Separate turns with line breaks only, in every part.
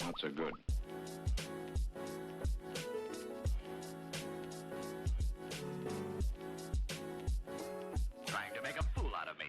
Not so good.
Trying to make a fool out of me.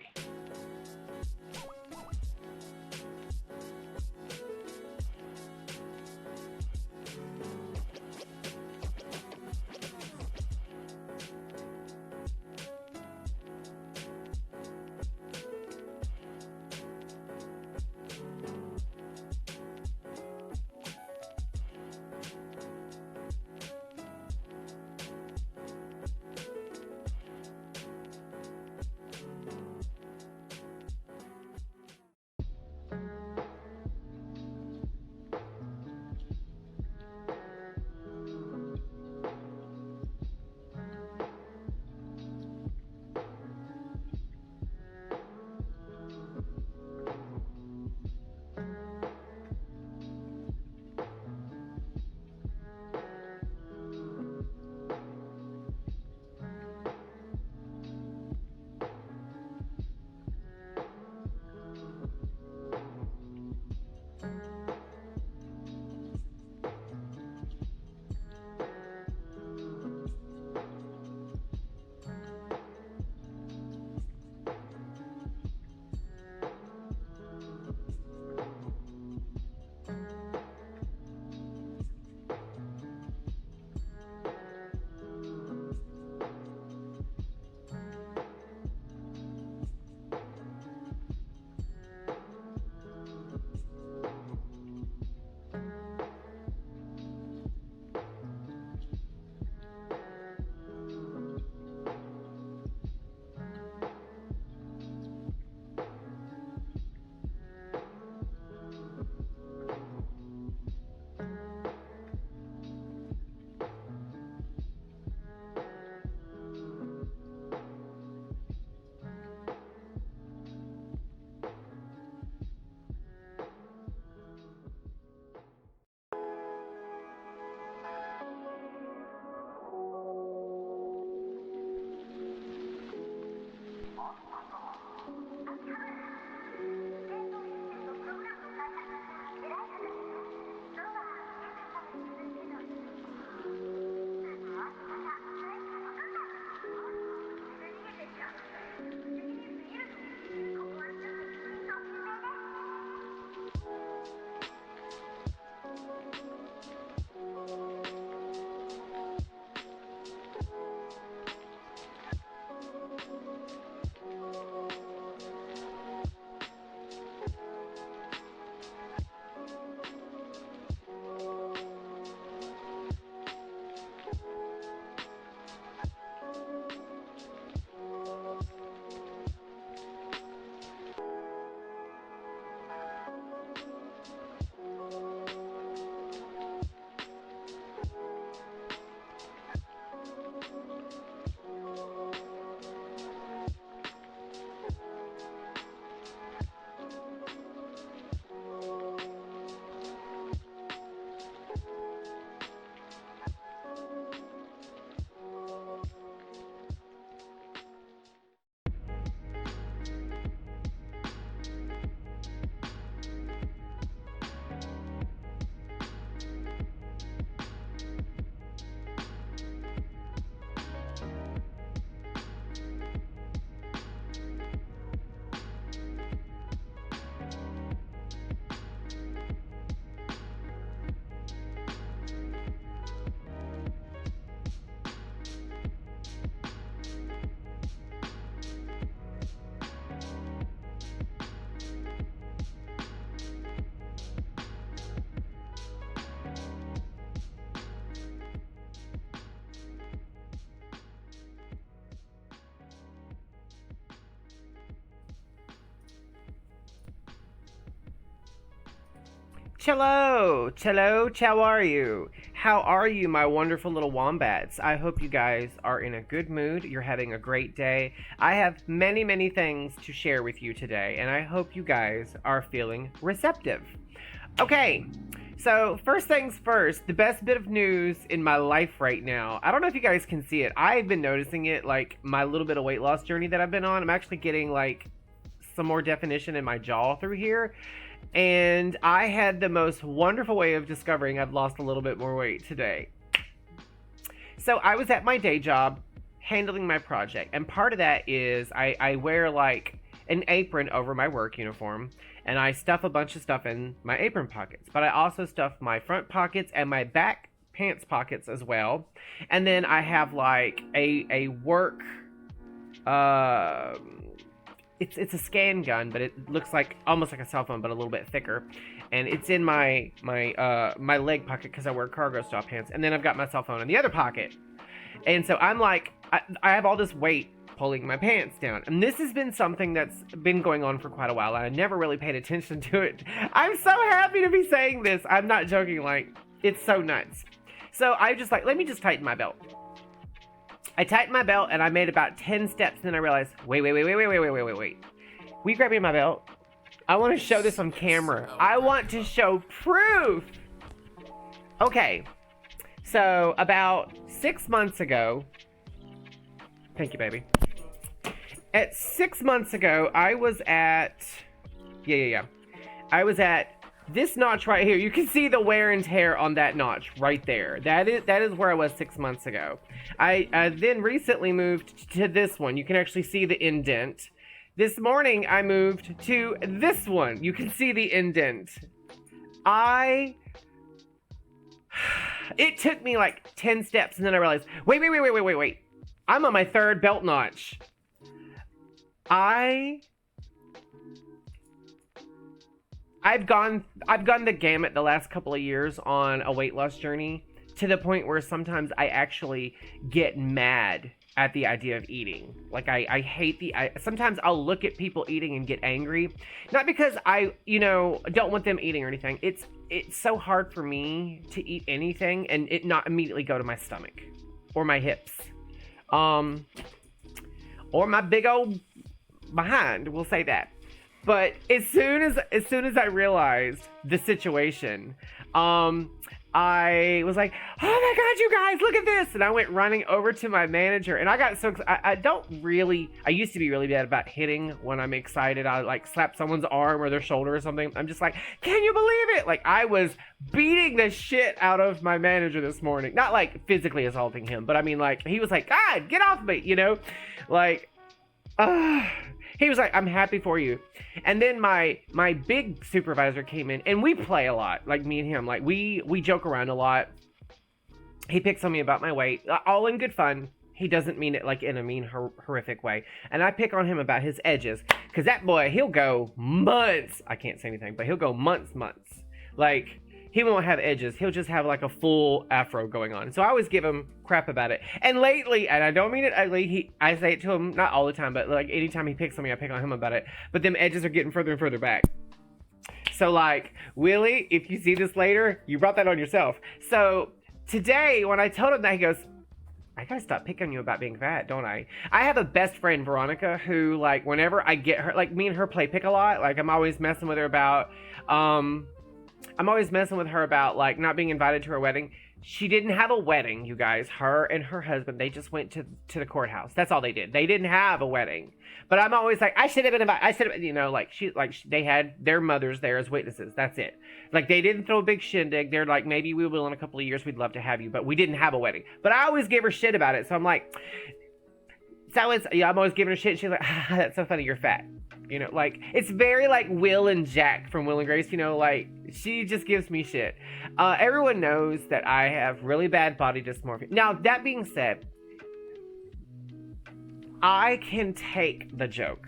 Cello, cello, how are you? How are you, my wonderful little wombats? I hope you guys are in a good mood. You're having a great day. I have many, many things to share with you today, and I hope you guys are feeling receptive. Okay, so first things first, the best bit of news in my life right now. I don't know if you guys can see it. I've been noticing it, like my little bit of weight loss journey that I've been on. I'm actually getting like some more definition in my jaw through here. And I had the most wonderful way of discovering I've lost a little bit more weight today. So I was at my day job handling my project. And part of that is I wear like an apron over my work uniform. And I stuff a bunch of stuff in my apron pockets. But I also stuff my front pockets and my back pants pockets as well. And then I have like a work... It's a scan gun, but it looks like almost like a cell phone, but a little bit thicker. And it's in my leg pocket because I wear cargo style pants. And then I've got my cell phone in the other pocket. And so I'm like, I have all this weight pulling my pants down. And this has been something that's been going on for quite a while. And I never really paid attention to it. I'm so happy to be saying this. I'm not joking. Like, it's so nuts. So I just like, let me just tighten my belt. I tightened my belt and I made about 10 steps. And then I realized, wait. Will you grab me my belt? I want to show this on camera. I want to show proof. Okay. So about 6 months ago, thank you, baby. At 6 months ago, I was at, I was at this notch right here. You can see the wear and tear on that notch right there. That is where I was 6 months ago. I then recently moved to this one. You can actually see the indent. This morning, I moved to this one. You can see the indent. It took me like 10 steps, and then I realized, wait. I'm on my third belt notch. I've gone the gamut the last couple of years on a weight loss journey to the point where sometimes I actually get mad at the idea of eating. Like I hate sometimes I'll look at people eating and get angry. Not because I, don't want them eating or anything. It's so hard for me to eat anything and it not immediately go to my stomach or my hips. Or my big old behind, we'll say that. But as soon as I realized the situation, I was like, oh my God, you guys, look at this. And I went running over to my manager and I got so excited. I used to be really bad about hitting when I'm excited. I like slap someone's arm or their shoulder or something. I'm just like, can you believe it? Like I was beating the shit out of my manager this morning. Not like physically assaulting him, but I mean like, he was like, God, get off me, like, he was like, I'm happy for you. And then my big supervisor came in and we play a lot. Like me and him, like we joke around a lot. He picks on me about my weight, all in good fun. He doesn't mean it like in a mean, horrific way. And I pick on him about his edges. Cause that boy, he'll go months. I can't say anything, but he'll go months. Like, he won't have edges. He'll just have like a full afro going on. So I always give him crap about it. And lately, and I don't mean it ugly, I say it to him, not all the time, but like anytime he picks on me, I pick on him about it. But them edges are getting further and further back. So like, Willie, if you see this later, you brought that on yourself. So today, when I told him that, he goes, I gotta stop picking on you about being fat, don't I? I have a best friend, Veronica, who like, whenever I get her, like me and her play pick a lot. Like I'm always messing with her about, like not being invited to her wedding. She didn't have a wedding, you guys. Her and her husband, they just went to the courthouse. That's all they did. They didn't have a wedding. But I'm always like, I should have been invited. I should have, they had their mothers there as witnesses. That's it. Like they didn't throw a big shindig. They're like, maybe we will in a couple of years. We'd love to have you, but we didn't have a wedding. But I always give her shit about it. So I'm like, I'm always giving her shit. She's like, that's so funny. You're fat. Like, it's very like Will and Jack from Will and Grace, like, she just gives me shit. Everyone knows that I have really bad body dysmorphia. Now, that being said, I can take the joke.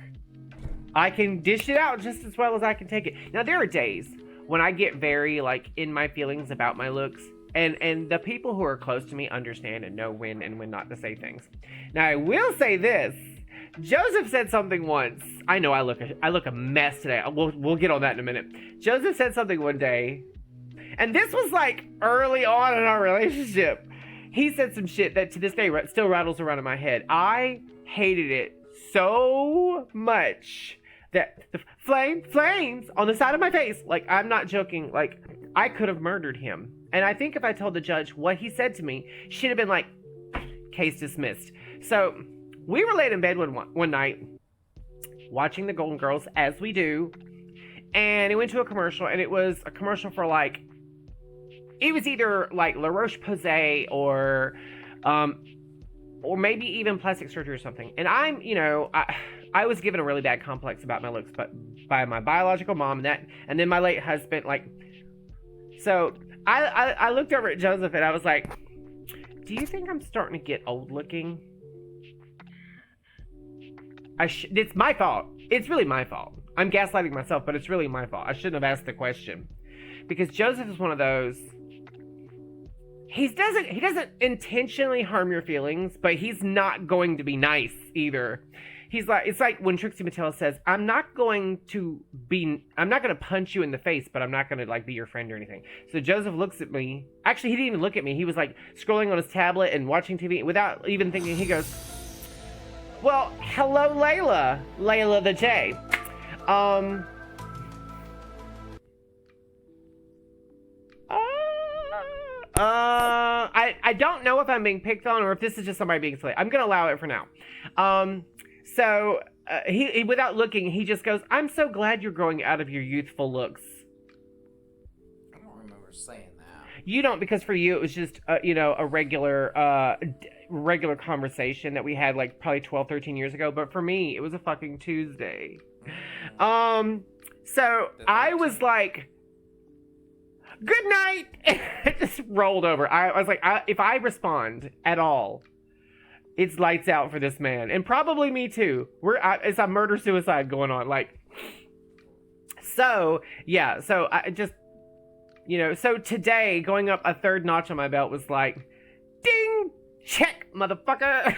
I can dish it out just as well as I can take it. Now, there are days when I get very, like, in my feelings about my looks, and the people who are close to me understand and know when and when not to say things. Now, I will say this. Joseph said something once. I know I look a mess today. We'll get on that in a minute. Joseph said something one day, and this was like early on in our relationship. He said some shit that to this day still rattles around in my head. I hated it so much that the flames on the side of my face, like I'm not joking, like I could have murdered him. And I think if I told the judge what he said to me, she'd have been like, case dismissed. So we were laid in bed one night, watching the Golden Girls, as we do, and it went to a commercial, and it was a commercial for like, it was either like La Roche-Posay or maybe even plastic surgery or something. And I'm, I was given a really bad complex about my looks, but by my biological mom and then my late husband, like, so I looked over at Joseph and I was like, do you think I'm starting to get old looking? It's my fault. It's really my fault. I'm gaslighting myself, but it's really my fault. I shouldn't have asked the question. Because Joseph is one of those, he doesn't intentionally harm your feelings, but he's not going to be nice either. It's like when Trixie Mattel says, I'm not going to punch you in the face, but I'm not going to like be your friend or anything. So Joseph looks at me. Actually, he didn't even look at me. He was like scrolling on his tablet and watching TV without even thinking. He goes, well, hello, Layla the J. I don't know if I'm being picked on or if this is just somebody being silly. I'm gonna allow it for now. So he without looking, he just goes, I'm so glad you're growing out of your youthful looks.
I don't remember saying that.
You don't, because for you it was just a regular conversation that we had like probably 12, 13 years ago. But for me, it was a fucking Tuesday. So I was like, good night. It just rolled over. I was like, if I respond at all, it's lights out for this man, and probably me too. It's a murder suicide going on. Like, so yeah. So I just, so today going up a third notch on my belt was like, ding, check, motherfucker.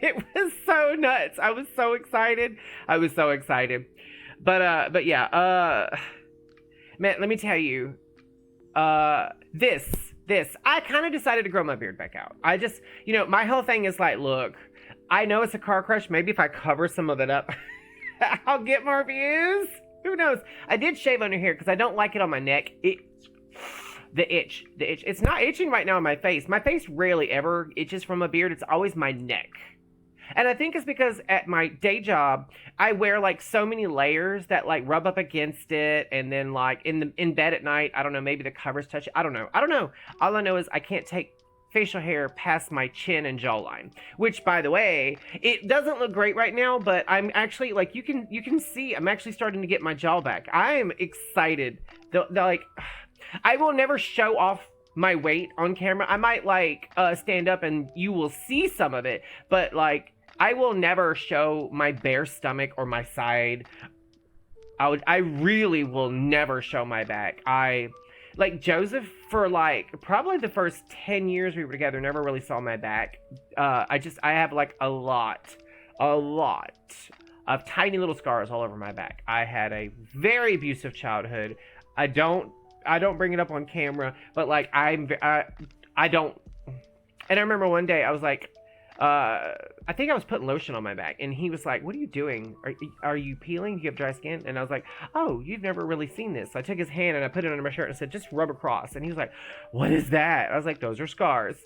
It was so nuts. I was so excited. But yeah. Man, let me tell you. This, I kind of decided to grow my beard back out. I just, my whole thing is like, look, I know it's a car crush. Maybe if I cover some of it up, I'll get more views. Who knows? I did shave under here because I don't like it on my neck. The itch. It's not itching right now on my face. My face rarely ever itches from a beard. It's always my neck. And I think it's because at my day job, I wear like so many layers that like rub up against it. And then like in bed at night, I don't know, maybe the covers touch it. I don't know. All I know is I can't take facial hair past my chin and jawline, which by the way, it doesn't look great right now, but I'm actually like, you can see I'm actually starting to get my jaw back. I'm excited. Like, I will never show off my weight on camera. I might like stand up and you will see some of it, but like, I will never show my bare stomach or my side. I really will never show my back. Like Joseph, for like probably the first 10 years we were together, never really saw my back. I have like a lot of tiny little scars all over my back. I had a very abusive childhood. I don't bring it up on camera, but like I don't. And I remember one day I was like, I think I was putting lotion on my back, and he was like, what are you doing? Are you peeling? Do you have dry skin? And I was like, oh, you've never really seen this. So I took his hand and I put it under my shirt and said, just rub across. And he was like, what is that? I was like, those are scars.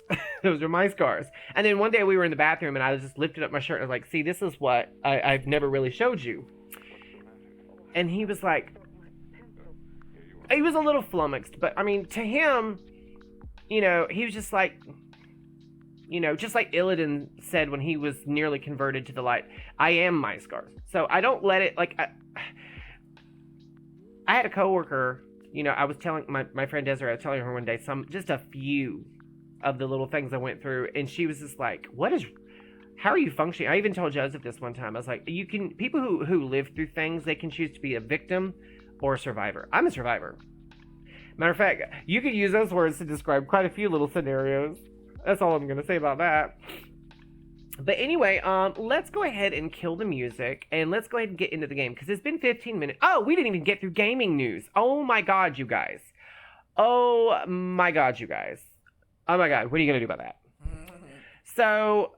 Those are my scars. And then one day we were in the bathroom and I just lifted up my shirt and I was like, see, this is what I've never really showed you. And he was like, he was a little flummoxed, but I mean, to him, he was just like, just like Illidan said when he was nearly converted to the light, I am my scars. So I don't let it, like, I had a coworker, I was telling my friend Desiree, I was telling her one day just a few of the little things I went through, and she was just like, how are you functioning? I even told Joseph this one time. I was like, people who live through things, they can choose to be a victim or a survivor. I'm a survivor. Matter of fact, you could use those words to describe quite a few little scenarios. That's all I'm going to say about that. But anyway, let's go ahead and kill the music, and let's go ahead and get into the game, because it's been 15 minutes. Oh, we didn't even get through gaming news. Oh my god, you guys. Oh my god, what are you going to do about that? So,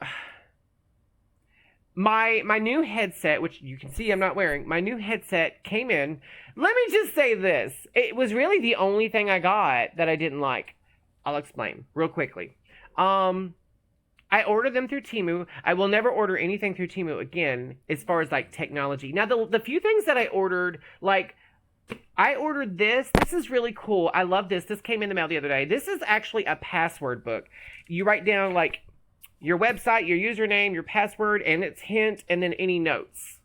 my new headset, which you can see I'm not wearing, my new headset came in. Let me just say this. It was really the only thing I got that I didn't like. I'll explain real quickly. I ordered them through Temu. I will never order anything through Temu again as far as like technology. Now, the few things that I ordered, like I ordered this. This is really cool. I love this. This came in the mail the other day. This is actually a password book. You write down like your website, your username, your password, and its hint, and then any notes.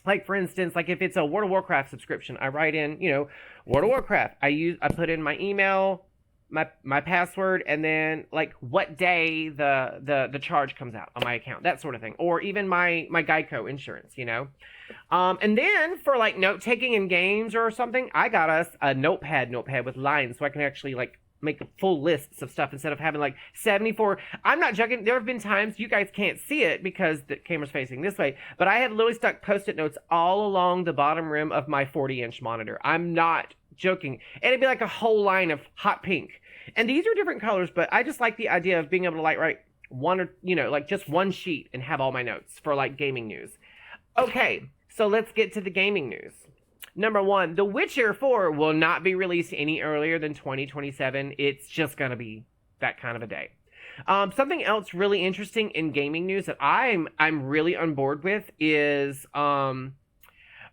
Like for instance, like if it's a World of Warcraft subscription, I write in, World of Warcraft. I put in my email, my password, and then like what day the charge comes out on my account, that sort of thing, or even my Geico insurance, and then for like note taking in games or something, I got us a notepad with lines so I can actually like make full lists of stuff instead of having like 74. I'm not joking. There have been times, you guys can't see it because the camera's facing this way, but I have literally stuck post-it notes all along the bottom rim of my 40-inch monitor. I'm not joking. And it'd be like a whole line of hot pink. And these are different colors, but I just like the idea of being able to like write one or, like just one sheet and have all my notes for like gaming news. Okay, so let's get to the gaming news. Number 1, The Witcher 4 will not be released any earlier than 2027. It's just going to be that kind of a day. Something else really interesting in gaming news that I'm really on board with is Game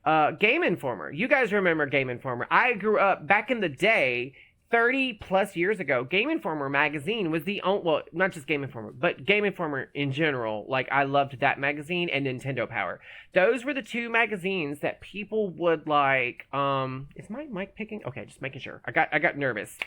Informer. You guys remember Game Informer. I grew up back in the day, 30 plus years ago. Game Informer magazine was the only, well, not just Game Informer, but Game Informer in general. Like, I loved that magazine and Nintendo Power. Those were the two magazines that people would like. Is my mic picking? Okay, just making sure. I got nervous.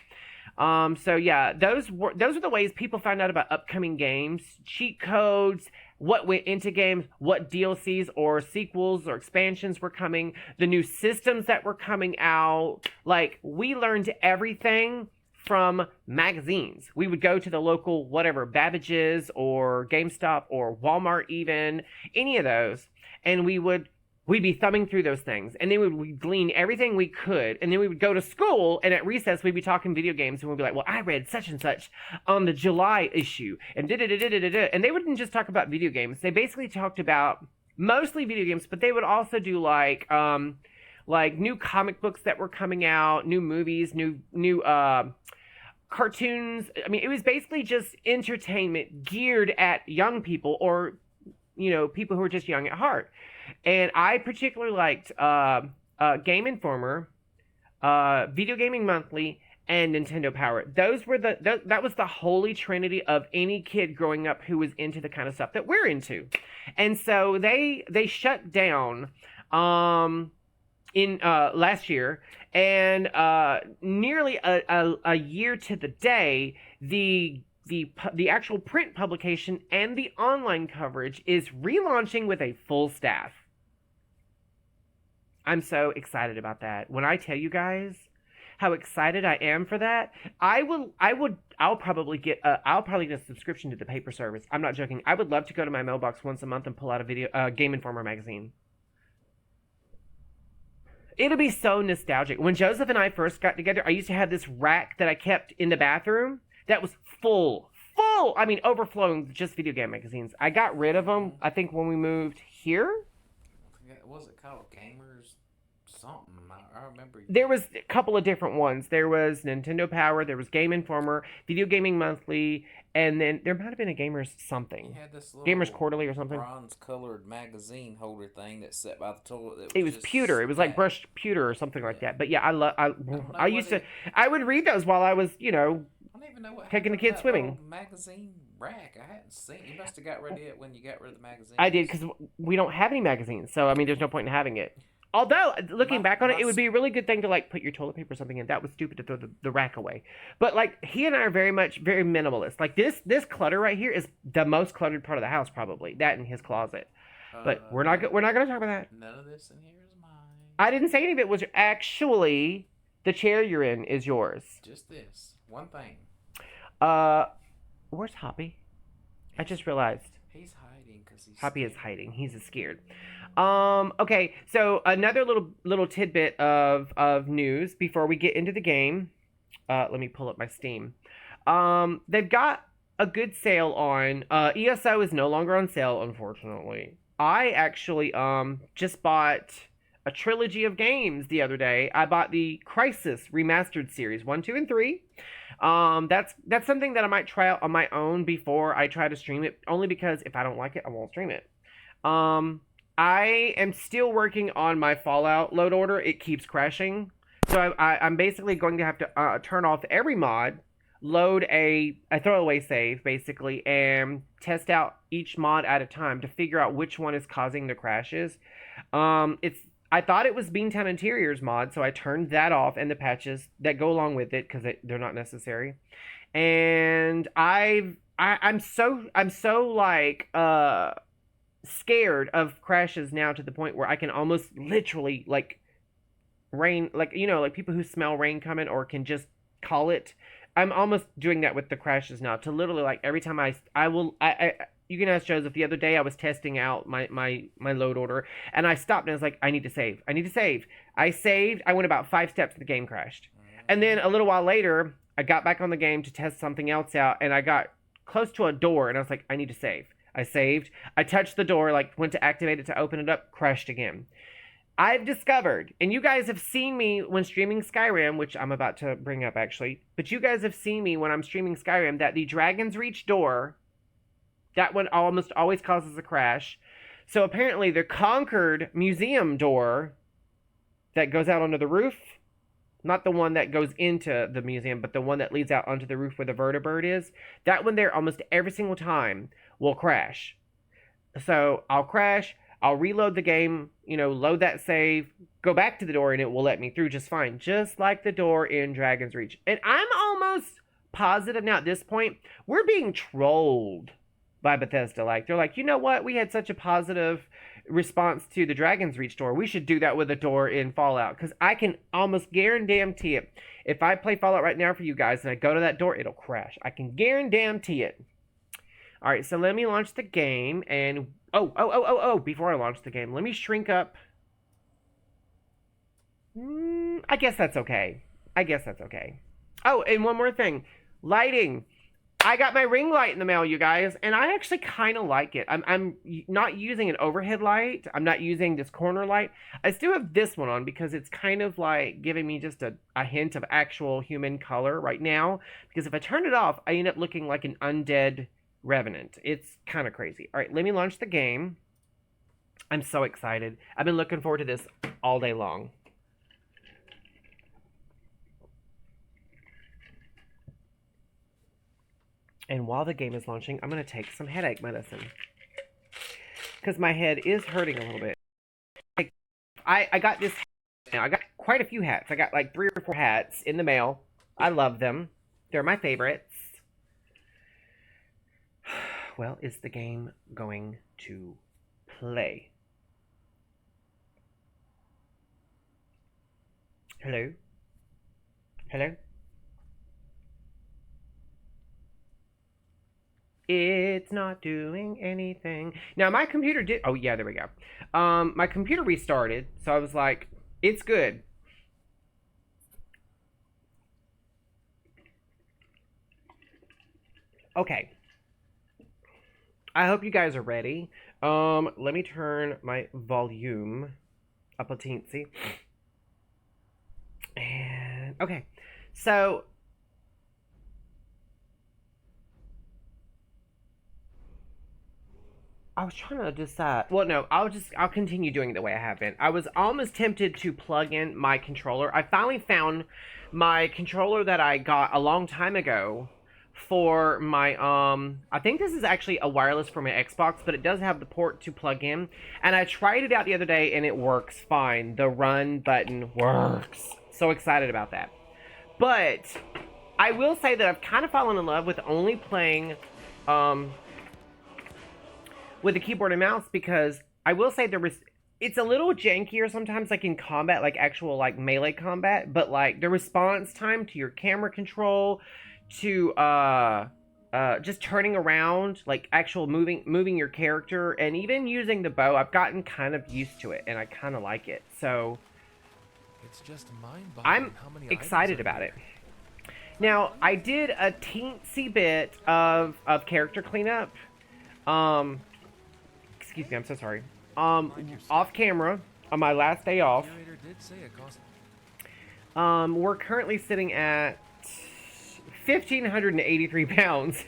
So yeah, those are the ways people found out about upcoming games, cheat codes, what went into games, what DLCs or sequels or expansions were coming, the new systems that were coming out. Like, we learned everything from magazines. We would go to the local, whatever, Babbage's or GameStop or Walmart even, any of those, and we'd be thumbing through those things, and then we'd glean everything we could, and then we would go to school, and at recess, we'd be talking video games, and we'd be like, well, I read such and such on the July issue, and da-da-da-da-da-da, and they wouldn't just talk about video games. They basically talked about mostly video games, but they would also do like new comic books that were coming out, new movies, new cartoons. I mean, it was basically just entertainment geared at young people or, people who are just young at heart. And I particularly liked Game Informer, Video Gaming Monthly, and Nintendo Power. Those were that was the holy trinity of any kid growing up who was into the kind of stuff that we're into. And so they shut down in last year, and nearly a year to the day, the actual print publication and the online coverage is relaunching with a full staff. I'm so excited about that. When I tell you guys how excited I am for that, I'll probably get a subscription to the paper service. I'm not joking. I would love to go to my mailbox once a month and pull out a Game Informer magazine. It'll be so nostalgic. When Joseph and I first got together, I used to have this rack that I kept in the bathroom that was full, I mean, overflowing with just video game magazines. I got rid of them, I think, when we moved here.
Was it called Gamers something? I remember.
There was a couple of different ones. There was Nintendo Power, there was Game Informer, Video Gaming Monthly, and then there might have been a Gamers something.
You had this little
Gamers Quarterly or something.
Bronze-colored magazine holder thing that sat by the toilet.
It was pewter. It was like brushed pewter or something like that. But yeah, I would read those while I was,
I don't even know what
taking the kids swimming.
Magazine rack. I hadn't seen. You must have got rid of it when you got rid of the magazine.
I did, because we don't have any magazines. So I mean, there's no point in having it. Although, looking back on it, it would be a really good thing to like put your toilet paper or something in. That was stupid to throw the rack away. But like, he and I are very minimalist. Like this clutter right here is the most cluttered part of the house, probably. That in his closet. But we're not going to talk about that.
None of this in here is mine.
I didn't say any of it was actually the chair you're in is yours.
Just this one thing.
Where's Hoppy? I just realized.
He's hiding because he's
Hoppy is hiding. He's scared. Okay, so another little tidbit of news before we get into the game. Let me pull up my Steam. They've got a good sale on. ESO is no longer on sale, unfortunately. I actually just bought a trilogy of games the other day. I bought the Crisis Remastered series 1, 2, and 3. That's something that I might try out on my own before I try to stream it. Only because if I don't like it, I won't stream it. I am still working on my Fallout load order. It keeps crashing. So I'm basically going to have to turn off every mod, load a throwaway save, basically, and test out each mod at a time to figure out which one is causing the crashes. I thought it was Beantown Interiors mod, so I turned that off and the patches that go along with it because they're not necessary. And I'm so like scared of crashes now to the point where I can almost literally like rain, like like people who smell rain coming or can just call it. I'm almost doing that with the crashes now to literally like every time I you can ask Joseph. The other day I was testing out my load order and I stopped and I was like, I need to save. I saved. I went about 5 steps and the game crashed. And then a little while later I got back on the game to test something else out and I got close to a door and I was like, I need to save. I saved. I touched the door, like went to activate it to open it up, crashed again. I've discovered, and you guys have seen me when streaming Skyrim, which I'm about to bring up actually, but you guys have seen me when I'm streaming Skyrim that the Dragon's Reach door, that one almost always causes a crash. So apparently the Concord Museum door that goes out onto the roof, not the one that goes into the museum, but the one that leads out onto the roof where the vertibird is, that one there almost every single time will crash. So I'll crash, I'll reload the game, load that save, go back to the door, and it will let me through just fine. Just like the door in Dragon's Reach. And I'm almost positive now at this point, we're being trolled by Bethesda. Like, they're like, you know what? We had such a positive response to the Dragon's Reach door. We should do that with a door in Fallout. Because I can almost guarantee it. If I play Fallout right now for you guys and I go to that door, it'll crash. I can guarantee it. All right, so let me launch the game and... before I launch the game, let me shrink up. I guess that's okay. Oh, and one more thing. Lighting. I got my ring light in the mail, you guys, and I actually kind of like it. I'm not using an overhead light. I'm not using this corner light. I still have this one on because it's kind of like giving me just a hint of actual human color right now. Because if I turn it off, I end up looking like an undead Revenant. It's kind of crazy. All right, let me launch the game. I'm so excited. I've been looking forward to this all day long. And while the game is launching, I'm going to take some headache medicine. Because my head is hurting a little bit. I got this... Now, I got quite a few hats. I got like 3 or 4 hats in the mail. I love them. They're my favorites. Well, is the game going to play? Hello? Hello? It's not doing anything. Now, my computer did... Oh, yeah, there we go. My computer restarted, so I was like, it's good. Okay. I hope you guys are ready. Let me turn my volume up a teensy. And okay, so I was trying to decide. Well, no, I'll continue doing it the way I have been. I was almost tempted to plug in my controller. I finally found my controller that I got a long time ago for my I think this is actually a wireless for my Xbox, but it does have the port to plug in, and I tried it out the other day and it works fine. The run button works. So excited about that. But I will say that I've kind of fallen in love with only playing with the keyboard and mouse, because I will say it's a little jankier sometimes, like in combat, like actual like melee combat, but like the response time to your camera control, to just turning around, like actual moving your character, and even using the bow, I've gotten kind of used to it and I kind of like it. So
it's just mind-boggling.
I'm
how many
excited about it. Now, I did a teensy bit of character cleanup. Excuse me, I'm so sorry. Off camera on my last day off. We're currently sitting at 1,583 pounds.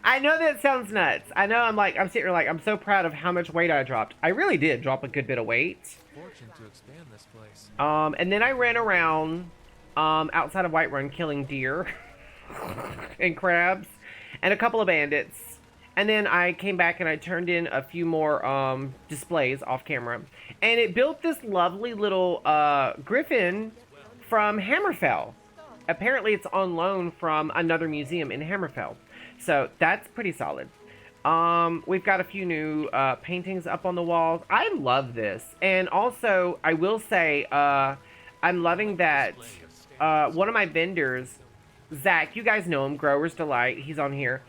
I know that sounds nuts. I know I'm sitting here like, I'm so proud of how much weight I dropped. I really did drop a good bit of weight.
Fortune to expand this place.
And then I ran around, outside of Whiterun killing deer and crabs and a couple of bandits. And then I came back and I turned in a few more, displays off camera. And it built this lovely little, griffin from Hammerfell. Apparently it's on loan from another museum in Hammerfell. So that's pretty solid. We've got a few new paintings up on the walls. I love this. And also, I will say, I'm loving that one of my vendors, Zach, you guys know him, Grower's Delight, he's on here.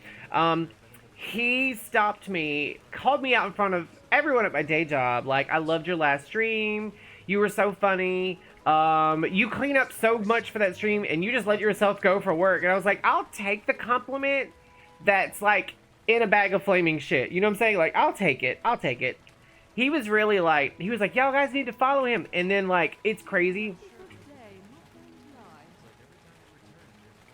He stopped me, called me out in front of everyone at my day job. Like, I loved your last stream. You were so funny. You clean up so much for that stream and you just let yourself go for work. And I was like, I'll take the compliment that's like in a bag of flaming shit. You know what I'm saying? Like, I'll take it. I'll take it. He was really like, he was like, y'all guys need to follow him. And then like, it's crazy.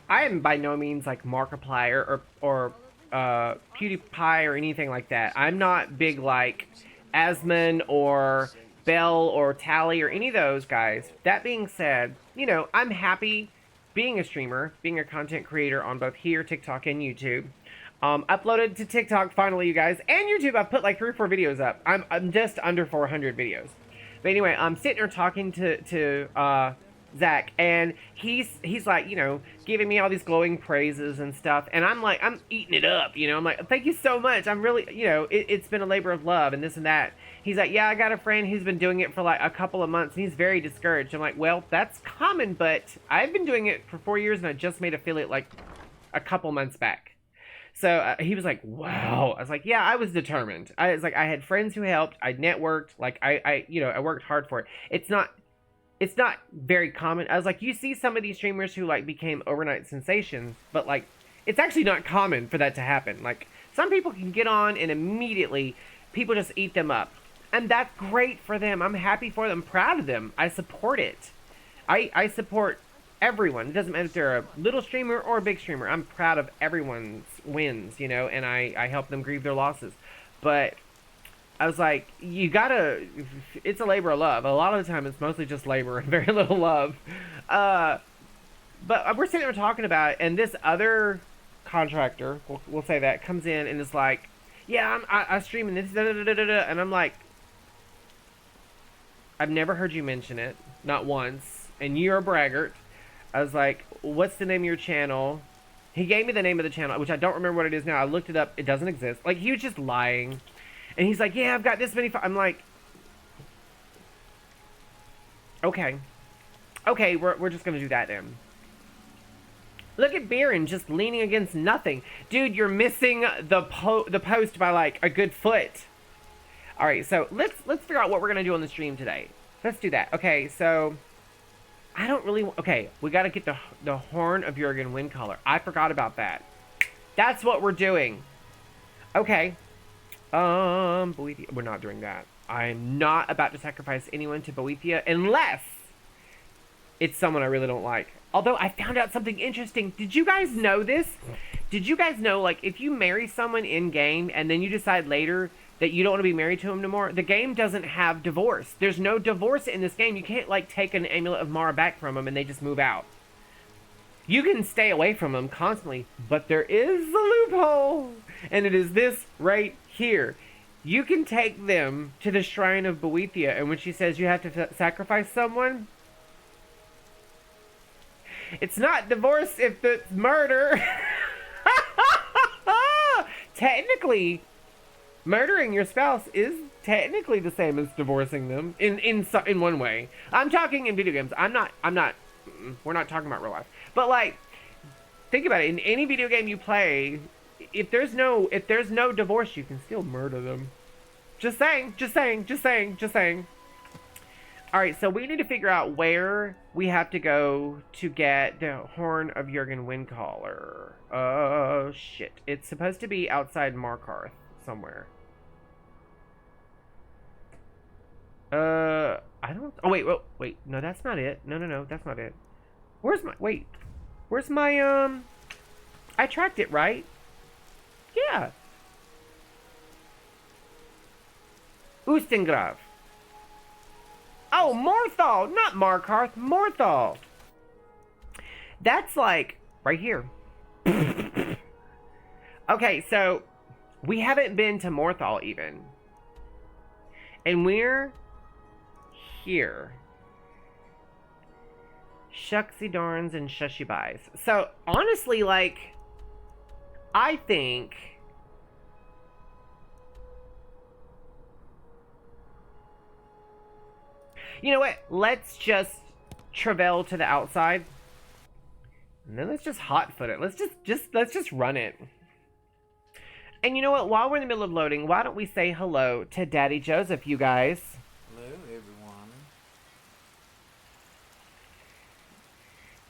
I am by no means like Markiplier or PewDiePie or anything like that. I'm not big like Asmon or Bell or Tally or any of those guys. That being said, you know, I'm happy being a streamer, being a content creator on both here, TikTok, and YouTube. Uploaded to TikTok finally, you guys, and YouTube. I've put like 3 or 4 videos up. I'm just under 400 videos. But anyway, I'm sitting there talking to Zach, and he's like, you know, giving me all these glowing praises and stuff, and I'm like, I'm eating it up, you know. I'm like, thank you so much. I'm really, you know, it's been a labor of love and this and that. He's like, yeah, I got a friend who's been doing it for like a couple of months, and he's very discouraged. I'm like, well, that's common, but I've been doing it for 4 years, and I just made affiliate like a couple months back. So he was like, wow. I was like, yeah, I was determined. I was like, I had friends who helped. I networked. Like, I you know, I worked hard for it. It's not very common. I was like, you see some of these streamers who like became overnight sensations, but like, it's actually not common for that to happen. Like, some people can get on and immediately people just eat them up. And that's great for them. I'm happy for them. I'm proud of them. I support it. I support everyone. It doesn't matter if they're a little streamer or a big streamer. I'm proud of everyone's wins, you know, and I help them grieve their losses. But I was like, you gotta, it's a labor of love. A lot of the time it's mostly just labor and very little love. But we're sitting there talking about it, and this other contractor, we'll say that, comes in and is like, yeah, I'm streaming this, and I'm like, I've never heard you mention it, not once, and you're a braggart. I was like, what's the name of your channel? He gave me the name of the channel, which I don't remember what it is now. I looked it up. It doesn't exist. Like, he was just lying. And he's like, yeah, I've got this many. I'm like, okay. Okay, we're just going to do that then. Look at Baron just leaning against nothing. Dude, you're missing the post by, like, a good foot. All right, so let's figure out what we're going to do on the stream today. Let's do that. Okay, so I don't really... Okay, we got to get the Horn of Jurgen wind color. I forgot about that. That's what we're doing. Okay. Boethia. We're not doing that. I'm not about to sacrifice anyone to Boethia unless it's someone I really don't like. Although I found out something interesting. Did you guys know this? Did you guys know, like, if you marry someone in-game and then you decide later that you don't want to be married to him no more, the game doesn't have divorce. There's no divorce in this game. You can't, like, take an amulet of Mara back from them and they just move out. You can stay away from them constantly, but there is a loophole. And it is this right here. You can take them to the Shrine of Boethia, and when she says you have to sacrifice someone, it's not divorce if it's murder. Technically, murdering your spouse is technically the same as divorcing them in one way. I'm talking in video games. We're not talking about real life. But like, think about it. In any video game you play, if there's no divorce, you can still murder them. Just saying. All right, so we need to figure out where we have to go to get the Horn of Jurgen Windcaller. Oh, shit. It's supposed to be outside Markarth somewhere. I don't... Oh, wait. No, that's not it. No, that's not it. Where's my... I tracked it, right? Yeah. Ustengrav. Oh, Morthal, not Markarth, Morthal. That's like right here. Okay, so we haven't been to Morthal even. And we're here. Shucksy darns and shushy buys. So honestly, like, I think you know what? Let's just travel to the outside. And then let's just hotfoot it. Let's just run it. And you know what? While we're in the middle of loading, why don't we say hello to Daddy Joseph, you guys?
Hello, everyone.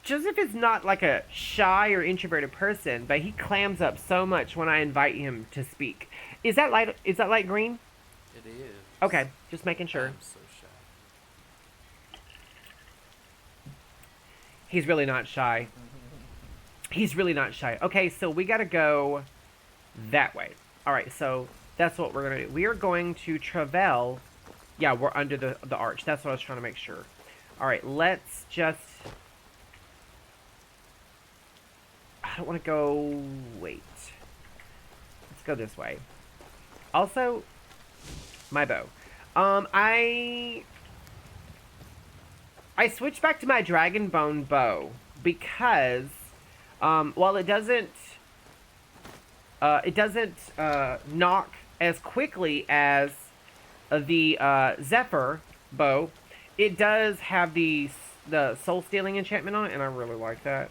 Joseph is not like a shy or introverted person, but he clams up so much when I invite him to speak. Is that light green?
It is.
Okay, just making sure.
I'm so shy.
He's really not shy. He's really not shy. Okay, so we gotta go that way. Alright, so that's what we're gonna do. We are going to travel. Yeah, we're under the arch. That's what I was trying to make sure. Alright, let's just... I don't want to go... Wait. Let's go this way. Also, my bow. I switched back to my dragon bone bow because while it doesn't knock as quickly as the Zephyr bow, it does have the soul stealing enchantment on it, and I really like that.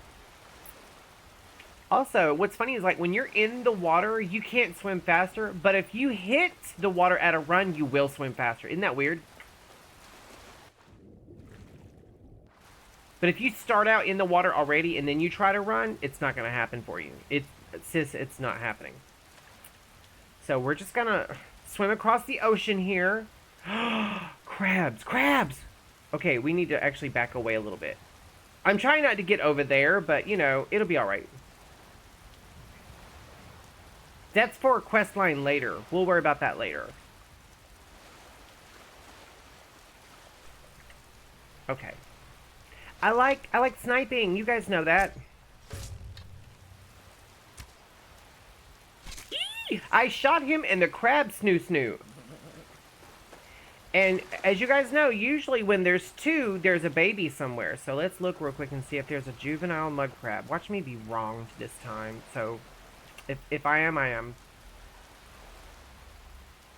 Also, what's funny is, like, when you're in the water, you can't swim faster, but if you hit the water at a run, you will swim faster. Isn't that weird? But if you start out in the water already and then you try to run, it's not going to happen for you. It's not happening. So we're just going to swim across the ocean here. Crabs! Crabs! Okay, we need to actually back away a little bit. I'm trying not to get over there, but, you know, it'll be alright. That's for a quest line later. We'll worry about that later. Okay. I like sniping. You guys know that. Eee! I shot him and the crab snoo. And as you guys know, usually when there's two, there's a baby somewhere. So let's look real quick and see if there's a juvenile mud crab. Watch me be wrong this time. So if I am, I am.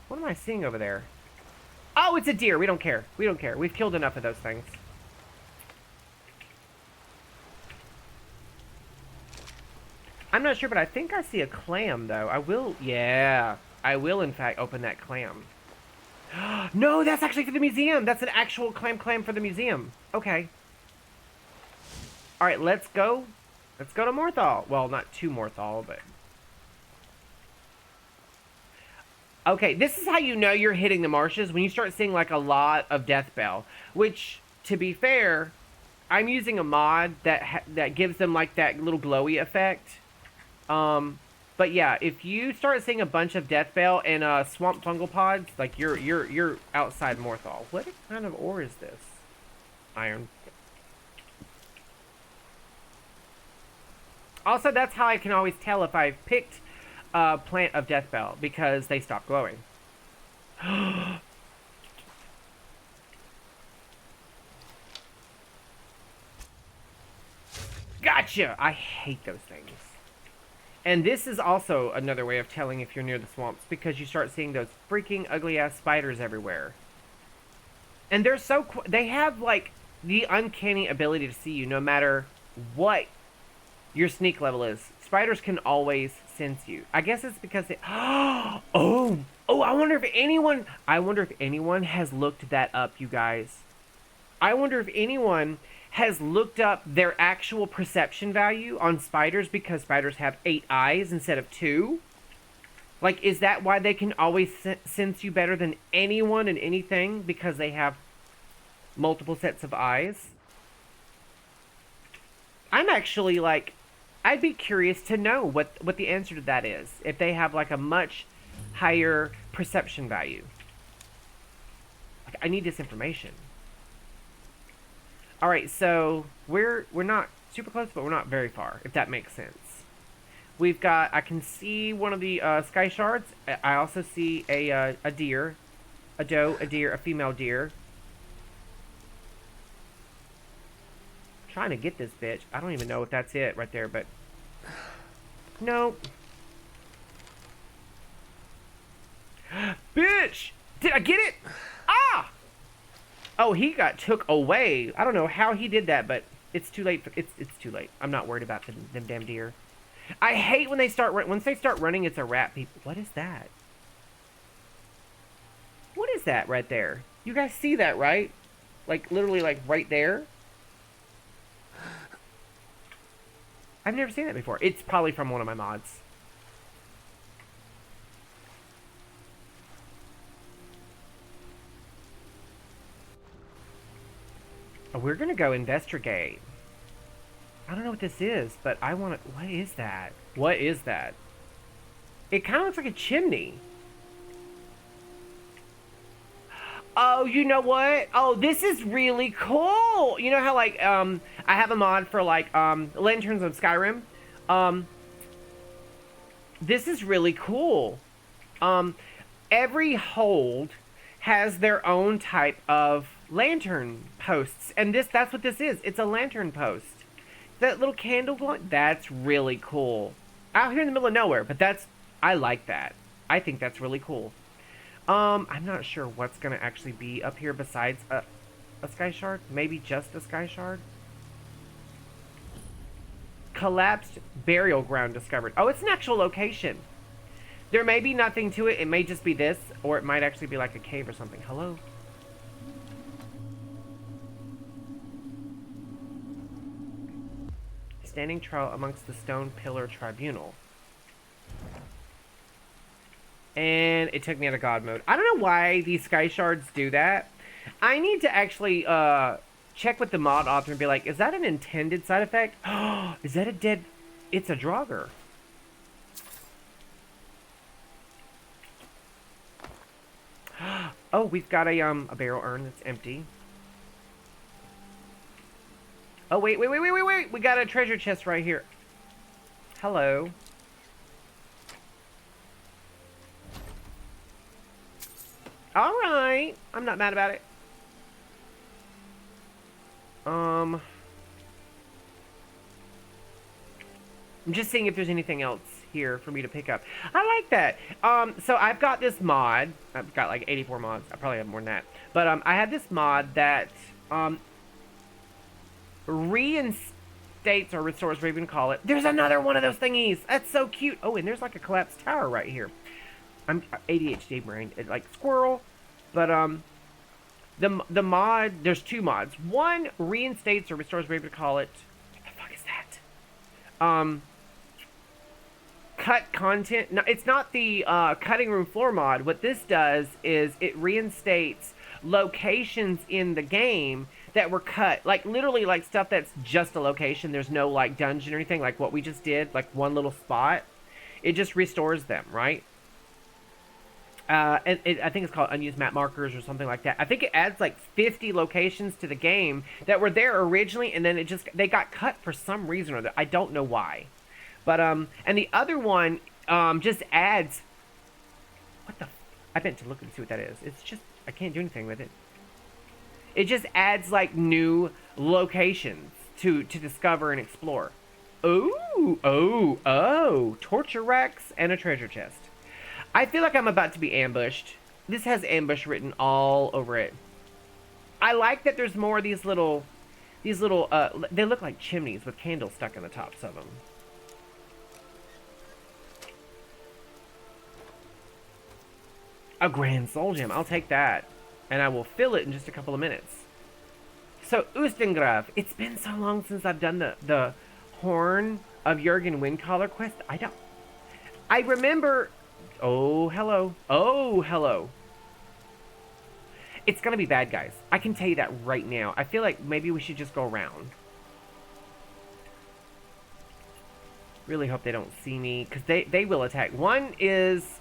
What am I seeing over there? Oh, it's a deer. We don't care. We don't care. We've killed enough of those things. I'm not sure, but I think I see a clam, though. I will, yeah. I will, in fact, open that clam. No, that's actually for the museum. That's an actual clam for the museum. Okay. Alright, let's go. Let's go to Morthal. Well, not to Morthal, but... Okay, this is how you know you're hitting the marshes, when you start seeing, like, a lot of Deathbell. Which, to be fair, I'm using a mod that gives them, like, that little glowy effect. But yeah, if you start seeing a bunch of Deathbell and swamp fungal pods, like, you're outside Morthal. What kind of ore is this? Iron. Also, that's how I can always tell if I've picked a plant of Deathbell, because they stop glowing. Gotcha! I hate those things. And this is also another way of telling if you're near the swamps, because you start seeing those freaking ugly-ass spiders everywhere. And they're so... they have, like, the uncanny ability to see you no matter what your sneak level is. Spiders can always sense you. I guess it's because they... Oh, I wonder if anyone has looked that up, you guys. I wonder if anyone has looked up their actual perception value on spiders, because spiders have 8 eyes instead of 2. Like, is that why they can always sense you better than anyone and anything? Because they have multiple sets of eyes? I'm actually, like, I'd be curious to know what the answer to that is. If they have like a much higher perception value. Like, I need this information. All right, so we're not super close, but we're not very far, if that makes sense. We've got, I can see one of the sky shards. I also see a deer, a doe, a deer, a female deer. Trying to get this bitch. I don't even know if that's it right there, but no. Bitch! Did I get it? Ah! Oh, he got took away. I don't know how he did that, but it's too late. It's too late. I'm not worried about them damn deer. I hate when they start once they start running. It's a wrap, people. What is that? What is that right there? You guys see that, right? Like literally, like right there. I've never seen that before. It's probably from one of my mods. We're gonna go investigate. I don't know what this is, but I want to... What is that? What is that? It kind of looks like a chimney. Oh, you know what? Oh, this is really cool. You know how, like, I have a mod for, like, Lanterns of Skyrim? This is really cool. Every hold has their own type of lantern posts. And that's what this is. It's a lantern post. That little candle glowing, that's really cool. Out here in the middle of nowhere, but I like that. I think that's really cool. I'm not sure what's gonna actually be up here besides a sky shard. Maybe just a sky shard. Collapsed burial ground discovered. Oh, it's an actual location. There may be nothing to it. It may just be this, or it might actually be like a cave or something. Hello? Standing trial amongst the stone pillar tribunal. And it took me out of God mode. I don't know why these sky shards do that. I need to actually check with the mod author and be like, is that an intended side effect? Is that a dead... It's a Draugr. Oh, we've got a barrel urn that's empty. Oh, wait. We got a treasure chest right here. Hello. Alright. I'm not mad about it. I'm just seeing if there's anything else here for me to pick up. I like that. So I've got this mod. I've got like 84 mods. I probably have more than that. But I have this mod that reinstates or restores, whatever you can call it. There's another one of those thingies. That's so cute. Oh, and there's like a collapsed tower right here. I'm ADHD brain, like squirrel. But the mod, there's two mods. One reinstates or restores, whatever you call it. What the fuck is that? Cut content. No, it's not the cutting room floor mod. What this does is it reinstates locations in the game that were cut, like literally like stuff that's just a location. There's no like dungeon or anything like what we just did, like one little spot. It just restores them, right? I think it's called unused map markers or something like that. I think it adds like 50 locations to the game that were there originally, and then they got cut for some reason or other. I don't know why. But and the other one just adds... What the... I meant to look and see what that is. It's just... I can't do anything with it. It just adds like new locations to discover and explore. Oh. Torture racks and a treasure chest. I feel like I'm about to be ambushed. This has ambush written all over it. I like that there's more of these little, they look like chimneys with candles stuck in the tops of them. A grand soul gem, I'll take that. And I will fill it in just a couple of minutes. So, Ustengrav, it's been so long since I've done the Horn of Jurgen Windcaller quest. I remember... Oh, hello. Oh, hello. It's gonna be bad guys. I can tell you that right now. I feel like maybe we should just go around. Really hope they don't see me, because they will attack. One is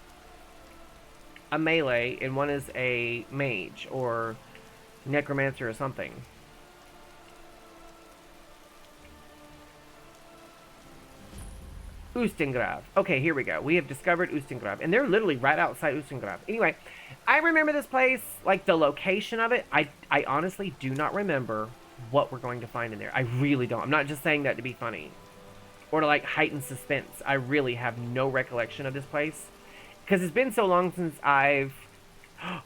a melee, and one is a mage, or necromancer, or something. Ustengrav. Okay, here we go. We have discovered Ustengrav, and they're literally right outside Ustengrav. Anyway, I remember this place, like the location of it. I honestly do not remember what we're going to find in there. I really don't. I'm not just saying that to be funny or to like heighten suspense. I really have no recollection of this place because it's been so long since I found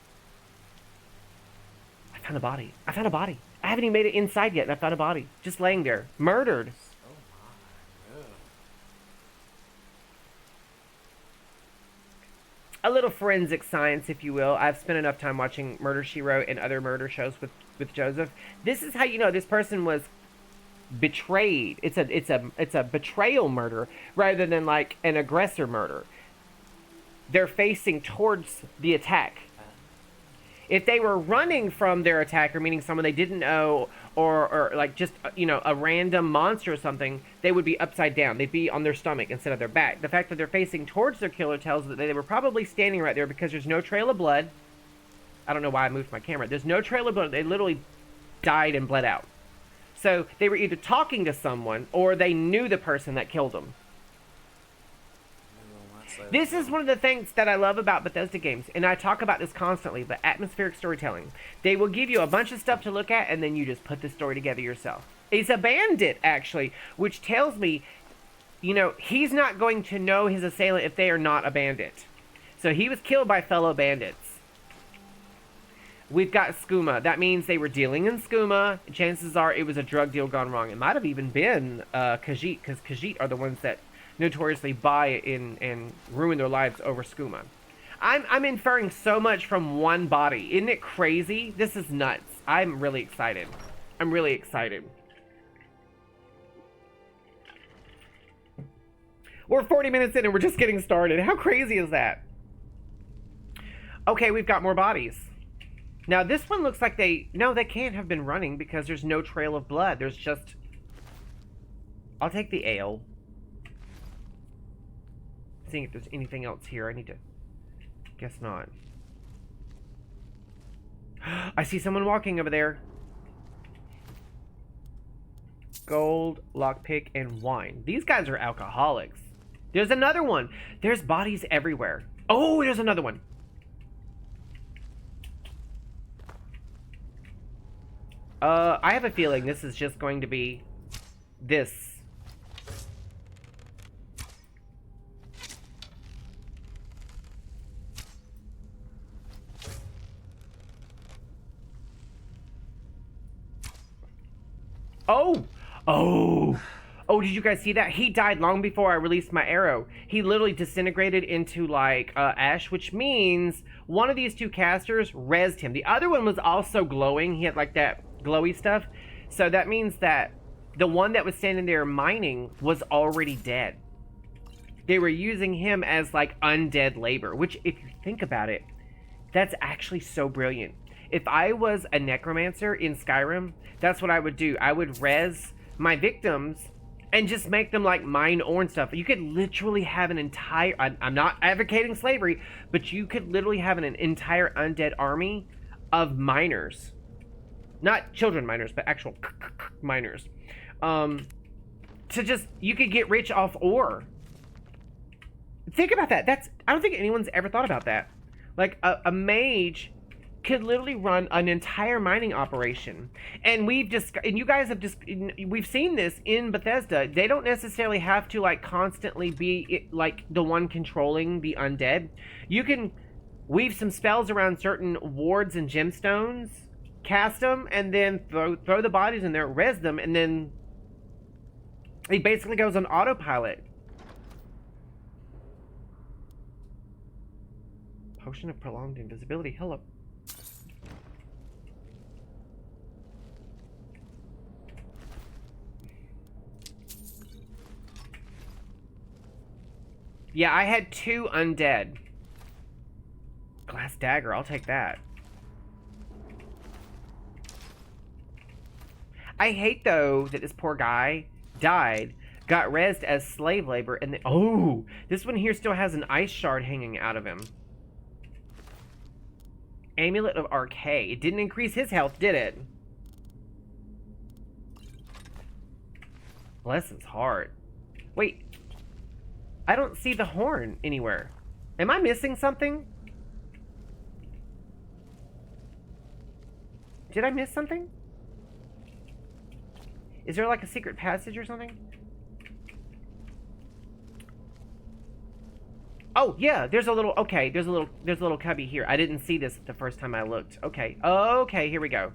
a body. I found a body. I haven't even made it inside yet, and I found a body just laying there, murdered.
Oh my. Ugh.
A little forensic science, if you will. I've spent enough time watching Murder, She Wrote and other murder shows with Joseph. This is how you know this person was betrayed. It's a betrayal murder rather than like an aggressor murder. They're facing towards the attack. If they were running from their attacker, meaning someone they didn't know, or like just, you know, a random monster or something, they would be upside down. They'd be on their stomach instead of their back. The fact that they're facing towards their killer tells that they were probably standing right there because there's no trail of blood. I don't know why I moved my camera. There's no trail of blood. They literally died and bled out. So they were either talking to someone or they knew the person that killed them. This is one of the things that I love about Bethesda games, and I talk about this constantly, but atmospheric storytelling. They will give you a bunch of stuff to look at, and then you just put the story together yourself. He's a bandit, actually, which tells me, you know, he's not going to know his assailant if they are not a bandit. So he was killed by fellow bandits. We've got skooma. That means they were dealing in skooma. Chances are it was a drug deal gone wrong. It might have even been Khajiit, because Khajiit are the ones that notoriously buy it and ruin their lives over skooma. I'm inferring so much from one body. Isn't it crazy? This is nuts. I'm really excited. I'm really excited. We're 40 minutes in and we're just getting started. How crazy is that? Okay, we've got more bodies. Now this one looks like they can't have been running because there's no trail of blood. There's just... I'll take the ale. Seeing if there's anything else here. I need to... Guess not. I see someone walking over there. Gold, lockpick, and wine. These guys are alcoholics. There's another one. There's bodies everywhere. Oh, there's another one. I have a feeling this is just going to be this. Oh, did you guys see that? He died long before I released my arrow. He literally disintegrated into, like, ash, which means one of these two casters rezzed him. The other one was also glowing. He had, like, that glowy stuff. So that means that the one that was standing there mining was already dead. They were using him as, like, undead labor, which, if you think about it, that's actually so brilliant. If I was a necromancer in Skyrim, that's what I would do. I would res my victims and just make them like mine ore and stuff. You could literally have an entire... I'm not advocating slavery, but you could literally have an entire undead army of miners. Not children miners, but actual miners. To just... You could get rich off ore. Think about that. I don't think anyone's ever thought about that. Like, a mage could literally run an entire mining operation. And we've seen this in Bethesda. They don't necessarily have to like constantly be like the one controlling the undead. You can weave some spells around certain wards and gemstones, cast them, and then throw the bodies in there, res them, and then it basically goes on autopilot. Potion of prolonged invisibility. Hello. Yeah, I had 2 undead. Glass dagger, I'll take that. I hate, though, that this poor guy died, Got rezzed as slave labor, and then... Oh! This one here still has an ice shard hanging out of him. Amulet of Arcade. It didn't increase his health, did it? Bless his heart. Wait. I don't see the horn anywhere. Am I missing something? Did I miss something? Is there like a secret passage or something? Oh, yeah, there's a little, okay, there's a little cubby here. I didn't see this the first time I looked. Okay, okay, here we go.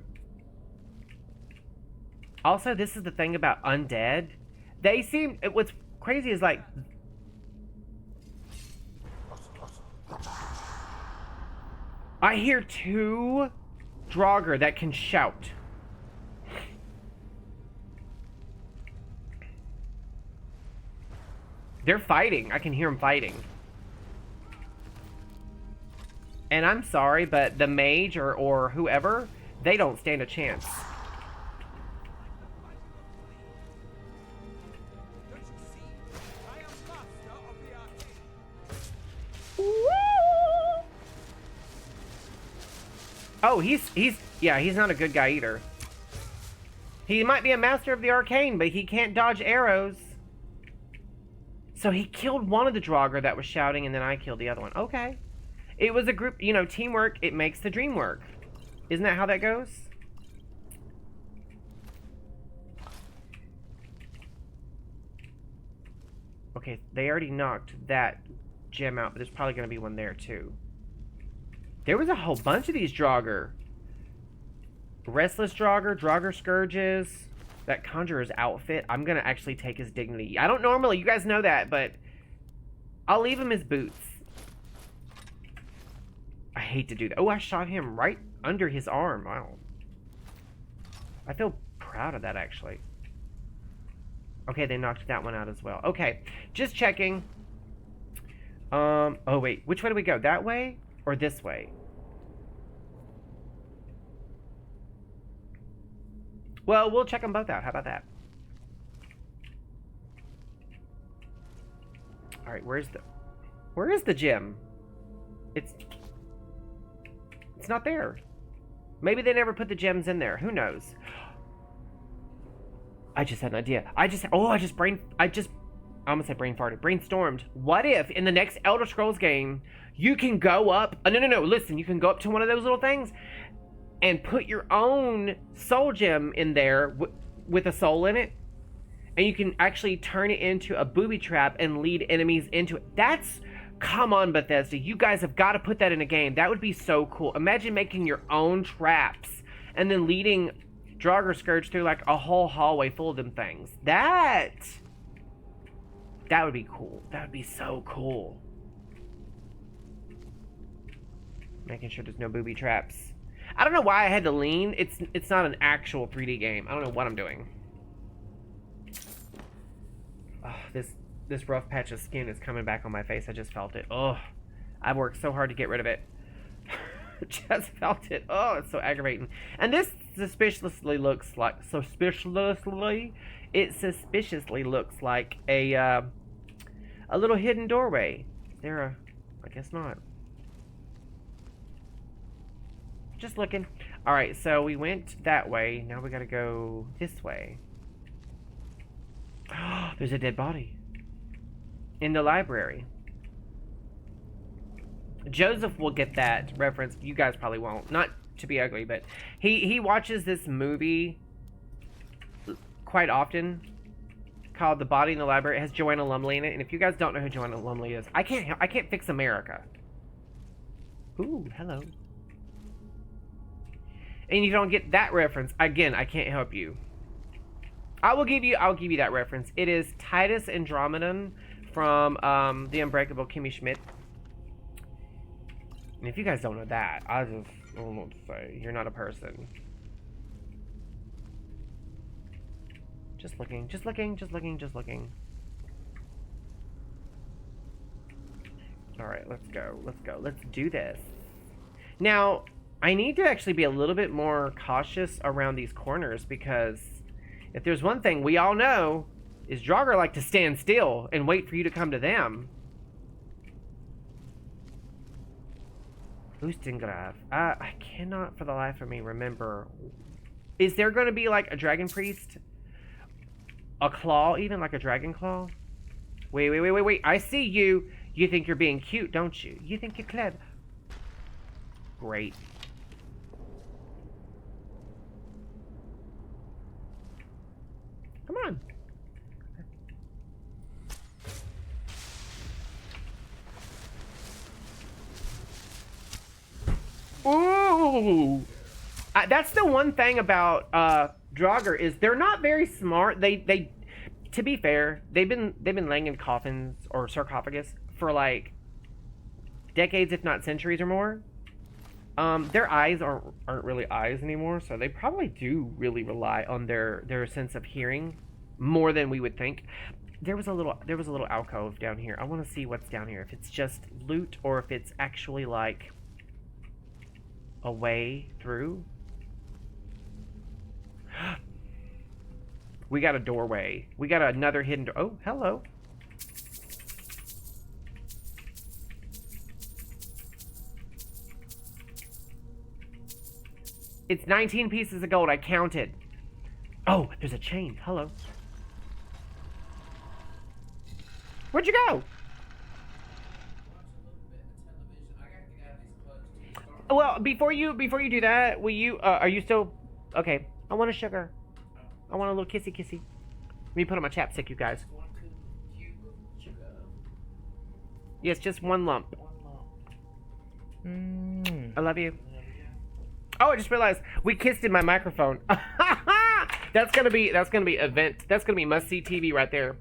Also, this is the thing about undead. They seem, what's crazy is like, I hear 2 Draugr that can shout. They're fighting. I can hear them fighting. And I'm sorry, but the mage or whoever, they don't stand a chance. Oh, he's not a good guy either. He might be a master of the arcane, but he can't dodge arrows. So he killed one of the Draugr that was shouting, and then I killed the other one. Okay. It was a group, you know, teamwork, it makes the dream work. Isn't that how that goes? Okay, they already knocked that gem out, but there's probably going to be one there, too. There was a whole bunch of these Draugr. Restless Draugr, Draugr Scourges, that Conjurer's outfit. I'm going to actually take his dignity. I don't normally, you guys know that, but I'll leave him his boots. I hate to do that. Oh, I shot him right under his arm. Wow. I feel proud of that, actually. Okay, they knocked that one out as well. Okay, just checking. Oh, wait. Which way do we go? That way or this way? Well, we'll check them both out. How about that? All right, where is the gym? It's not there. Maybe they never put the gems in there. Who knows? I just had an idea. I almost said brain farted. Brainstormed. What if in the next Elder Scrolls game, you can go up... no, listen. You can go up to one of those little things and put your own soul gem in there with a soul in it. And you can actually turn it into a booby trap and lead enemies into it. That's... Come on, Bethesda. You guys have got to put that in a game. That would be so cool. Imagine making your own traps and then leading Draugr Scourge through like a whole hallway full of them things. That would be cool. That would be so cool. Making sure there's no booby traps. I don't know why I had to lean. It's not an actual 3D game. I don't know what I'm doing. Oh, this rough patch of skin is coming back on my face. I just felt it. Oh, I've worked so hard to get rid of it. Just felt it. Oh, it's so aggravating. And this suspiciously looks like a little hidden doorway. Is there a... I guess not. Just looking. All right, so we went that way. Now we gotta go this way. Oh, there's a dead body in the library. Joseph will get that reference. You guys probably won't. Not to be ugly, but he watches this movie quite often called The Body in the Library. It has Joanna Lumley in it, and if you guys don't know who Joanna Lumley is, I can't fix America. Ooh, hello. And you don't get that reference. Again, I can't help you. I'll give you that reference. It is Titus Andromedon from The Unbreakable Kimmy Schmidt. And if you guys don't know that, I don't know what to say. You're not a person. Just looking. Alright, let's go. Let's do this. Now, I need to actually be a little bit more cautious around these corners because if there's one thing we all know, is Draugr like to stand still and wait for you to come to them. Ustengrav. I cannot for the life of me remember. Is there going to be like a dragon priest? A claw, even like a dragon claw? Wait. I see you. You think you're being cute, don't you? You think you're clever. Great. Come on. Ooh! That's the one thing about Draugr is they're not very smart. They to be fair, they've been laying in coffins or sarcophagus for like decades, if not centuries or more. Their eyes aren't really eyes anymore, so they probably do really rely on their sense of hearing more than we would think. There was a little alcove down here. I want to see what's down here. If it's just loot or if it's actually like a way through. We got a doorway. We got another hidden door. Oh, hello. It's 19 pieces of gold. I counted. Oh, there's a chain. Hello. Where'd you go? Well, before you do that, will you? Are you still? Okay. I want a sugar. I want a little kissy kissy. Let me put on my chapstick, you guys. Yes, just one lump. I love you. Oh, I just realized we kissed in my microphone. That's gonna be event. That's gonna be must see TV right there.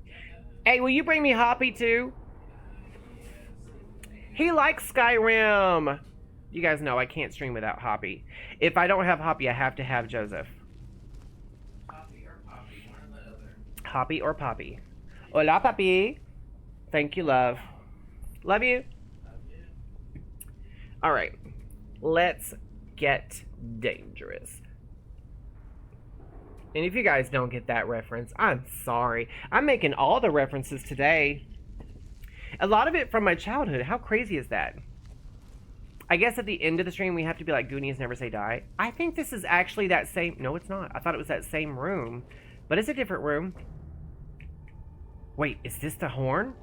Hey, will you bring me Hoppy too? He likes Skyrim. You guys know I can't stream without Hoppy. If I don't have Hoppy, I have to have Joseph.
Hoppy or Poppy, one or the other.
Hoppy or Poppy. Hola, Papi. Thank you, love. Love you.
Love you.
All right, let's get dangerous. And if you guys don't get that reference, I'm sorry. I'm making all the references today. A lot of it from my childhood. How crazy is that? I guess at the end of the stream, we have to be like Goonies Never Say Die. I think this is actually that same... No, it's not. I thought it was that same room. But it's a different room. Wait, is this the horn?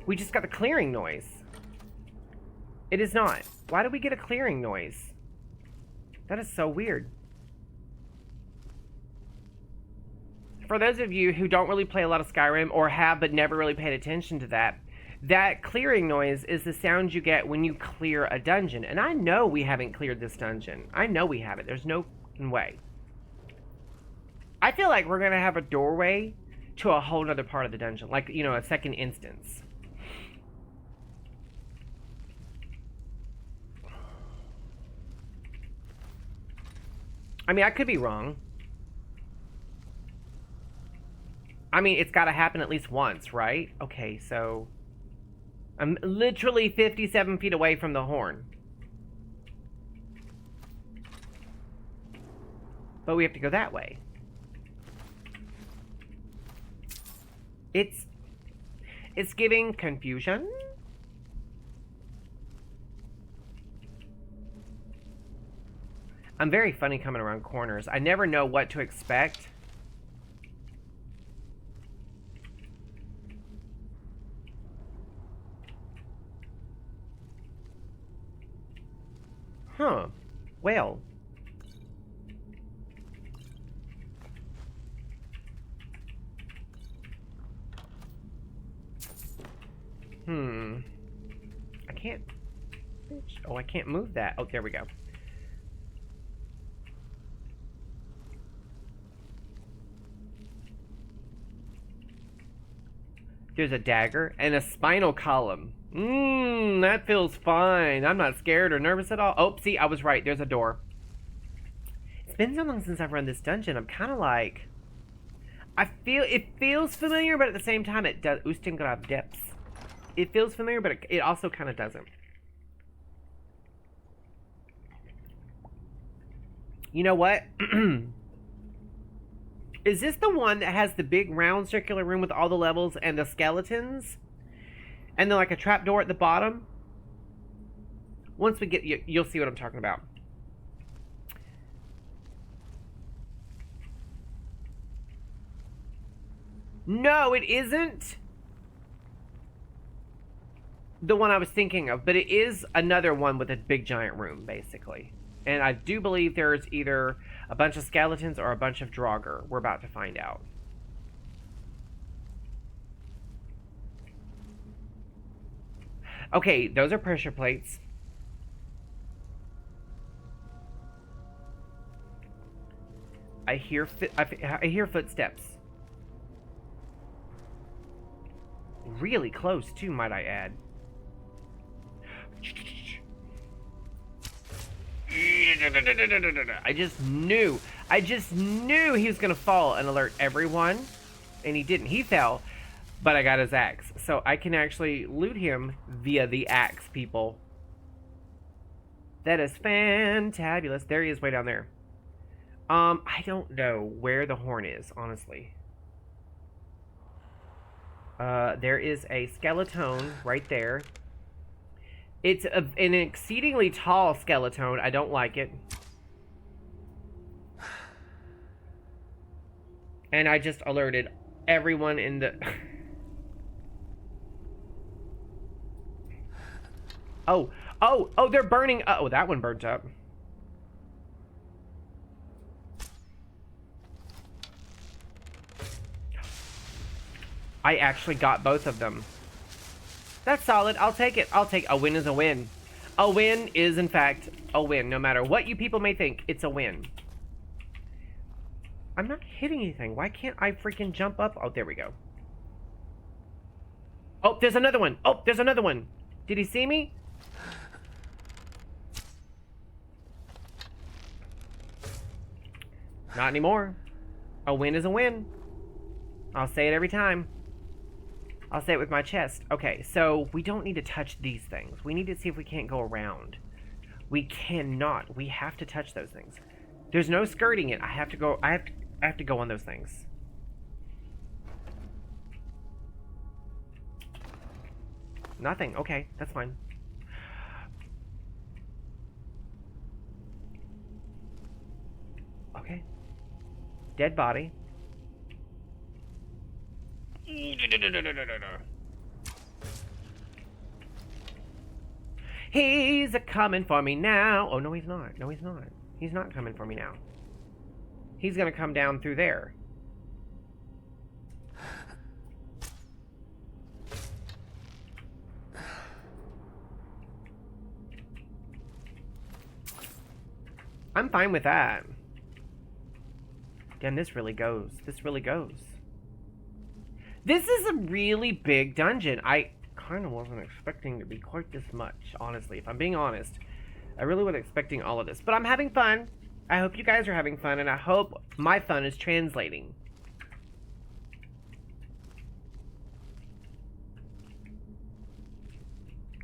We just got the clearing noise. It is not. Why did we get a clearing noise? That is so weird. For those of you who don't really play a lot of Skyrim or have but never really paid attention to that, that clearing noise is the sound you get when you clear a dungeon. And I know we haven't cleared this dungeon. I know we haven't. There's no way. I feel like we're going to have a doorway to a whole other part of the dungeon. Like, you know, a second instance. I mean, I could be wrong. I mean, it's got to happen at least once, right? Okay, so... I'm literally 57 feet away from the horn. But we have to go that way. It's giving confusion. I'm very funny coming around corners. I never know what to expect. Huh. Well. I can't... Oh, I can't move that. Oh, there we go. There's a dagger and a spinal column. That feels fine. I'm not scared or nervous at all. Oh, see, I was right. There's a door. It's been so long since I've run this dungeon. I'm kind of like... It feels familiar, but at the same time, it does... Ustengrav Depths. It feels familiar, but it also kind of doesn't. You know what? Is this the one that has the big round circular room with all the levels and the skeletons? And then like a trapdoor at the bottom? Once we get... You'll see what I'm talking about. No, it isn't the one I was thinking of, but it is another one with a big giant room, basically. And I do believe there's either a bunch of skeletons or a bunch of Draugr. We're about to find out. Okay, those are pressure plates. I hear footsteps. Really close, too, might I add. I just knew he was gonna fall and alert everyone, and he didn't. He fell, but I got his axe, so I can actually loot him via the axe, people. That is fantabulous. There he is, way down there. I don't know where the horn is, honestly. There is a skeleton right there. It's an exceedingly tall skeleton. I don't like it. And I just alerted everyone in the... Oh, they're burning... Oh, that one burnt up. I actually got both of them. That's solid. I'll take it. A win is a win. A win is, in fact, a win. No matter what you people may think, it's a win. I'm not hitting anything. Why can't I freaking jump up? Oh, there we go. Oh, there's another one. Oh, there's another one. Did he see me? Not anymore. A win is a win. I'll say it every time. I'll say it with my chest. Okay, so we don't need to touch these things. We need to see if we can't go around. We cannot. We have to touch those things. There's no skirting it. I have to go. I have to go on those things. Nothing. Okay, that's fine. Okay. Dead body. He's a-coming for me now. Oh, no, he's not. No, he's not. He's not coming for me now. He's gonna come down through there. I'm fine with that. Damn, this really goes. This really goes. This is a really big dungeon. I kind of wasn't expecting to be quite this much, honestly. If I'm being honest, I really wasn't expecting all of this. But I'm having fun. I hope you guys are having fun, and I hope my fun is translating.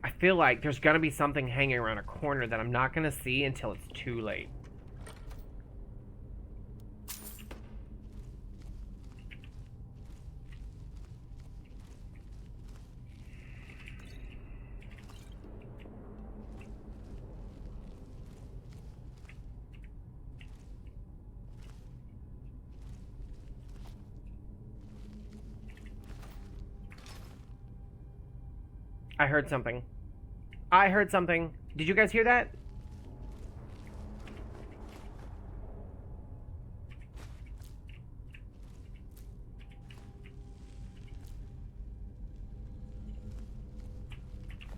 I feel like there's going to be something hanging around a corner that I'm not going to see until it's too late. I heard something. I heard something. Did you guys hear that?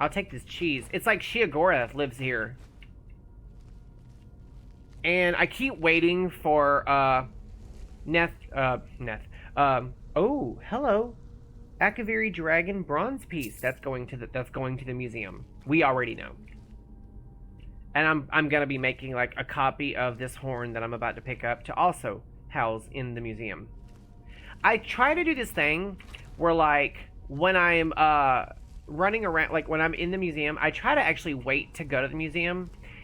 I'll take this cheese. It's like Shiagora lives here. And I keep waiting for, oh, hello. Akaviri Dragon bronze piece. That's going to the museum. We already know. And I'm gonna be making like a copy of this horn that I'm about to pick up to also house in the museum. I try to do this thing where like when I'm running around, like when I'm in the museum, I try to actually wait to go to the museum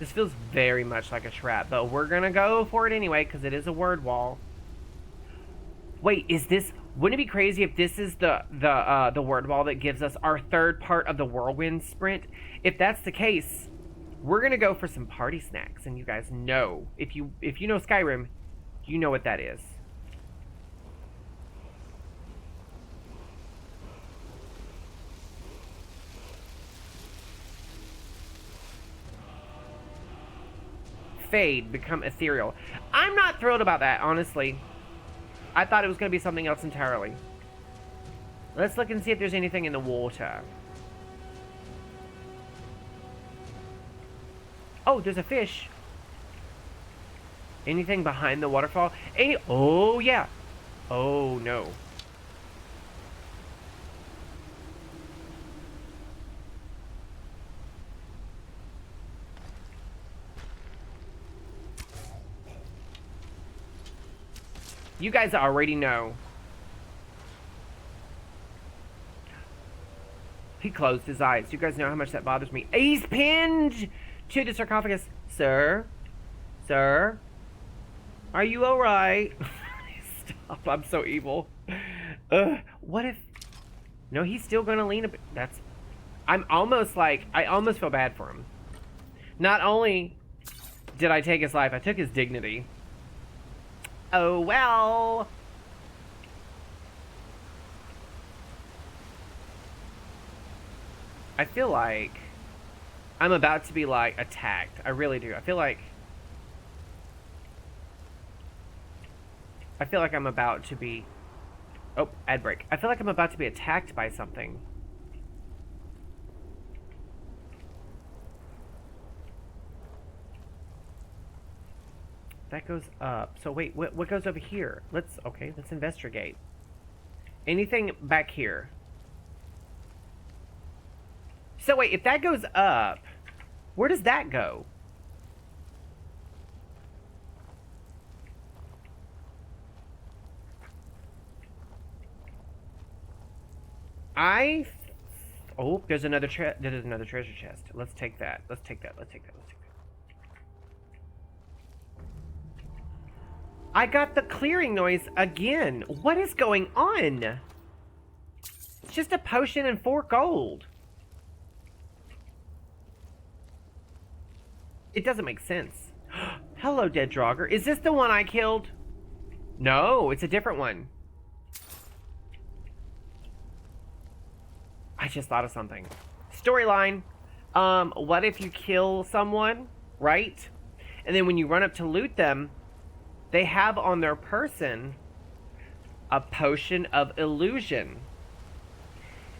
This feels very much like a trap, but we're gonna go for it anyway, because it is a word wall. Wait, is this... Wouldn't it be crazy if this is the word wall that gives us our third part of the whirlwind sprint? If that's the case, we're gonna go for some party snacks, and you guys know, if you know Skyrim, you know what that is. Fade, become ethereal. I'm not thrilled about that, honestly. I thought it was going to be something else entirely. Let's look and see if there's anything in the water. Oh, there's a fish. Anything behind the waterfall? Oh, yeah. Oh, no. You guys already know. He closed his eyes. You guys know how much that bothers me. He's pinned to the sarcophagus. Sir? Sir? Are you alright? Stop. I'm so evil. What if... No, he's still gonna lean a bit. That's... I'm almost like... I almost feel bad for him. Not only did I take his life, I took his dignity. Oh, well. I feel like I'm about to be, like, attacked. I really do. I feel like I'm about to be... Oh, ad break. I feel like I'm about to be attacked by something. That goes up. So wait, what goes over here? Let's investigate. Anything back here? So wait, if that goes up, where does that go? Oh, there's another treasure chest. Let's take that. Let's take that. I got the clearing noise again. What is going on? It's just a potion and 4 gold. It doesn't make sense. Hello, dead Draugr. Is this the one I killed? No, it's a different one. I just thought of something. Storyline. What if you kill someone, right? And then when you run up to loot them, they have on their person a potion of illusion.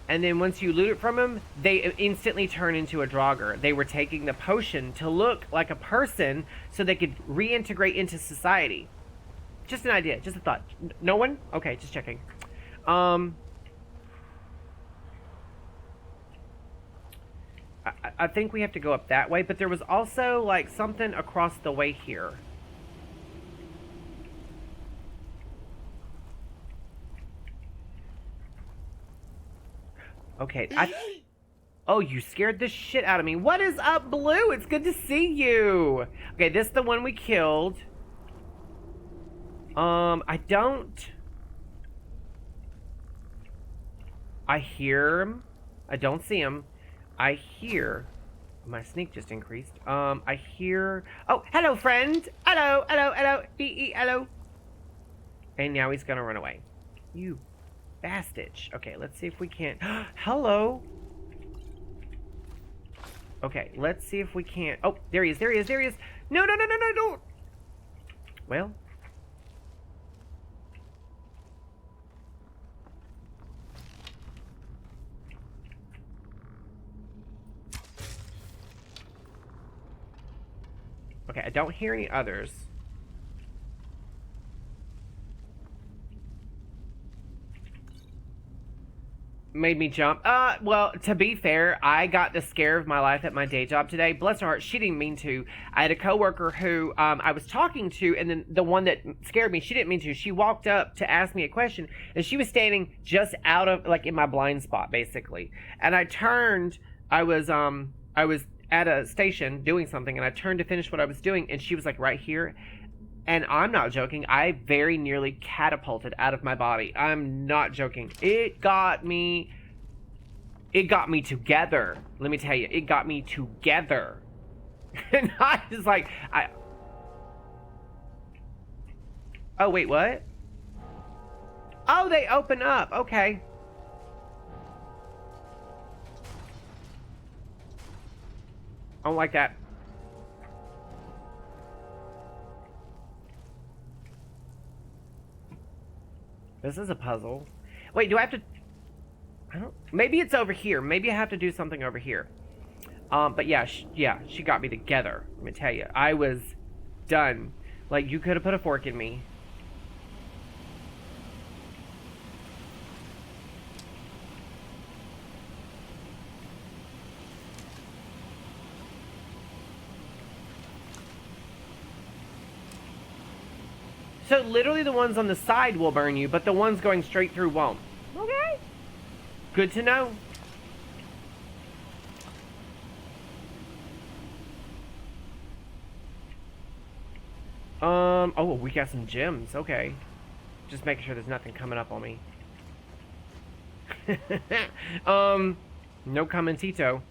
And then once you loot it from them, they instantly turn into a Draugr. They were taking the potion to look like a person so they could reintegrate into society. Just an idea, just a thought. No one? Okay, just checking. I think we have to go up that way, but there was also like something across the way here. Okay, oh, you scared the shit out of me. What is up, Blue? It's good to see you. Okay, this is the one we killed. I hear him. I don't see him. I hear... My sneak just increased. I hear... Oh, hello, friend. Hello. Hello. And now he's gonna run away. You bastard. Okay, let's see if we can't... Hello. Okay, let's see if we can't... Oh, there he is. No, don't. Well... Okay, I don't hear any others. Made me jump. Well, to be fair, I got the scare of my life at my day job today. Bless her heart, she didn't mean to. I had a coworker who I was talking to, and then the one that scared me, she didn't mean to. She walked up to ask me a question, and she was standing just out of, like, in my blind spot, basically. And I turned, I was at a station doing something, and I turned to finish what I was doing, and she was like right here. And I'm not joking. I very nearly catapulted out of my body. I'm not joking. It got me together. Let me tell you, it got me together. And I was like, oh, wait, what? Oh, they open up. Okay. I don't like that. This is a puzzle. Wait, do I have to... I don't... Maybe it's over here. Maybe I have to do something over here. But yeah, she got me together. Let me tell you. I was done. Like, you could have put a fork in me. So literally the ones on the side will burn you, but the ones going straight through won't. Okay. Good to know. Oh, we got some gems. Okay. Just making sure there's nothing coming up on me. No commentito.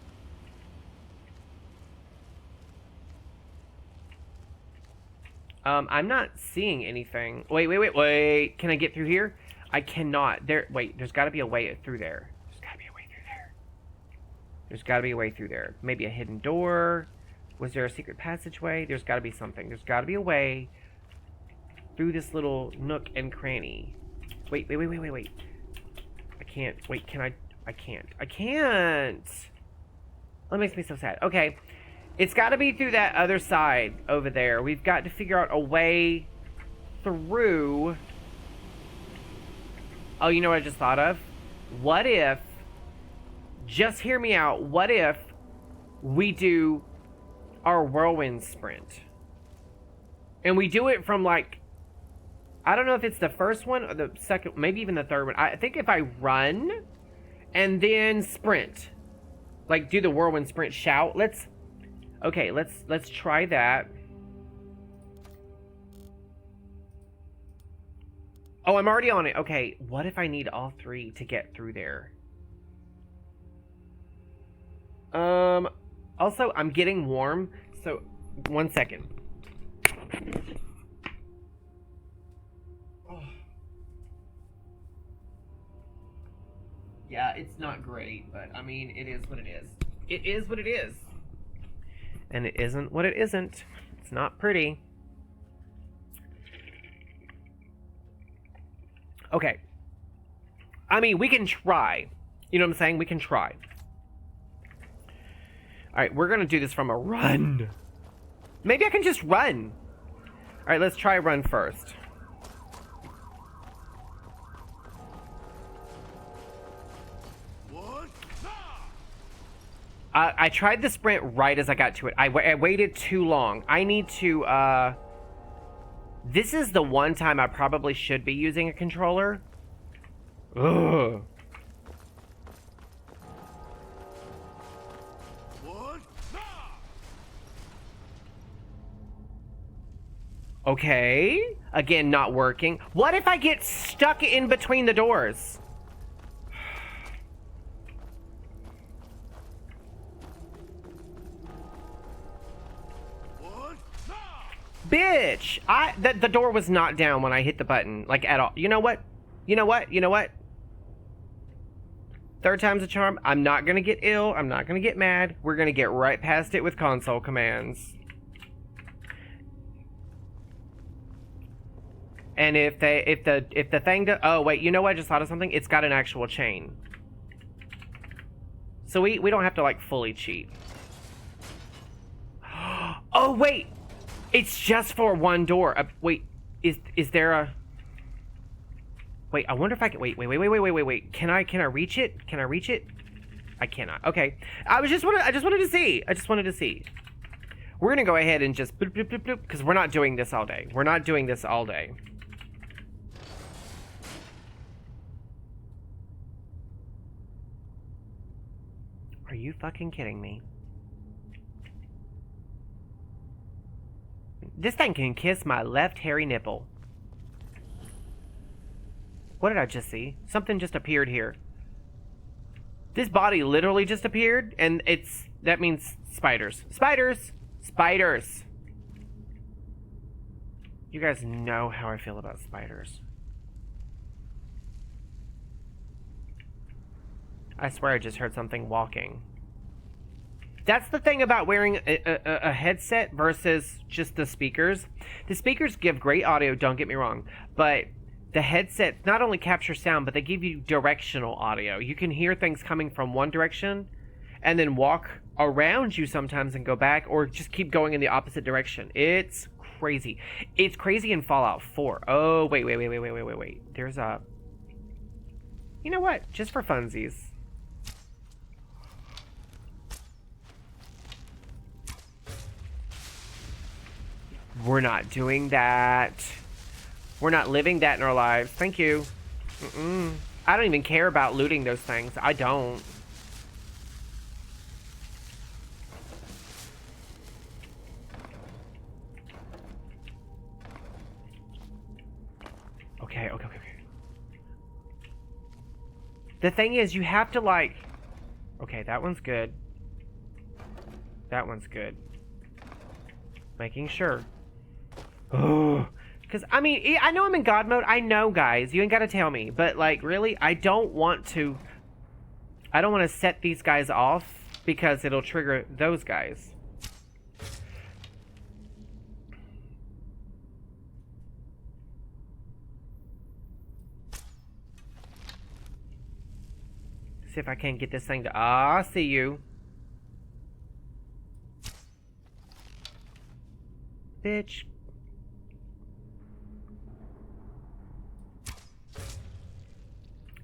I'm not seeing anything. Wait. Can I get through here? I cannot. There's got to be a way through there. There's got to be a way through there. Maybe a hidden door. Was there a secret passageway? There's got to be something. There's got to be a way through this little nook and cranny. Wait. I can't. Wait, can I? I can't. That makes me so sad. Okay. It's got to be through that other side over there. We've got to figure out a way through. Oh, you know what I just thought of? What if, just hear me out, what if we do our whirlwind sprint? And we do it from like, I don't know if it's the first one or the second, maybe even the third one. I think if I run and then sprint, like do the whirlwind sprint shout, let's try that. Oh, I'm already on it. Okay, what if I need all three to get through there? Also, I'm getting warm, so 1 second. Oh. Yeah, it's not great, but I mean, it is what it is. It is what it is. And it isn't what it isn't. It's not pretty. Okay. I mean, we can try. You know what I'm saying? We can try. Alright, we're gonna do this from a run. Maybe I can just run. Alright, let's try run first. I tried the sprint right as I got to it. I waited too long. I need to, this is the one time I probably should be using a controller. Ugh. Okay. Again, not working. What if I get stuck in between the doors? Bitch! The door was not down when I hit the button, like, at all. You know what? Third time's a charm. I'm not gonna get ill. I'm not gonna get mad. We're gonna get right past it with console commands. And if the thing does... Oh, wait, you know what? I just thought of something. It's got an actual chain. So we don't have to, like, fully cheat. Oh, wait! It's just for one door. Wait, is there a... Wait, I wonder if I can... Wait. Can I reach it? Can I reach it? I cannot. Okay. I just wanted to see. We're gonna go ahead and just bloop, bloop, bloop, bloop, because we're not doing this all day. Are you fucking kidding me? This thing can kiss my left hairy nipple. What did I just see? Something just appeared here. This body literally just appeared, and that means spiders. Spiders! Spiders! You guys know how I feel about spiders. I swear I just heard something walking. That's the thing about wearing a headset versus just the speakers. The speakers give great audio, don't get me wrong, but the headsets not only capture sound, but they give you directional audio. You can hear things coming from one direction and then walk around you sometimes and go back, or just keep going in the opposite direction. It's crazy. It's crazy in Fallout 4. Oh, wait. There's a... You know what? Just for funsies. We're not doing that. We're not living that in our lives. Thank you. I don't even care about looting those things. I don't. Okay. The thing is, you have to like... Okay, that one's good. That one's good. Making sure. Oh, because, I mean, I know I'm in God mode. I know, guys. You ain't got to tell me. But, like, really, I don't want to set these guys off because it'll trigger those guys. See if I can't get this thing to... Ah, I see you. Bitch.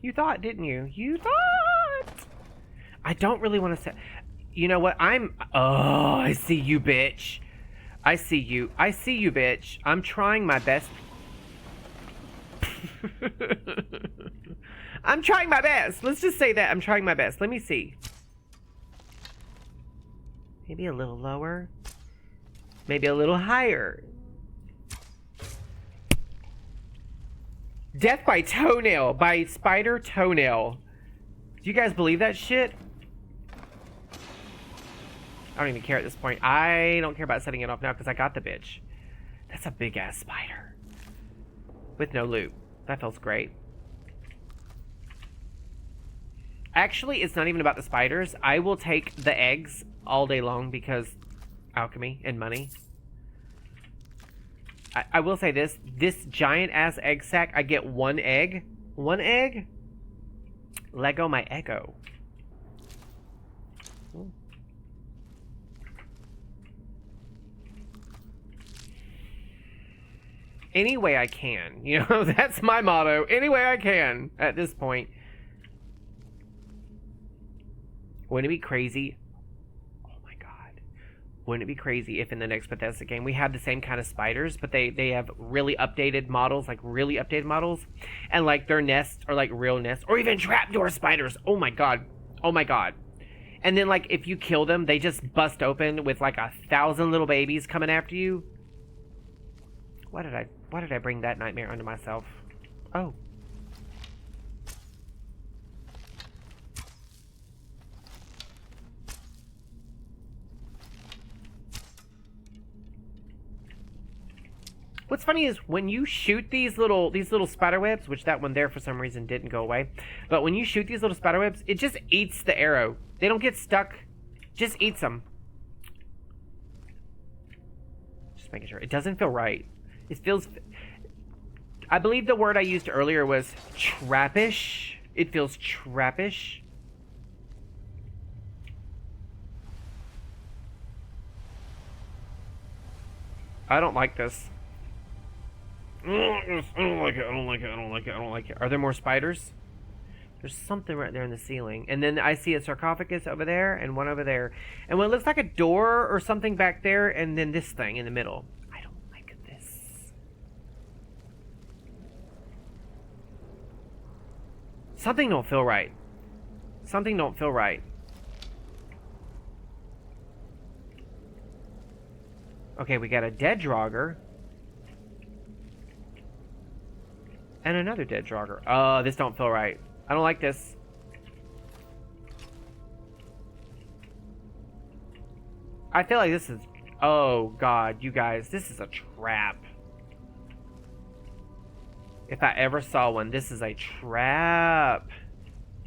You thought, didn't you? You thought! I don't really want to say... You know what? Oh, I see you, bitch. I see you. I see you, bitch. I'm trying my best. I'm trying my best. Let's just say that. I'm trying my best. Let me see. Maybe a little lower. Maybe a little higher. Death by toenail. By spider toenail. Do you guys believe that shit? I don't even care at this point. I don't care about setting it off now because I got the bitch. That's a big ass spider. With no loot. That feels great. Actually, it's not even about the spiders. I will take the eggs all day long because alchemy and money. I will say this. This giant ass egg sack, I get one egg. One egg? Lego my ego. Ooh. Any way I can. You know, that's my motto. Any way I can at this point. Wouldn't it be crazy? Oh my god. Wouldn't it be crazy if in the next Bethesda game we had the same kind of spiders, but they have really updated models, like really updated models, and like their nests are like real nests, or even trapdoor spiders. Oh my god. Oh my god. And then like if you kill them, they just bust open with like 1,000 little babies coming after you. Why did I bring that nightmare onto myself? Oh. What's funny is when you shoot these little spider webs, which that one there for some reason didn't go away, but when you shoot these little spider webs, it just eats the arrow. They don't get stuck. Just eats them. Just making sure. It doesn't feel right. It feels... I believe the word I used earlier was trappish. It feels trappish. I don't like this. I don't like it. Are there more spiders? There's something right there in the ceiling. And then I see a sarcophagus over there and one over there. And what looks like a door or something back there, and then this thing in the middle. I don't like this. Something don't feel right. Something don't feel right. Okay, we got a dead Draugr. And another dead Draugr. Oh, this don't feel right. I don't like this. I feel like this is... Oh, God, you guys. This is a trap. If I ever saw one, this is a trap.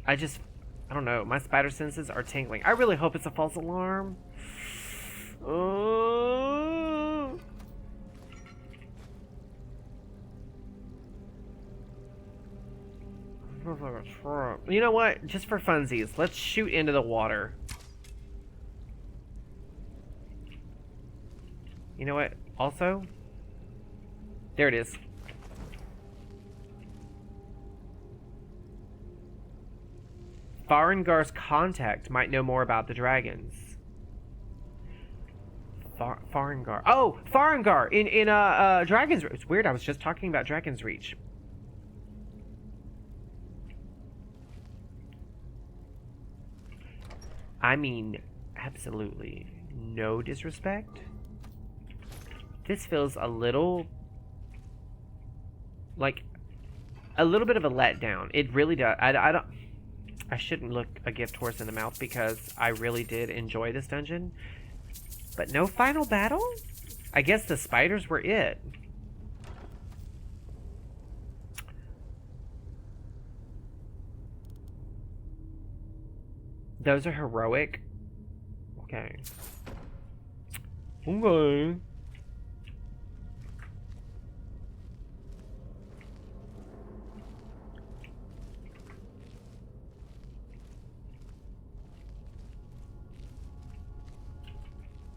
I don't know. My spider senses are tingling. I really hope it's a false alarm. Oh. You know what? Just for funsies, let's shoot into the water. You know what? Also, there it is. Farengar's contact might know more about the dragons. Farengar. Oh, Farengar in Dragon's Reach. It's weird. I was just talking about Dragon's Reach. I mean, absolutely no disrespect. This feels a little like a little bit of a letdown. It really does. I shouldn't look a gift horse in the mouth because I really did enjoy this dungeon. But no final battle? I guess the spiders were it. Those are heroic. Okay. Okay.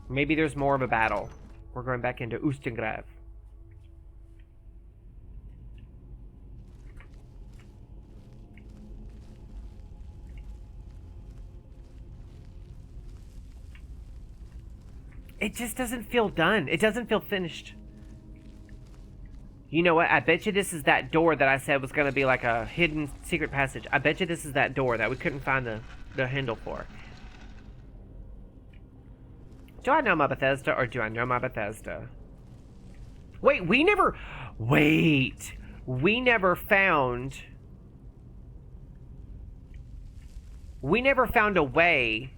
Maybe there's more of a battle. We're going back into Ustengrav. It just doesn't feel done. It doesn't feel finished. You know what? I bet you this is that door that I said was going to be like a hidden secret passage. I bet you this is that door that we couldn't find the handle for. Do I know my Bethesda or do I know my Bethesda? Wait, we never found... We never found a way...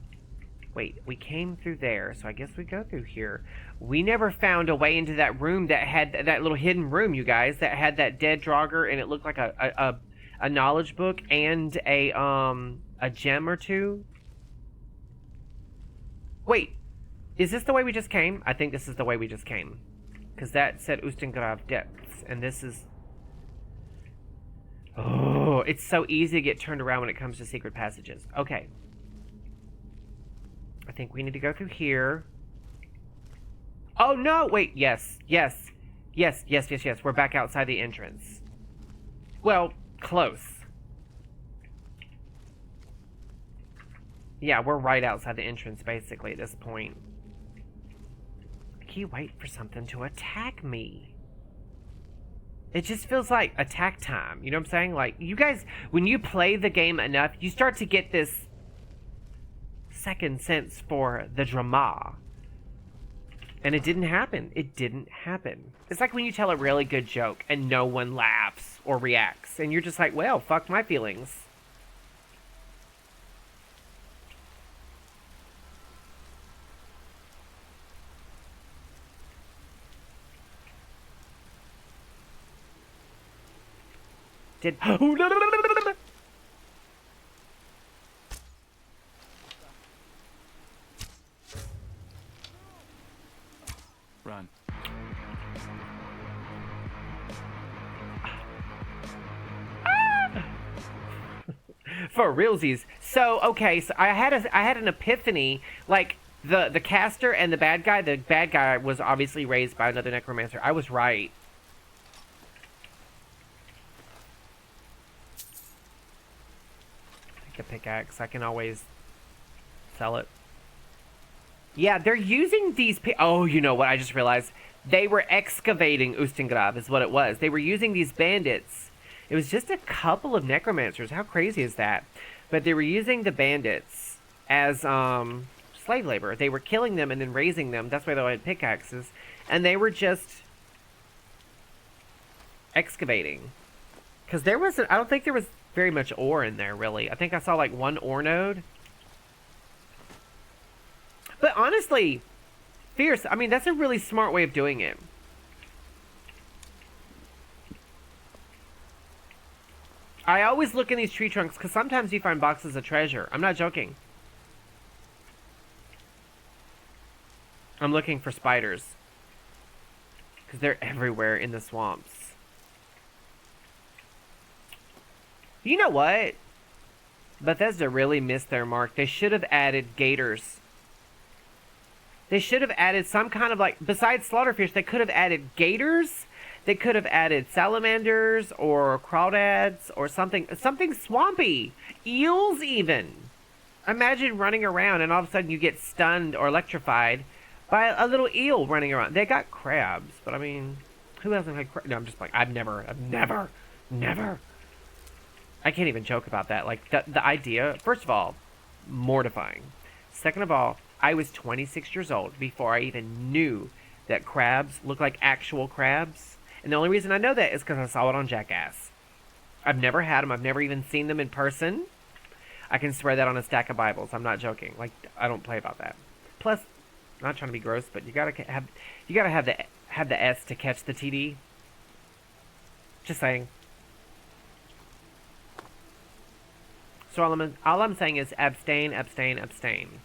Wait, we came through there, so I guess we go through here. We never found a way into that room that had... That little hidden room, you guys, that had that dead Draugr, and it looked like a knowledge book and a gem or two. Wait. Is this the way we just came? I think this is the way we just came. Because that said Ustengrav Depths. And this is... Oh, it's so easy to get turned around when it comes to secret passages. Okay. I think we need to go through here. Oh, no! Wait, yes. Yes. Yes, yes, yes, yes. We're back outside the entrance. Well, close. Yeah, we're right outside the entrance, basically, at this point. You wait for something to attack me. It just feels like attack time. You know what I'm saying? Like, you guys, when you play the game enough, you start to get this second sense for the drama. And it didn't happen. It didn't happen. It's like when you tell a really good joke and no one laughs or reacts. And you're just like, well, fuck my feelings. Did...
Run.
For realsies. So, okay, so I had an epiphany, like, the caster and the bad guy was obviously raised by another necromancer. I was right. A pickaxe. I can always sell it. Yeah, they're using these... Oh, you know what? I just realized. They were excavating Ustengrav is what it was. They were using these bandits. It was just a couple of necromancers. How crazy is that? But they were using the bandits as slave labor. They were killing them and then raising them. That's why they all had pickaxes. And they were just excavating. Because there wasn't, I don't think there was very much ore in there, really. I think I saw like one ore node. But honestly, Fierce, I mean, that's a really smart way of doing it. I always look in these tree trunks because sometimes you find boxes of treasure. I'm not joking. I'm looking for spiders. Because they're everywhere in the swamps. You know what? Bethesda really missed their mark. They should have added gators. They should have added some kind of like, besides slaughterfish, they could have added gators. They could have added salamanders or crawdads or something swampy. Eels even. Imagine running around and all of a sudden you get stunned or electrified by a little eel running around. They got crabs, but I mean, who hasn't had crabs? No, I'm just like, I've never. I can't even joke about that. Like, the idea, first of all, mortifying. Second of all, I was 26 years old before I even knew that crabs look like actual crabs. And the only reason I know that is because I saw it on Jackass. I've never had them. I've never even seen them in person. I can swear that on a stack of Bibles. I'm not joking. Like, I don't play about that. Plus, I'm not trying to be gross, but you gotta have the S to catch the TD. Just saying. So all I'm saying is abstain, abstain, abstain.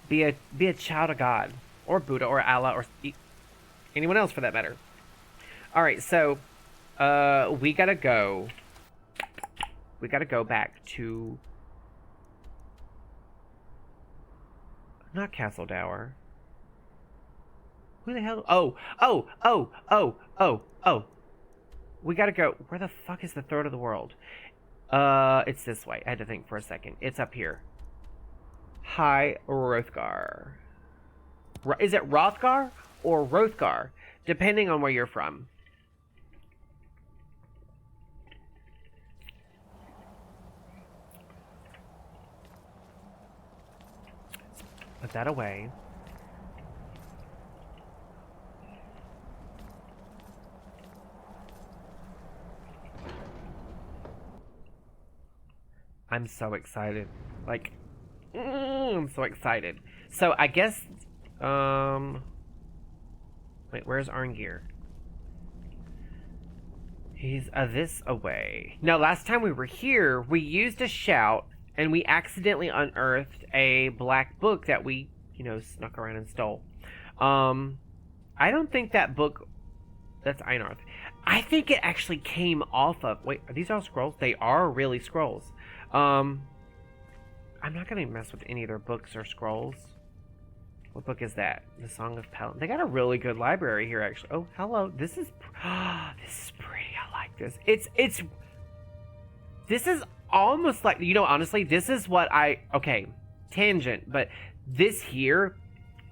Be a child of God, or Buddha, or Allah, or anyone else for that matter. All right, so we gotta go. We gotta go back to not Castle Dower. Who the hell? Oh. We gotta go. Where the fuck is the throat of the world? It's this way. I had to think for a second. It's up here. High Rothgar. Is it Rothgar or Rothgar? Depending on where you're from. Put that away. I'm so excited. Like, I'm so excited. So, I guess, wait, where's Arngeir? He's this away. No, last time we were here, we used a shout, and we accidentally unearthed a black book that we, snuck around and stole. I don't think that book, that's Einarth. I think it actually came off of, wait, are these all scrolls? They are really scrolls. I'm not gonna mess with any of their books or scrolls. What book is that? The Song of Pelham. They got a really good library here, actually. Oh, hello. This is pretty. I like this. This is almost like, honestly, this is what okay, tangent, but this here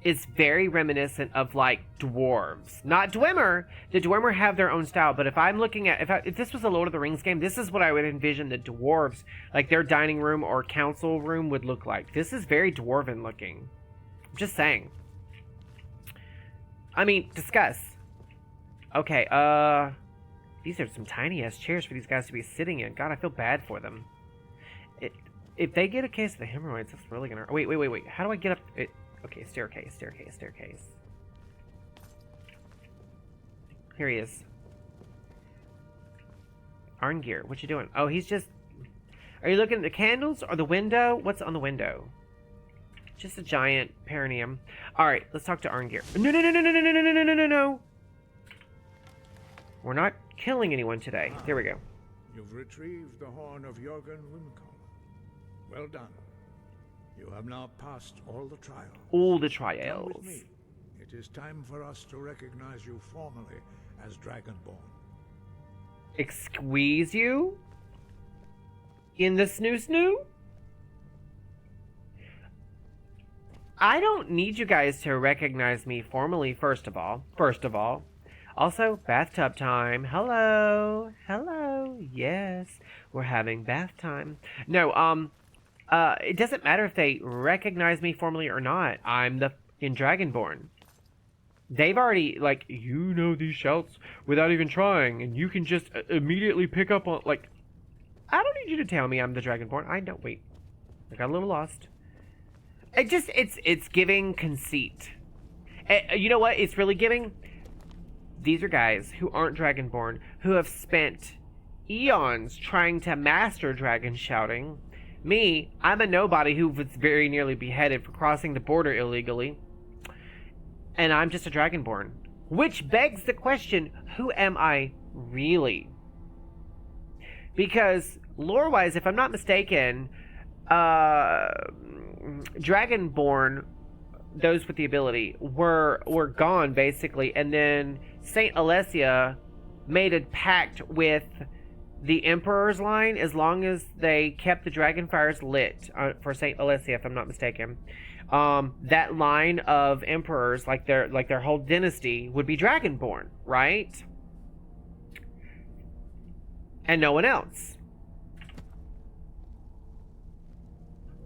is very reminiscent of, like, dwarves. Not Dwemer. The Dwemer have their own style, but if I'm looking at, if this was a Lord of the Rings game, this is what I would envision the dwarves, like, their dining room or council room would look like. This is very dwarven looking. I'm just saying. I mean, discuss. Okay, these are some tiny-ass chairs for these guys to be sitting in. God, I feel bad for them. If they get a case of the hemorrhoids, that's really gonna... Wait. How do I get up... Okay, staircase. Here he is. Arngeir, what you doing? Oh, he's just... Are you looking at the candles or the window? What's on the window? Just a giant perineum. Alright, let's talk to Arngeir. No. We're not killing anyone today. There we go.
You've retrieved the horn of Jörgen Wimcom. Well done. You have now passed all the trials.
All the
Come
trials.
with me. It is time for us to recognize you formally as Dragonborn.
Squeeze you? In the snoo? I don't need you guys to recognize me formally, first of all. Also, bathtub time. Hello. Yes, we're having bath time. No, it doesn't matter if they recognize me formally or not. I'm the Dragonborn. they've already, like, you know these shouts without even trying, and you can just immediately pick up on, like, I don't need you to tell me I'm the Dragonborn. I don't. Wait. I got a little lost. It's giving conceit. You know what it's really giving? These are guys who aren't Dragonborn, who have spent eons trying to master dragon shouting. Me, I'm a nobody who was very nearly beheaded for crossing the border illegally. And I'm just a Dragonborn. Which begs the question, who am I really? Because, lore-wise, if I'm not mistaken, Dragonborn, those with the ability, were gone, basically. And then Saint Alessia made a pact with the Emperor's line as long as they kept the dragon fires lit for Saint Alessia, if I'm not mistaken. That line of emperors, like their whole dynasty, would be Dragonborn, right? And no one else.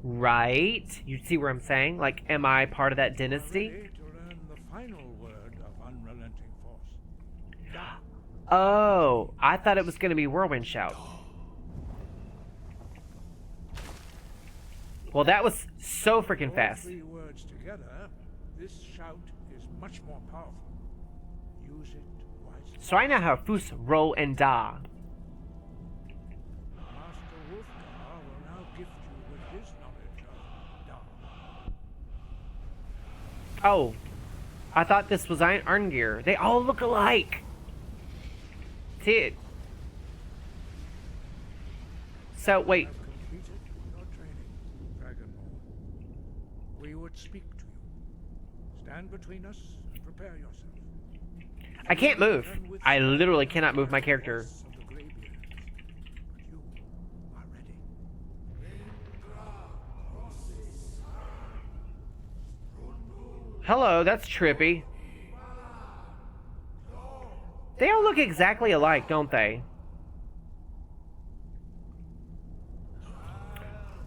Right? You see where I'm saying? Like, am I part of that dynasty?
Ready to learn the final word of unrelenting force.
Oh, I thought it was going to be Whirlwind Shout. Well, that was so freaking
All
fast.
three words together, this shout is much more powerful. Use it wisely.
So I now have Fus, Ro, and Da.
Master Wolfgar will now gift you with his knowledge of Da.
Oh, I thought this was Arngir. They all look alike. See it. So, wait.
Have completed your training, Dragonborn. We would speak to you. Stand between us and prepare yourself.
I can't move. I literally cannot move my character.
Of the Greybeards. But you are ready.
Hello, that's trippy. They all look exactly alike, don't they?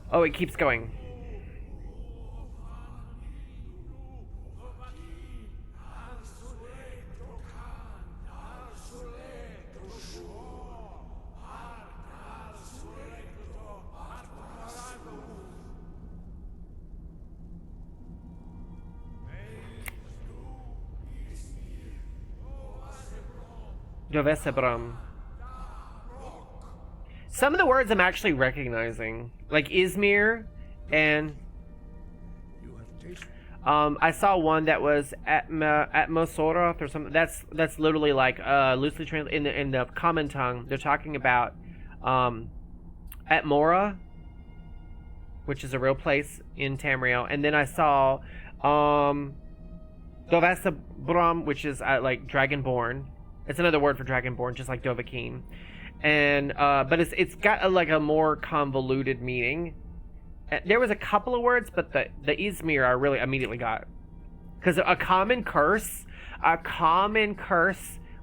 Oh, it keeps going. Dovesebram. Some of the words I'm actually recognizing, like Izmir, and
You have tasted.
I saw one that was Atmosoroth or something. That's literally like loosely translated in the common tongue. They're talking about Atmora, which is a real place in Tamriel, and then I saw Dovesebram, which is like Dragonborn. It's another word for Dragonborn, just like Dovahkiin. And but it's got like a more convoluted meaning. There was a couple of words, but the Izmir I really immediately got, because a common curse,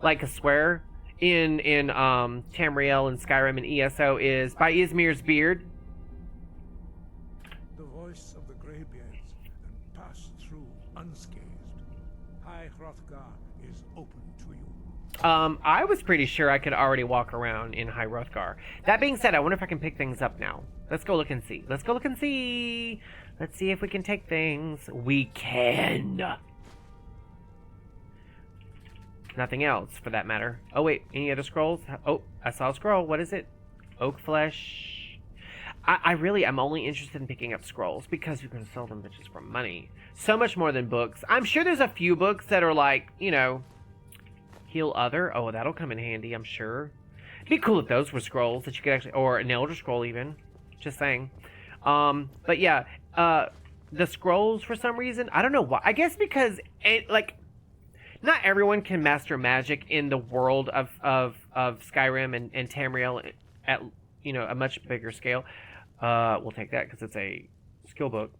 like a swear in Tamriel and Skyrim and ESO is by Izmir's beard.
The voice of the Greybeards and pass through unscathed. High Hrothgar is open to you.
I was pretty sure I could already walk around in High Hrothgar. That being said, I wonder if I can pick things up now. Let's go look and see. Let's go look and see. Let's see if we can take things. We can. Nothing else, for that matter. Oh, wait. Any other scrolls? Oh, I saw a scroll. What is it? Oak flesh. I'm only interested in picking up scrolls because you can sell them bitches for money. So much more than books. I'm sure there's a few books that are like, you know, heal other. Oh, that'll come in handy, I'm sure. It'd be cool if those were scrolls that you could actually, or an Elder Scroll even. Just saying. But yeah, the scrolls for some reason, I don't know why. I guess because like, not everyone can master magic in the world of Skyrim and Tamriel at, you know, a much bigger scale. We'll take that because it's a skill book.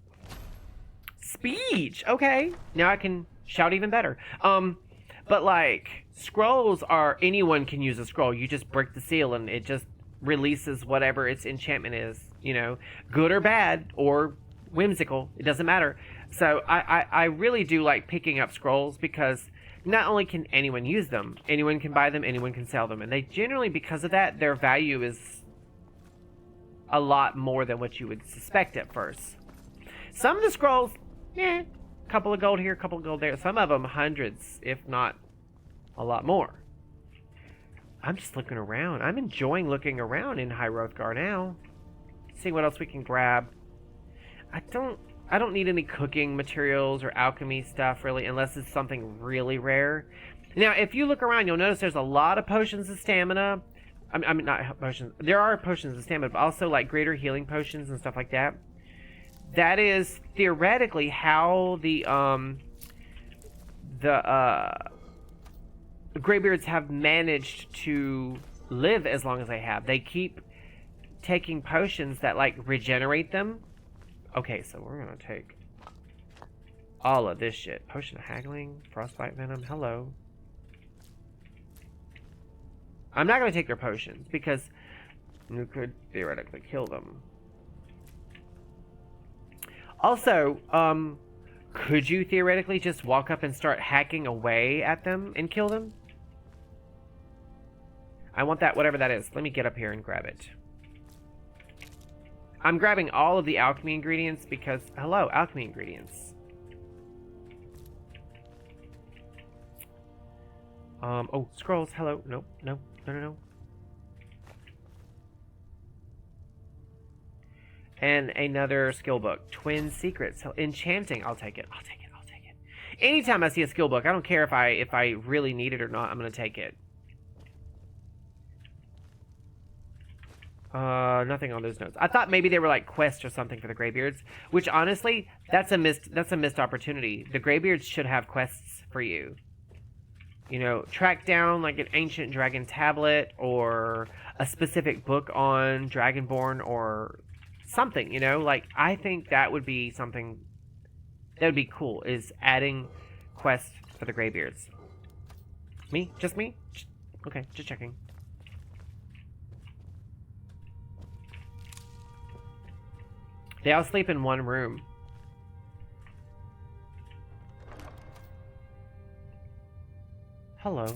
Speech. Okay, now I can shout even better. But like, scrolls are, anyone can use a scroll. You just break the seal and it just releases whatever its enchantment is, you know, good or bad or whimsical, it doesn't matter. So I really do like picking up scrolls because not only can anyone use them, anyone can buy them, anyone can sell them. And they generally, because of that, their value is a lot more than what you would suspect at first. Some of the scrolls, couple of gold here, couple of gold there. Some of them hundreds, if not a lot more. I'm just looking around. I'm enjoying looking around in High Hrothgar now. See what else we can grab. I don't need any cooking materials or alchemy stuff really, unless it's something really rare. Now, if you look around, you'll notice there's a lot of potions of stamina. I mean, not potions. There are potions of stamina, but also like greater healing potions and stuff like that. That is theoretically how the Greybeards have managed to live as long as they have. They keep taking potions that like regenerate them. Okay, so we're gonna take all of this shit. Potion of haggling, frostbite venom, hello. I'm not gonna take their potions because you could theoretically kill them. Also, could you theoretically just walk up and start hacking away at them and kill them? I want that, whatever that is. Let me get up here and grab it. I'm grabbing all of the alchemy ingredients because, hello, alchemy ingredients. Oh, scrolls, hello, nope, no. And another skill book, Twin Secrets, enchanting, I'll take it. Anytime I see a skill book, I don't care if I really need it or not, I'm gonna take it. Nothing on those notes. I thought maybe they were like quests or something for the Greybeards, which honestly, that's a missed opportunity. The Greybeards should have quests for you. You know, track down like an ancient dragon tablet or a specific book on Dragonborn or something, you know? Like, I think that would be something that would be cool, is adding quests for the Greybeards. Me? Just me? Okay, just checking. They all sleep in one room. Hello.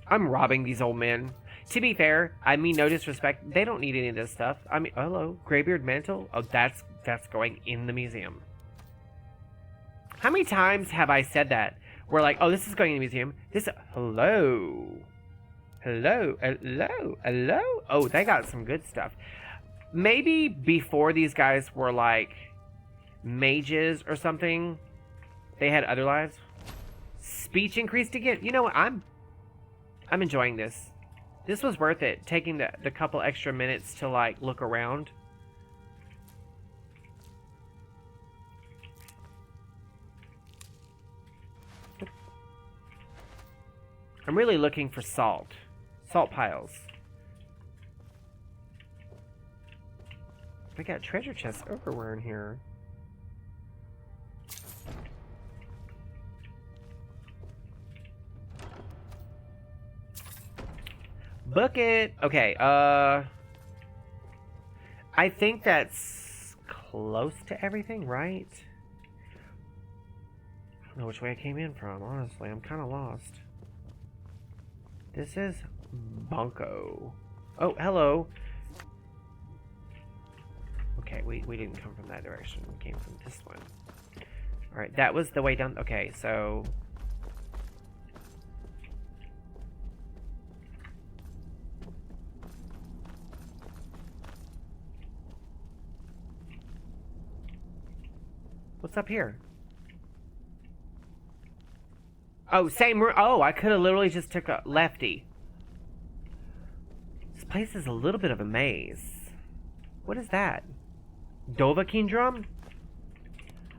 I'm robbing these old men. To be fair, I mean no disrespect, they don't need any of this stuff. I mean, hello, Greybeard mantle? Oh, that's going in the museum. How many times have I said that? We're like, oh, this is going in the museum. This, hello. Oh, they got some good stuff. Maybe before these guys were like mages or something, they had other lives. Speech increased again. You know what? I'm enjoying this. This was worth it, taking the couple extra minutes to like look around. I'm really looking for salt piles. I got treasure chests everywhere in here. Book it. Okay, I think that's close to everything, right? I don't know which way I came in from, honestly. I'm kind of lost. This is Bunko. Oh, hello. Okay, we didn't come from that direction. We came from this one. Alright, that was the way down. Okay, so... what's up here? Oh, same room. Oh, I could have literally just took a lefty. This place is a little bit of a maze. What is that? Dovahkiin drum?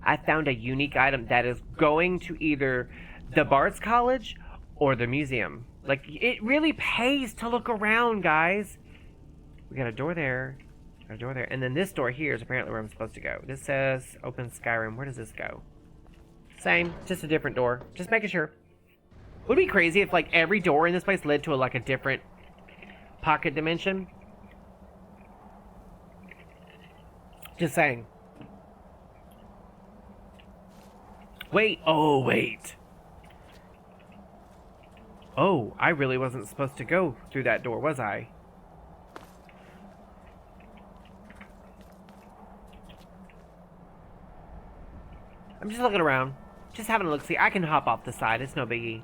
I found a unique item that is going to either the Bard's College or the museum. Like, it really pays to look around, guys. We got a door there. A door there. And then this door here is apparently where I'm supposed to go. This says open Skyrim. Where does this go? Same, just a different door. Just making sure. Would it be crazy if like every door in this place led to a different pocket dimension? Just saying. Wait, oh wait. Oh, I really wasn't supposed to go through that door, was I? I'm just looking around. Just having a look-see. I can hop off the side. It's no biggie.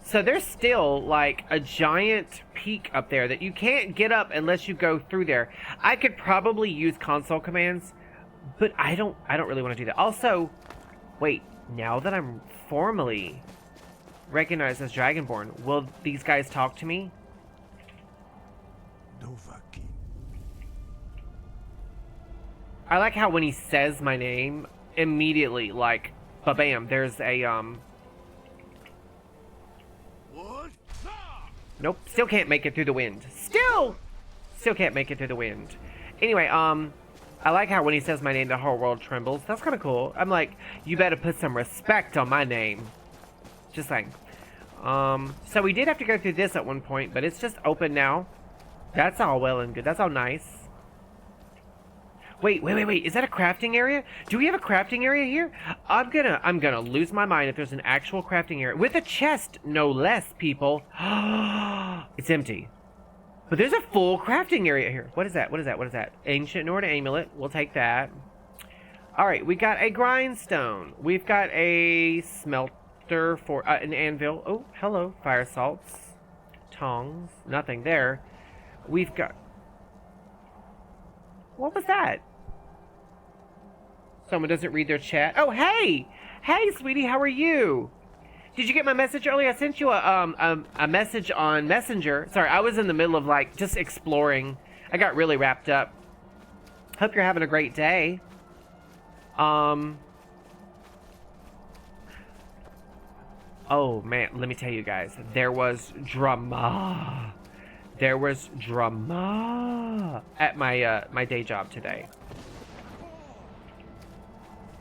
So there's still, like, a giant peak up there that you can't get up unless you go through there. I could probably use console commands, but I don't really want to do that. Also, wait, now that I'm formally recognized as Dragonborn, will these guys talk to me?
Dovahkiin.
I like how when he says my name, immediately, like, ba-bam, there's a,
What?
Nope, still can't make it through the wind. Still can't make it through the wind. Anyway, I like how when he says my name, the whole world trembles. That's kind of cool. I'm like, you better put some respect on my name. Just saying. So we did have to go through this at one point, but it's just open now. That's all well and good. That's all nice. Wait. Is that a crafting area? Do we have a crafting area here? I'm gonna lose my mind if there's an actual crafting area. With a chest, no less, people. It's empty. But there's a full crafting area here. What is that? Ancient Nord amulet. We'll take that. Alright, we got a grindstone. We've got a smelter for an anvil. Oh, hello. Fire salts. Tongs. Nothing there. We've got... What was that? Someone doesn't read their chat. Oh, hey! Hey, sweetie, how are you? Did you get my message earlier? I sent you a message on Messenger. Sorry, I was in the middle of, like, just exploring. I got really wrapped up. Hope you're having a great day. Oh, man, let me tell you guys. There was drama. There was drama at my, my day job today.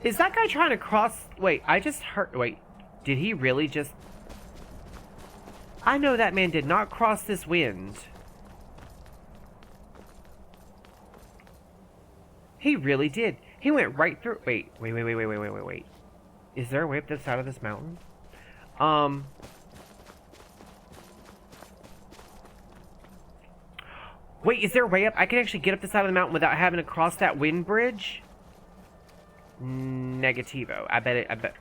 Is that guy trying to cross... Wait, I just heard... Wait, did he really just... I know that man did not cross this wind. He really did. He went right through... Wait. Is there a way up this side of this mountain? Wait, is there a way up? I can actually get up the side of the mountain without having to cross that wind bridge? Negativo. I bet.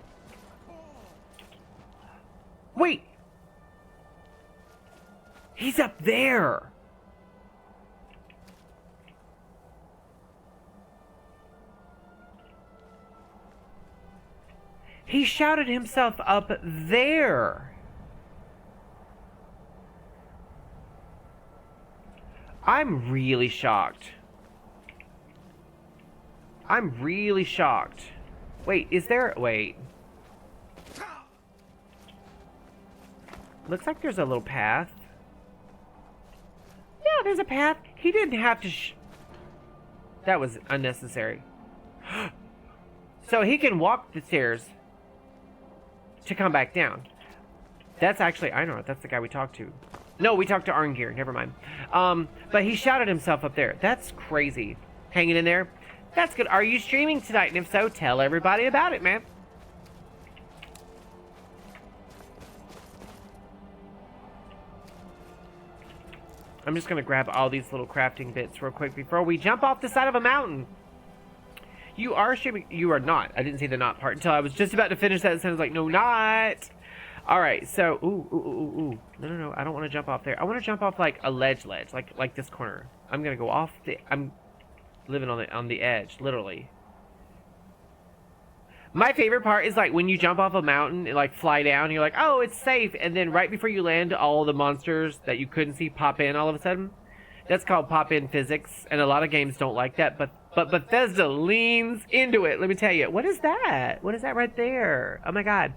Wait! He's up there! He shouted himself up there! I'm really shocked. I'm really shocked. Wait, is there... Wait. Looks like there's a little path. Yeah, there's a path. He didn't have to That was unnecessary. So he can walk the stairs to come back down. That's actually... I know, that's the guy we talked to. No, we talked to Arngir. Never mind. But he shouted himself up there. That's crazy. Hanging in there. That's good. Are you streaming tonight? And if so, tell everybody about it, man. I'm just going to grab all these little crafting bits real quick before we jump off the side of a mountain. You are streaming. You are not. I didn't see the not part until I was just about to finish that. And I was like, no, not. All right. So, ooh. No. I don't want to jump off there. I want to jump off like a ledge, like this corner. I'm going to go off the... I'm living on the edge, literally. My favorite part is like when you jump off a mountain and like fly down, and you're like, oh, it's safe, and then right before you land, all the monsters that you couldn't see pop in all of a sudden. That's called pop-in physics, and a lot of games don't like that, but Bethesda leans into it. Let me tell you. What is that? What is that right there? Oh my god.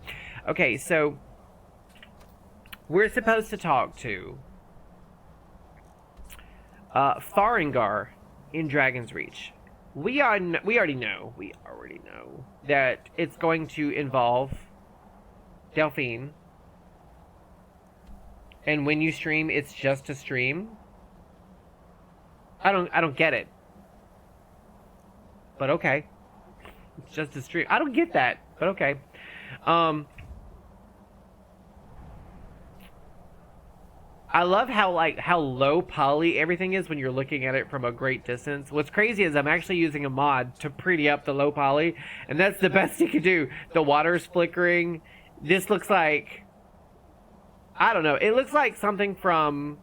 Okay, so we're supposed to talk to Farengar in Dragon's Reach. We already know that it's going to involve Delphine. And when you stream, it's just a stream. I don't get it. But okay. It's just a stream. I don't get that, but okay. I love how low poly everything is when you're looking at it from a great distance. What's crazy is I'm actually using a mod to pretty up the low poly, and that's the best you can do. The water's flickering. This looks like, I don't know. It looks like something from,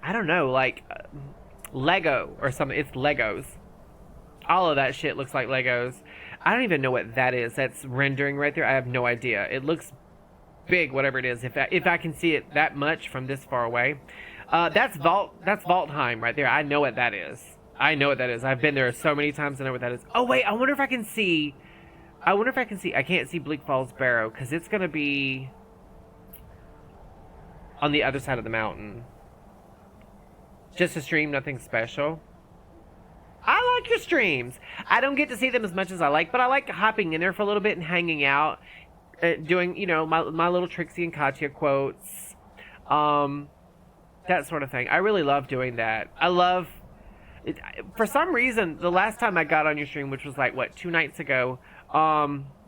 I don't know, like Lego or something. It's Legos. All of that shit looks like Legos. I don't even know what that is. That's rendering right there. I have no idea. It looks big, whatever it is. If I can see it that much from this far away, that's Valtheim right there. I know what that is. I know what that is. I've been there so many times. I know what that is. Oh wait, I wonder if I can see. I can't see Bleak Falls Barrow because it's gonna be on the other side of the mountain. Just a stream, nothing special. I like your streams. I don't get to see them as much as I like, but I like hopping in there for a little bit and hanging out, doing, you know, my little Trixie and Katya quotes, that sort of thing. I really love doing that. I love it. For some reason, the last time I got on your stream, which was like, what, 2 nights ago,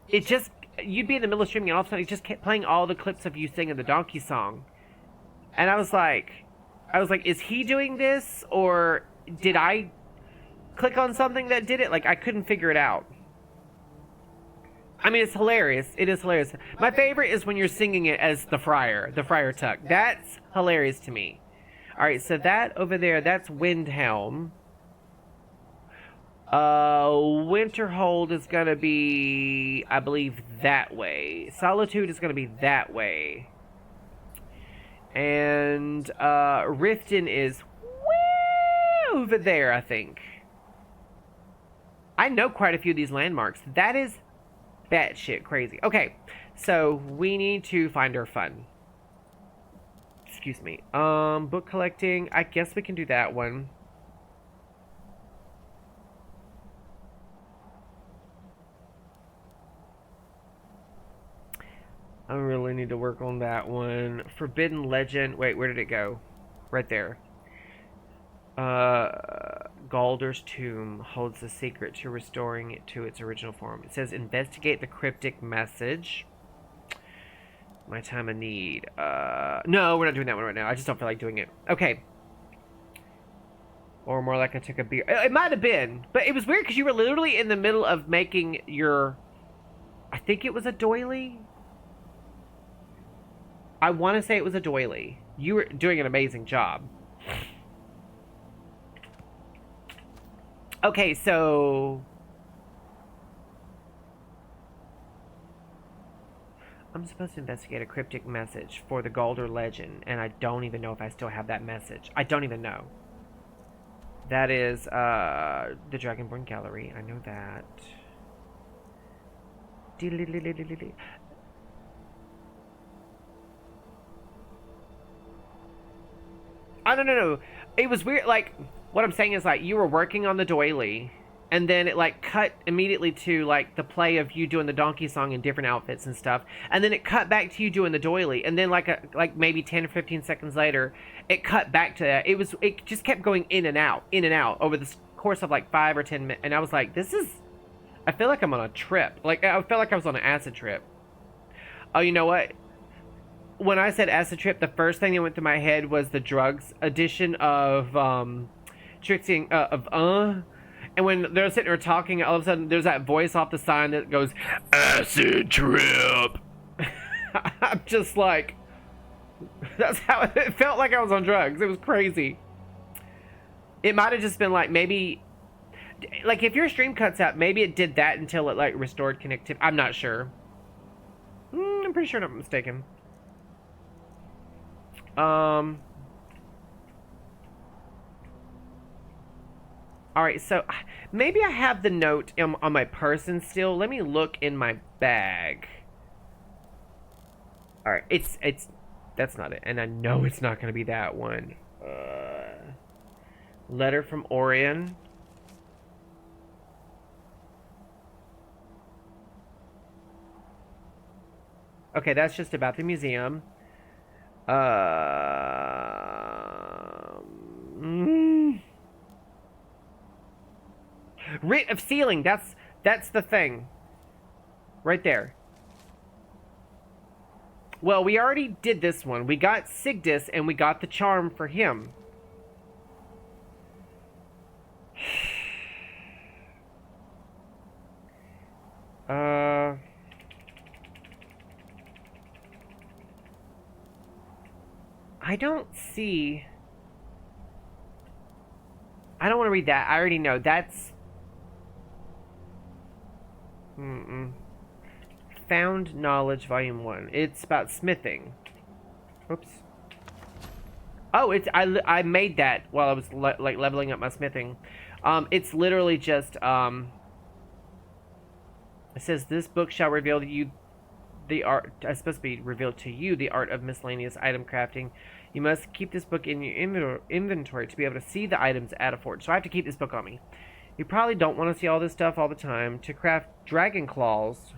it just, you'd be in the middle of streaming and all of a sudden it just kept playing all the clips of you singing the donkey song. And I was like, is he doing this, or did I click on something that did it? Like, I couldn't figure it out. I mean, it's hilarious. It is hilarious. My favorite is when you're singing it as the Friar Tuck. That's hilarious to me. All right, so that over there, that's Windhelm. Winterhold is going to be, I believe, that way. Solitude is going to be that way. And Riften is way over there, I think. I know quite a few of these landmarks. That is batshit crazy. Okay, so we need to find our fun. Excuse me. Book collecting. I guess we can do that one. I really need to work on that one. Forbidden Legend. Wait, where did it go? Right there. Galder's tomb holds the secret to restoring it to its original form. It says investigate the cryptic message. My time of need. No, we're not doing that one right now. I just don't feel like doing it. Okay. Or more like I took a beer. It might have been, but it was weird because you were literally in the middle of making your, I think it was a doily. I want to say it was a doily. You were doing an amazing job. Okay, so I'm supposed to investigate a cryptic message for the Galder legend, and I don't even know if I still have that message. I don't even know. That is the Dragonborn Gallery. I know that. Oh, no. It was weird. Like, what I'm saying is, like, you were working on the doily, and then it, like, cut immediately to, like, the play of you doing the donkey song in different outfits and stuff. And then it cut back to you doing the doily. And then, like maybe 10 or 15 seconds later, it cut back to that. It just kept going in and out over the course of, like, 5 or 10 minutes. And I was like, I feel like I'm on a trip. Like, I felt like I was on an acid trip. Oh, you know what? When I said acid trip, the first thing that went through my head was the drugs edition of Trixie and when they're sitting there talking, all of a sudden there's that voice off the sign that goes acid trip. I'm just like, that's how it felt. Like I was on drugs. It was crazy. It might have just been like, maybe like if your stream cuts out, maybe it did that until it like restored connectivity. I'm not sure. I'm pretty sure I'm not mistaken. Alright, so maybe I have the note on my person still. Let me look in my bag. Alright, that's not it. And I know it's not going to be that one. Letter from Orion. Okay, that's just about the museum. Writ of sealing. That's the thing. Right there. Well, we already did this one. We got Sigdis, and we got the charm for him. I don't see... I don't want to read that. I already know. That's... Found Knowledge, Volume 1. It's about smithing. Oops. Oh, it's... I made that while I was, like, leveling up my smithing. It's literally just, It says, this book shall reveal to you the art... It's supposed to be revealed to you the art of miscellaneous item crafting. You must keep this book in your inventory to be able to see the items at a forge. So I have to keep this book on me. You probably don't want to see all this stuff all the time. To craft dragon claws,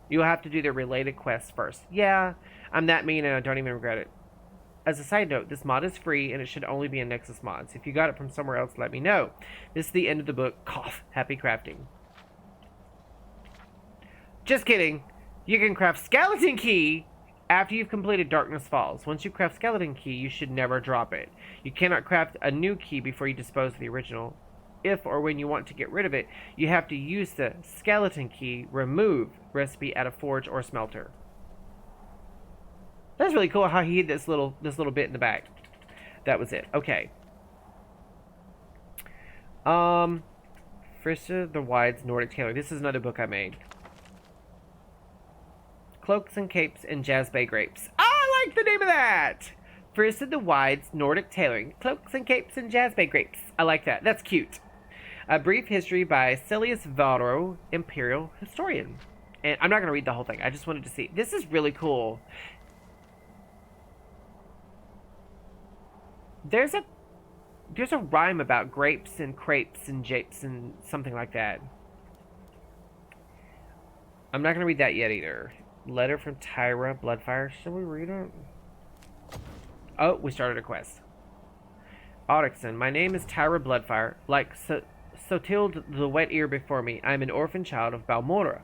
you'll have to do the related quests first. Yeah, I'm that mean and I don't even regret it. As a side note, this mod is free and it should only be in Nexus Mods. If you got it from somewhere else, let me know. This is the end of the book. Cough. Happy crafting. Just kidding. You can craft Skeleton Key after you've completed Darkness Falls. Once you craft Skeleton Key, you should never drop it. You cannot craft a new key before you dispose of the original. If or when you want to get rid of it, you have to use the Skeleton Key remove recipe at a forge or smelter. That's really cool how he hid this little bit in the back. That was it. Okay. Frista the Wide's Nordic Tailor. This is another book I made. Cloaks and Capes and Jazz Bay Grapes. I like the name of that! Frista the Wide's Nordic Tailoring. Cloaks and Capes and Jazz Bay Grapes. I like that. That's cute. A Brief History by Celius Varo, Imperial Historian. And I'm not going to read the whole thing. I just wanted to see. This is really cool. There's a rhyme about grapes and crepes and japes and something like that. I'm not going to read that yet either. Letter from Tyra Bloodfire. Shall we read it? Oh, we started a quest. Odyxon, my name is Tyra Bloodfire. Like Sotilde the Wet Ear before me, I am an orphan child of Balmora.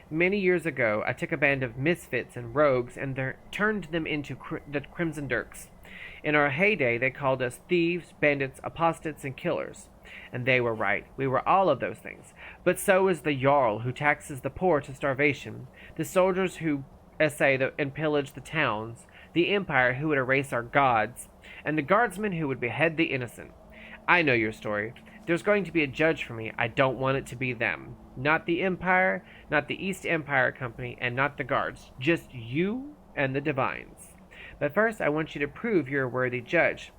Many years ago, I took a band of misfits and rogues and turned them into the Crimson Dirks. In our heyday, they called us thieves, bandits, apostates, and killers. And they were right. We were all of those things. But so is the Jarl, who taxes the poor to starvation, the soldiers who essay and pillage the towns, the Empire who would erase our gods, and the guardsmen who would behead the innocent. I know your story. There's going to be a judge for me. I don't want it to be them. Not the Empire, not the East Empire Company, and not the guards. Just you and the Divines. But first, I want you to prove you're a worthy judge.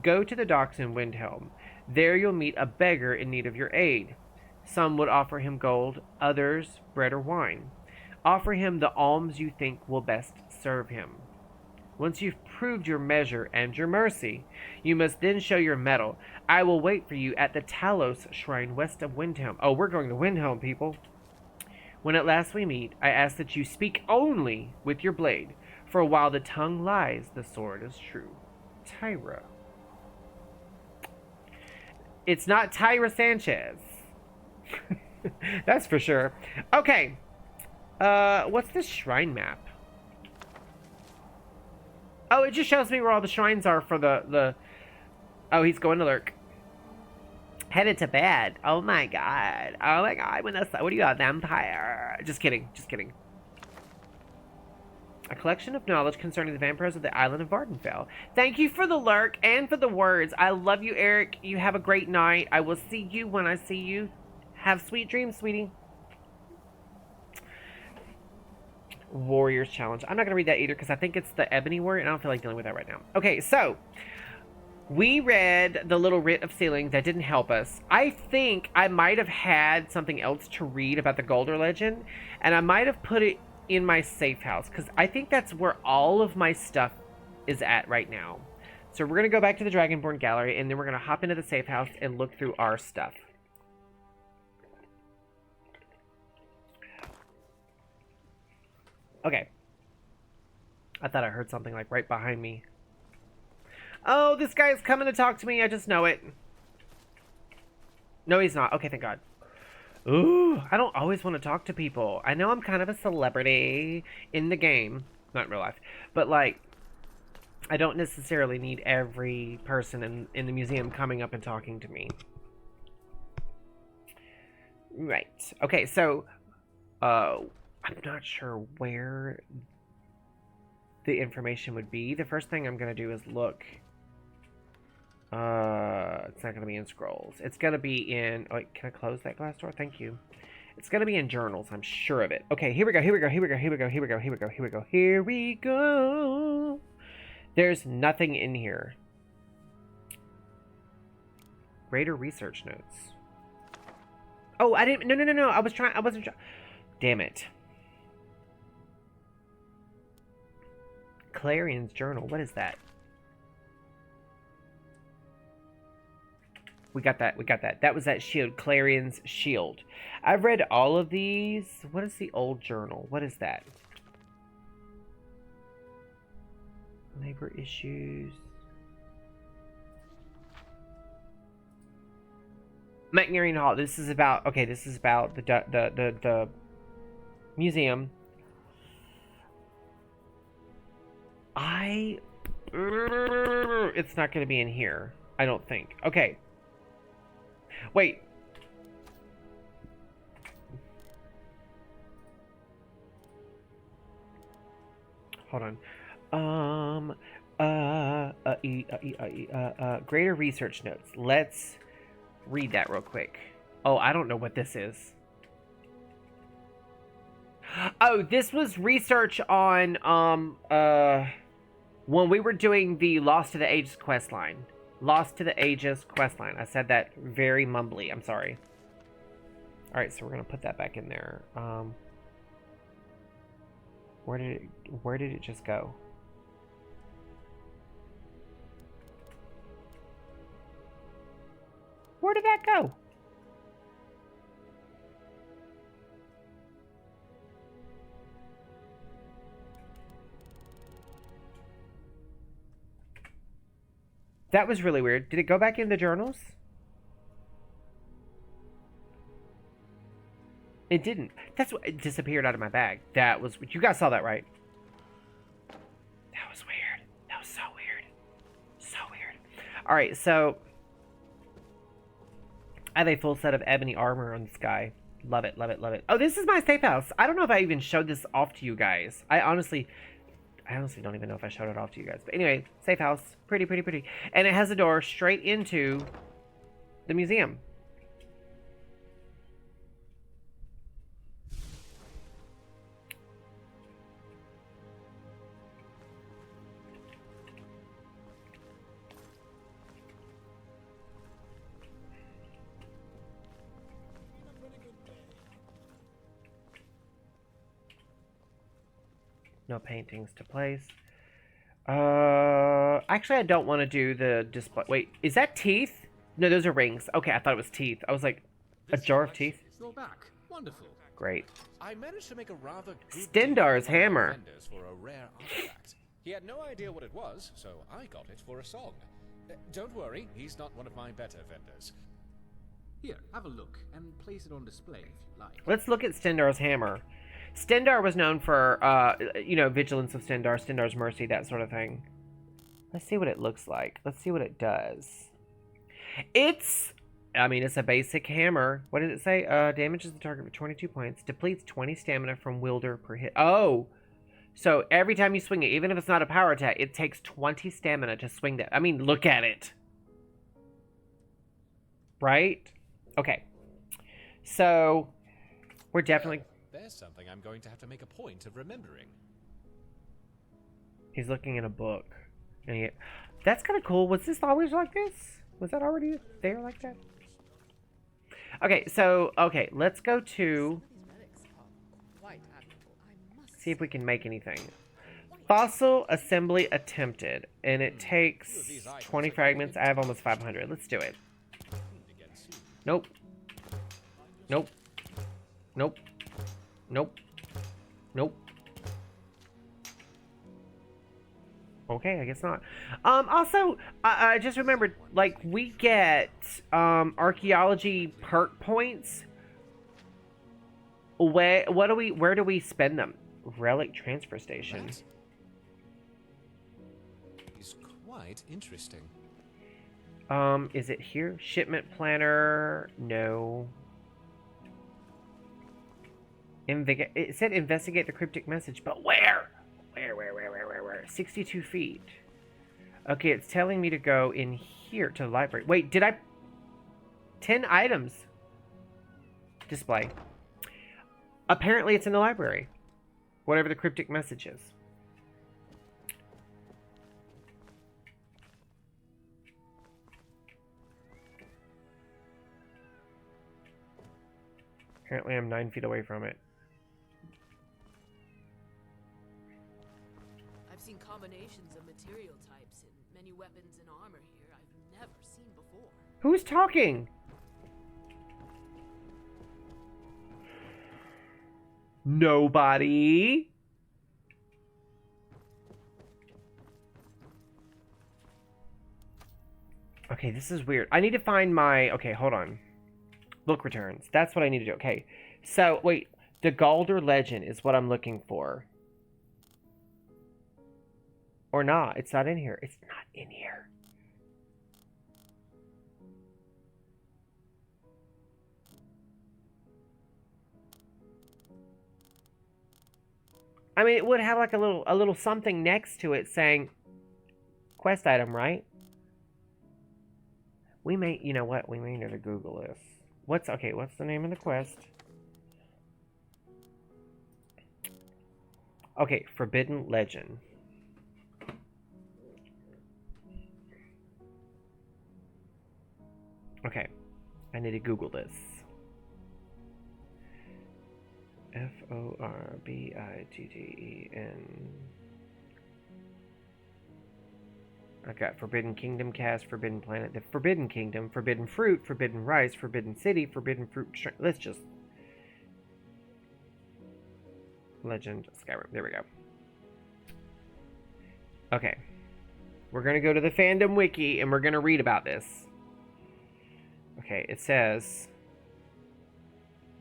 Go to the docks in Windhelm. There you'll meet a beggar in need of your aid. Some would offer him gold, others bread or wine. Offer him the alms you think will best serve him. Once you've proved your measure and your mercy, you must then show your mettle. I will wait for you at the Talos Shrine west of Windhelm. Oh, we're going to Windhelm, people. When at last we meet, I ask that you speak only with your blade, for while the tongue lies, the sword is true. Tyra. It's not Tyra Sanchez. That's for sure. Okay. What's this shrine map? Oh, it just shows me where all the shrines are for the... Oh, he's going to lurk. Headed to bed. Oh my god. Oh my god. What are you, a vampire? Just kidding. Just kidding. A collection of knowledge concerning the vampires of the island of Vardenfell. Thank you for the lurk and for the words. I love you, Eric. You have a great night. I will see you when I see you. Have sweet dreams, sweetie. Warriors Challenge. I'm not going to read that either because I think it's the Ebony Warrior and I don't feel like dealing with that right now. Okay, so we read the little writ of sealing that didn't help us. I think I might have had something else to read about the Golder legend and I might have put it in my safe house because I think that's where all of my stuff is at right now. So we're going to go back to the Dragonborn Gallery and then we're going to hop into the safe house and look through our stuff. Okay. I thought I heard something like right behind me. Oh, this guy's coming to talk to me. I just know it. No, he's not. Okay, thank God. Ooh, I don't always want to talk to people. I know I'm kind of a celebrity in the game. not in real life, but like, I don't necessarily need every person in the museum coming up and talking to me. Right. Okay, so, I'm not sure where the information would be. The first thing I'm going to do is look. It's not going to be in scrolls. It's going to be in... Oh, wait, can I close that glass door? Thank you. It's going to be in journals. I'm sure of it. Okay, here we go. Here we go. Here we go. Here we go. Here we go. Here we go. Here we go. Here we go. There's nothing in here. Raider research notes. Oh, I didn't... No. I wasn't trying... Damn it. Clarion's journal. What is that? We got that. That was that shield. Clarion's shield. I've read all of these. What is the old journal? What is that? Labor issues. McNairn Hall. This is about... Okay, this is about the museum. It's not going to be in here. I don't think. Okay. Wait. Hold on. Greater research notes. Let's read that real quick. Oh, I don't know what this is. Oh, this was research on, when we were doing the Lost to the Ages questline. Lost to the Ages questline. I said that very mumbly. I'm sorry. Alright, so we're going to put that back in there. Where did it just go? Where did that go? That was really weird. Did it go back in the journals? It didn't. That's what... It disappeared out of my bag. That was... You guys saw that, right? That was weird. That was so weird. So weird. Alright, so... I have a full set of ebony armor on this guy. Love it, love it, love it. Oh, this is my safe house. I don't know if I even showed this off to you guys. I honestly don't even know if I showed it off to you guys. But anyway, safe house. Pretty, pretty, pretty. And it has a door straight into the museum. No paintings to place. Actually, I don't want to do the display. Wait, is that teeth? No, those are rings. Okay, I thought it was teeth. I was like, a jar of teeth?
You're back. Wonderful.
Great.
I managed to make a rather good
Stendar's
deal with
hammer.
vendors for a rare artifact. He had no idea what it was, so I got it for a song. Don't worry, he's not one of my better vendors.
Here, have a look and place it on display if you like.
Let's look at Stendar's hammer. Stendar was known for, Vigilance of Stendar, Stendar's Mercy, that sort of thing. Let's see what it looks like. Let's see what it does. It's a basic hammer. What did it say? Damages the target for 22 points. Depletes 20 stamina from wielder per hit. Oh! So every time you swing it, even if it's not a power attack, it takes 20 stamina to swing that. I mean, look at it. Right? Okay. So, we're definitely...
There's something I'm going to have to make a point of remembering.
He's looking in a book. And that's kind of cool. Was this always like this? Was that already there like that? Okay, so, let's go to... See if we can make anything. Fossil assembly attempted. And it takes 20 fragments. I have almost 500. Let's do it. Nope. Nope. Nope. Nope. Nope. Okay, I guess not. Also, I just remembered, like, we get, archaeology perk points. Where do we spend them? Relic transfer station.
That is quite interesting.
Is it here? Shipment planner? No. It said investigate the cryptic message, but where? Where? 62 feet. Okay, it's telling me to go in here to the library. Wait, did I... 10 items. Display. Apparently it's in the library. Whatever the cryptic message is. Apparently I'm 9 feet away from it.
I've seen combinations of material types in many weapons and armor here I've never seen before.
Who's talking? Nobody. Okay, this is weird. I need to find my... Okay, hold on. Book returns. That's what I need to do. Okay. So, wait. The Galder Legend is what I'm looking for. Or not. It's not in here. It's not in here. I mean, it would have like a little something next to it saying quest item, right? We may, you know what? We may need to Google this. What's the name of the quest? Okay, Forbidden Legend. Okay, I need to Google this. Forbidden. I got Forbidden Kingdom cast, Forbidden Planet, the Forbidden Kingdom, Forbidden Fruit, Forbidden Rice, Forbidden City, Forbidden Fruit. Let's just... Legend Skyrim. There we go. Okay. We're going to go to the fandom wiki and we're going to read about this. Okay, it says...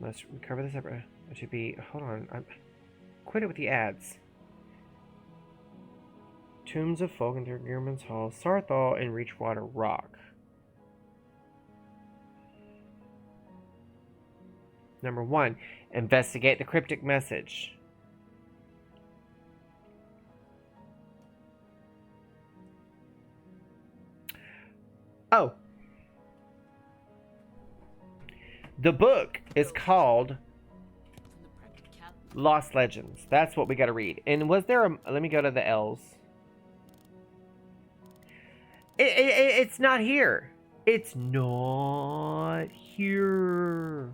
Let's recover this separate... It should be... Hold on. Quit it with the ads. Tombs of Folgender, Gearman's Hall, Sarthal, and Reachwater Rock. Number 1. Investigate the cryptic message. Oh. The book is called Lost Legends. That's what we got to read. And was there a... Let me go to the L's. It's not here. It's not here.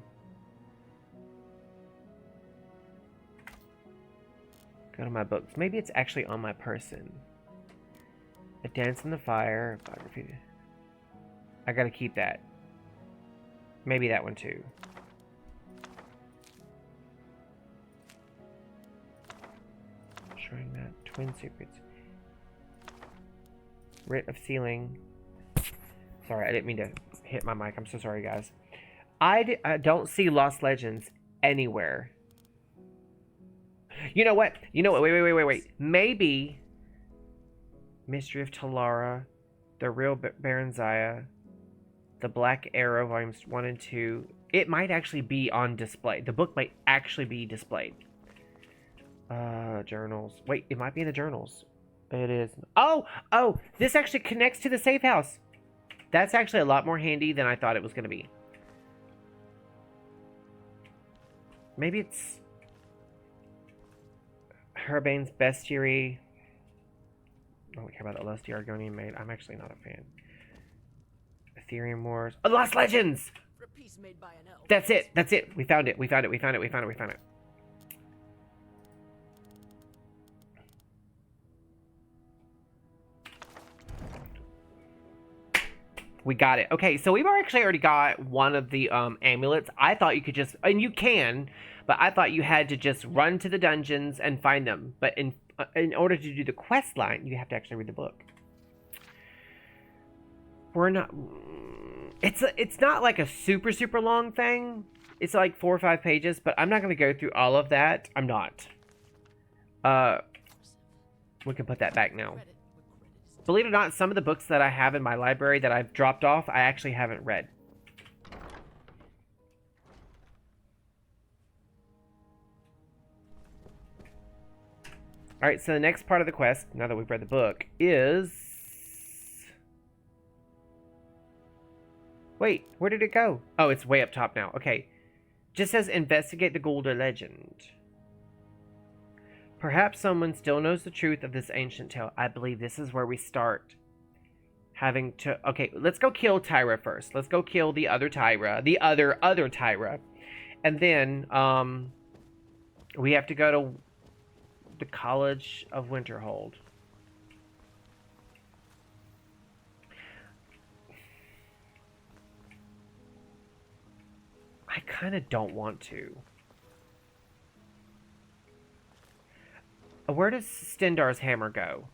Go to my books. Maybe it's actually on my person. A Dance in the Fire. Biography. I gotta keep that. Maybe that one too. Shrine Map. Twin Secrets. Writ of Sealing. Sorry, I didn't mean to hit my mic. I'm so sorry, guys. I don't see Lost Legends anywhere. You know what? Wait. Maybe Mystery of Talara, The Real Baron Zaya, The Black Arrow, Volumes 1 and 2. It might actually be on display. The book might actually be displayed. Journals. Wait, it might be in the journals. It is. Oh! This actually connects to the safe house. That's actually a lot more handy than I thought it was going to be. Maybe it's... Herbane's Bestiary. I don't care about the lusty Argonian Maid. I'm actually not a fan. Ethereum Wars. Oh, Lost Legends!
For a piece made by an elf.
That's it. We found it. We found it. We got it. Okay, so we've actually already got one of the amulets. I thought you could just... And you can, but I thought you had to just run to the dungeons and find them. But in order to do the quest line, you have to actually read the book. We're not... It's not like a super long thing. It's like 4 or 5 pages, but I'm not going to go through all of that. I'm not. We can put that back now. Believe it or not, some of the books that I have in my library that I've dropped off, I actually haven't read. Alright, so the next part of the quest, now that we've read the book, is... Wait, where did it go? Oh, it's way up top now. Okay. Just says investigate the Goulder legend. Perhaps someone still knows the truth of this ancient tale. I believe this is where we start having to... Okay, let's go kill Tyra first. Let's go kill the other Tyra. The other Tyra. And then, we have to go to the College of Winterhold. I kind of don't want to. Where does Stendar's hammer go?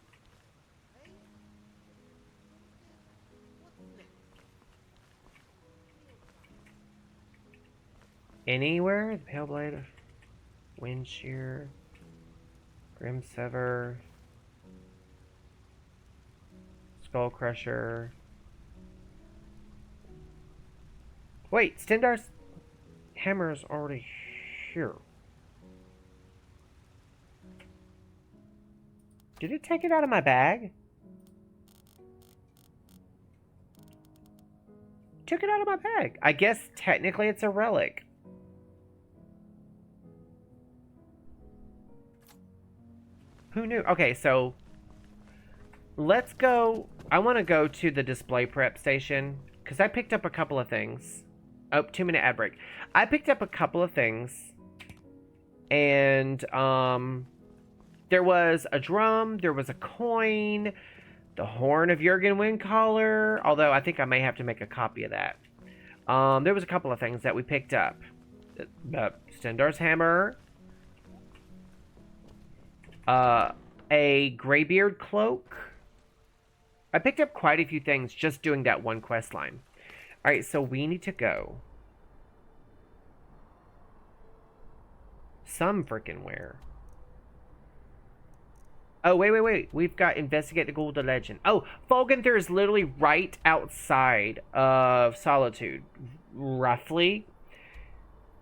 Anywhere? The Pale Blade, Wind Shear, Grim Sever, Skull Crusher. Wait, Stendar's hammer is already here. Did it take it out of my bag? Took it out of my bag. I guess technically it's a relic. Who knew? Okay, so let's go. I want to go to the display prep station because I picked up a couple of things. Oh, 2-minute ad break. I picked up a couple of things, and there was a drum, there was a coin, the horn of Jurgen Windcaller, although I think I may have to make a copy of that. There was a couple of things that we picked up. Stendar's hammer, a Greybeard cloak. I picked up quite a few things just doing that one quest line. Alright, so we need to go some frickin' where. Oh, wait. We've got Investigate the Goulder Legend. Oh, Folgenther is literally right outside of Solitude. Roughly.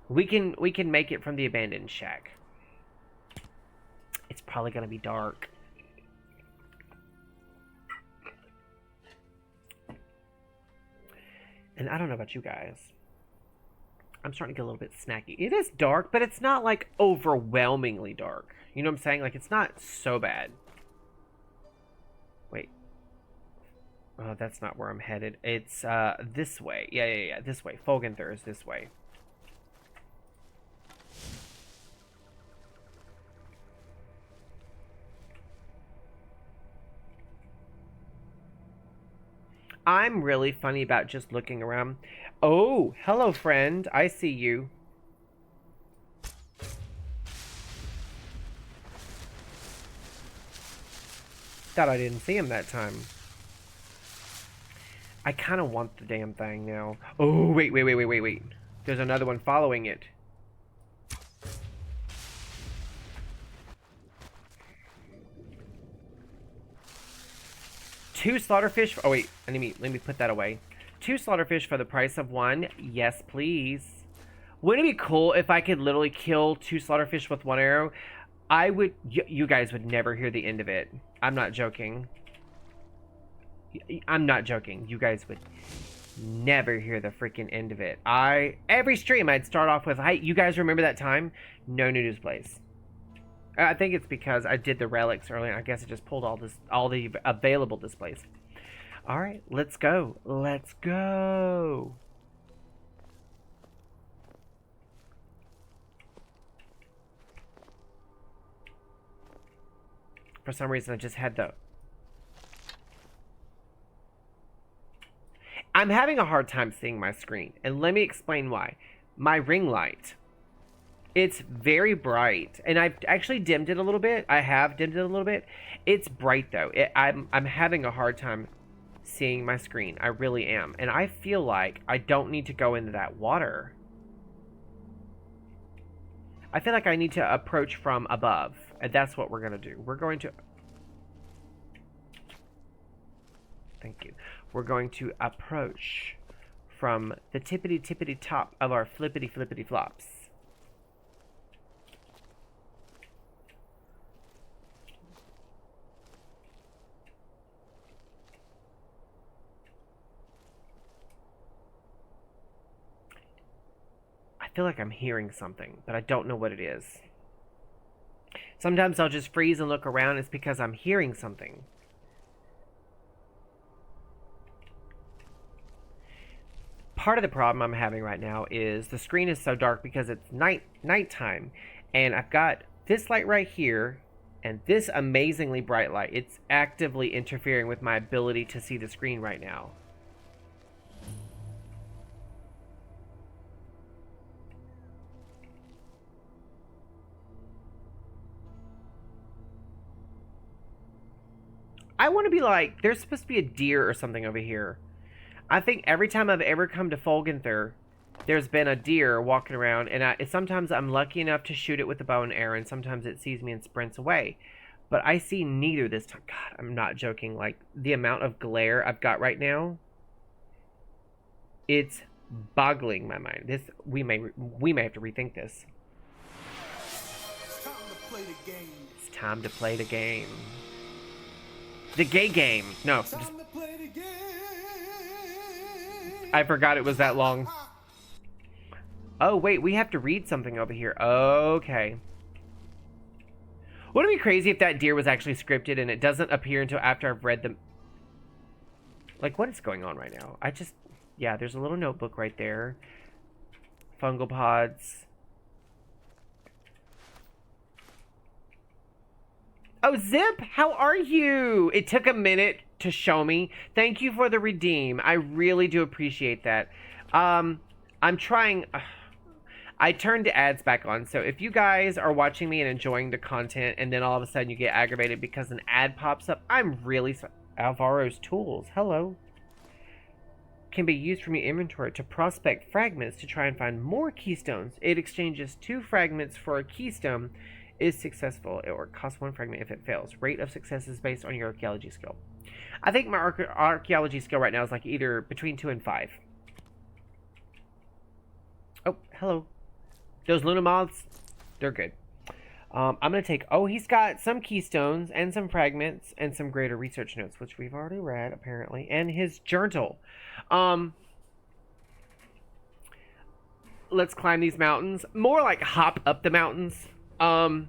We can make it from the abandoned shack. It's probably gonna be dark. And I don't know about you guys. I'm starting to get a little bit snacky. It is dark, but it's not like overwhelmingly dark. You know what I'm saying? Like, it's not so bad. Wait. Oh, that's not where I'm headed. It's this way. Yeah. This way. Folgenther is this way. I'm really funny about just looking around. Oh, hello, friend. I see you. Thought I didn't see him that time. I kind of want the damn thing now. Oh, wait. There's another one following it. Two slaughterfish. Oh wait, let me put that away. 2 slaughterfish for the price of 1. Yes, please. Wouldn't it be cool if I could literally kill 2 slaughterfish with 1 arrow? I would. You guys would never hear the end of it. I'm not joking. I'm not joking. You guys would never hear the freaking end of it. Every stream I'd start off with, "Hi, you guys remember that time? No new displays." I think it's because I did the relics earlier. I guess it just pulled all the available displays. All right, let's go. Let's go. For some reason, I just had the... I'm having a hard time seeing my screen, and let me explain why. My ring light... It's very bright, and I've actually dimmed it a little bit. I have dimmed it a little bit. It's bright, though. I'm having a hard time seeing my screen. I really am. And I feel like I don't need to go into that water. I feel like I need to approach from above, and that's what we're going to do. We're going to... Thank you. We're going to approach from the tippity top of our flippity flops. I feel like I'm hearing something, but I don't know what it is. Sometimes I'll just freeze and look around. It's because I'm hearing something. Part of the problem I'm having right now is the screen is so dark because it's nighttime, and I've got this light right here and this amazingly bright light. It's actively interfering with my ability to see the screen right now. I want to be like, there's supposed to be a deer or something over here. I think every time I've ever come to Folgenther, there's been a deer walking around, and sometimes I'm lucky enough to shoot it with a bow and arrow, and sometimes it sees me and sprints away. But I see neither this time. God, I'm not joking. Like, the amount of glare I've got right now, it's boggling my mind. We may have to rethink this.
It's time to play the game.
It's time to play the game. The gay game. No, just... I forgot it was that long. Oh, wait, we have to read something over here. Okay. Wouldn't it be crazy if that deer was actually scripted and it doesn't appear until after I've read them? Like, what is going on right now? Yeah, there's a little notebook right there. Fungal pods. Oh, Zip, how are you? It took a minute to show me. Thank you for the redeem. I really do appreciate that. I'm trying... I turned the ads back on, so if you guys are watching me and enjoying the content and then all of a sudden you get aggravated because an ad pops up, I'm really sorry. Alvaro's tools. Hello. Can be used from your inventory to prospect fragments to try and find more keystones. It exchanges 2 fragments for a keystone. Is successful, or costs 1 fragment if it fails. Rate of success is based on your archaeology skill. I think my archaeology skill right now is like either between 2 and 5. Oh, hello. Those Luna moths, they're good. I'm going to take... Oh, he's got some keystones and some fragments and some greater research notes, which we've already read, apparently. And his journal. Let's climb these mountains. More like hop up the mountains. And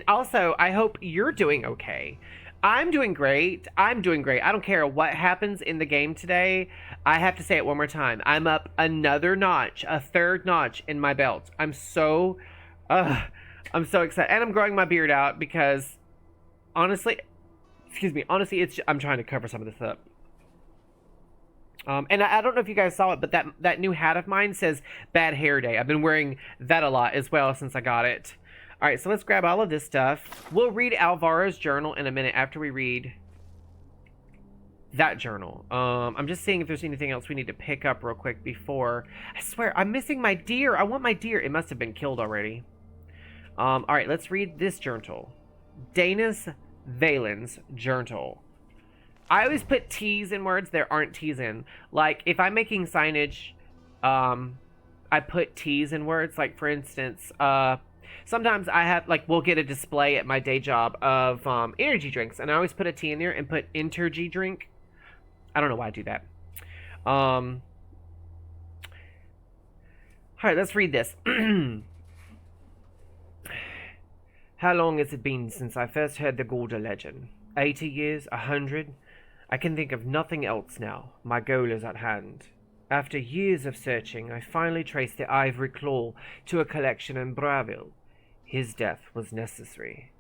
also, I hope you're doing okay. I'm doing great. I don't care what happens in the game today. I have to say it one more time. I'm up another notch, a 3rd notch in my belt. I'm so excited. And I'm growing my beard out because, honestly, I'm trying to cover some of this up. And I don't know if you guys saw it, but that new hat of mine says Bad Hair Day. I've been wearing that a lot as well since I got it. All right, so let's grab all of this stuff. We'll read Alvaro's journal in a minute after we read that journal. I'm just seeing if there's anything else we need to pick up real quick before... I swear, I'm missing my deer. I want my deer. It must have been killed already. All right, let's read this journal. Danis Valen's journal. I always put T's in words there aren't T's in. Like, if I'm making signage, I put T's in words. Like, for instance, sometimes I have, like, we'll get a display at my day job of energy drinks, and I always put a T in there and put Intergy drink. I don't know why I do that. All right, let's read this. How long has it been since I first heard the Gouda legend? 80 years? 100? I can think of nothing else now. My goal is at hand. After years of searching, I finally traced the ivory claw to a collection in Braville. His death was necessary.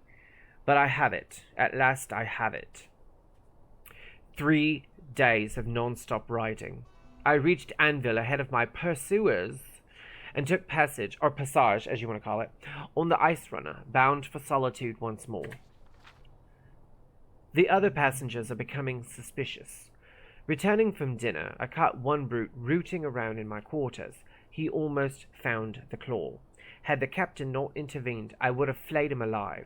But I have it. At last I have it. 3 days of non-stop riding. I reached Anvil ahead of my pursuers and took passage as you want to call it, on the Ice Runner, bound for solitude once more. The other passengers are becoming suspicious. Returning from dinner, I caught one brute rooting around in my quarters. He almost found the claw. Had the captain not intervened, I would have flayed him alive.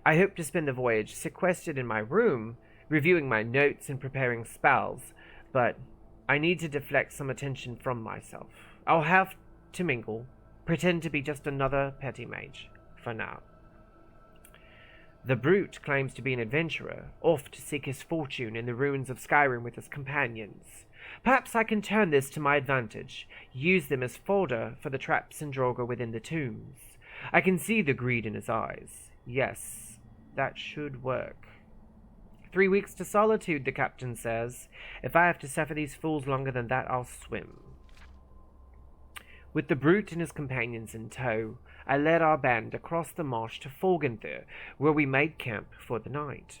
I hope to spend the voyage sequestered in my room, reviewing my notes and preparing spells, but I need to deflect some attention from myself. I'll have to mingle, pretend to be just another petty mage, for now. The brute claims to be an adventurer, off to seek his fortune in the ruins of Skyrim with his companions. Perhaps I can turn this to my advantage, use them as fodder for the traps and Draugr within the tombs. I can see the greed in his eyes. Yes, that should work. 3 weeks to solitude, the captain says. If I have to suffer these fools longer than that, I'll swim. With the brute and his companions in tow, I led our band across the marsh to Forganthyr, where we made camp for the night.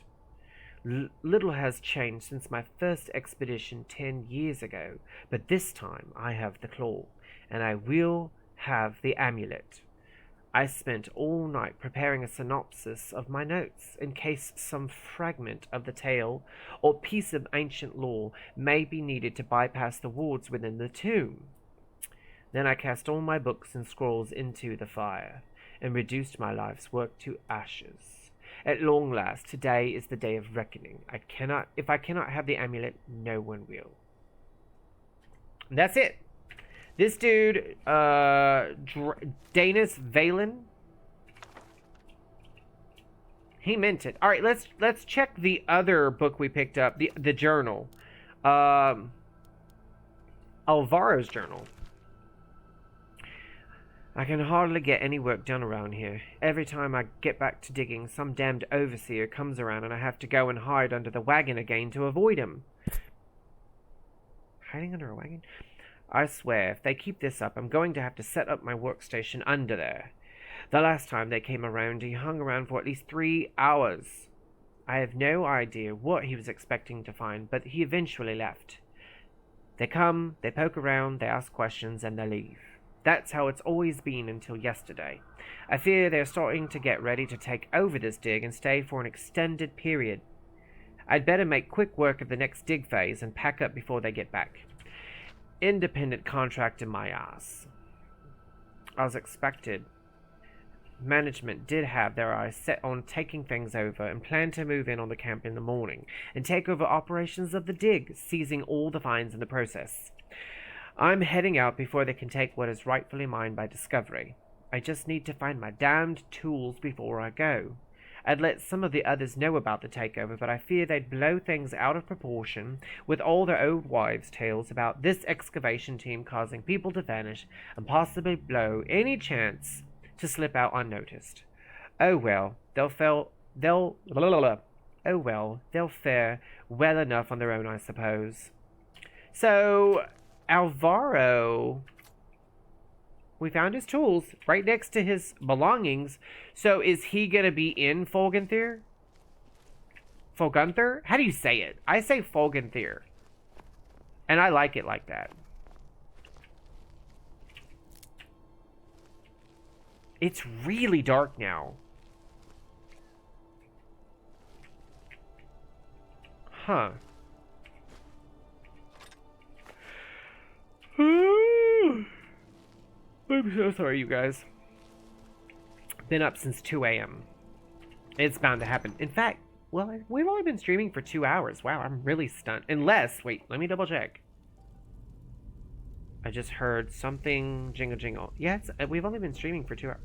Little has changed since my first expedition 10 years ago, but this time I have the claw, and I will have the amulet. I spent all night preparing a synopsis of my notes, in case some fragment of the tale or piece of ancient lore may be needed to bypass the wards within the tomb. Then I cast all my books and scrolls into the fire, and reduced my life's work to ashes. At long last, today is the day of reckoning. If I cannot have the amulet, no one will. And that's it. This dude, Danis Valen, he meant it. All right, let's check the other book we picked up, the journal, Alvaro's journal. I can hardly get any work done around here. Every time I get back to digging, some damned overseer comes around and I have to go and hide under the wagon again to avoid him. Hiding under a wagon? I swear, if they keep this up, I'm going to have to set up my workstation under there. The last time they came around, he hung around for at least 3 hours. I have no idea what he was expecting to find, but he eventually left. They come, they poke around, they ask questions, and they leave. That's how it's always been until yesterday. I fear they're starting to get ready to take over this dig and stay for an extended period. I'd better make quick work of the next dig phase and pack up before they get back. Independent contract in my ass. As expected, management did have their eyes set on taking things over and planned to move in on the camp in the morning and take over operations of the dig, seizing all the finds in the process. I'm heading out before they can take what is rightfully mine by discovery. I just need to find my damned tools before I go. I'd let some of the others know about the takeover, but I fear they'd blow things out of proportion with all their old wives' tales about this excavation team causing people to vanish and possibly blow any chance to slip out unnoticed. Oh well, they'll fare well enough on their own, I suppose. So Alvaro, we found his tools right next to his belongings. So is he going to be in Forganthyr? Forganthyr? How do you say it? I say Forganthyr. And I like it like that. It's really dark now. Huh. I'm so sorry, you guys. Been up since 2 a.m. It's bound to happen. In fact, well, we've only been streaming for 2 hours. Wow, I'm really stunned. Unless, wait, let me double check. I just heard something jingle jingle. Yeah, we've only been streaming for 2 hours.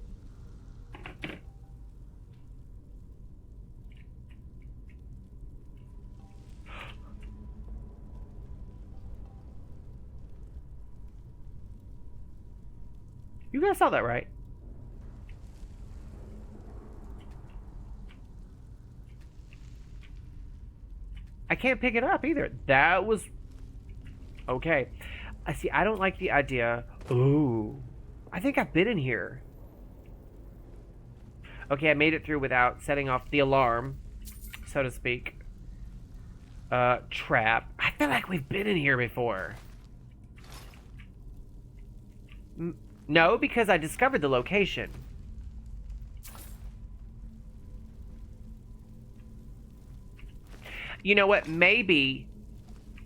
You guys saw that, right? I can't pick it up either. That was... Okay. I see, I don't like the idea... Ooh. I think I've been in here. Okay, I made it through without setting off the alarm, so to speak. Trap. I feel like we've been in here before. No, because I discovered the location. You know what? Maybe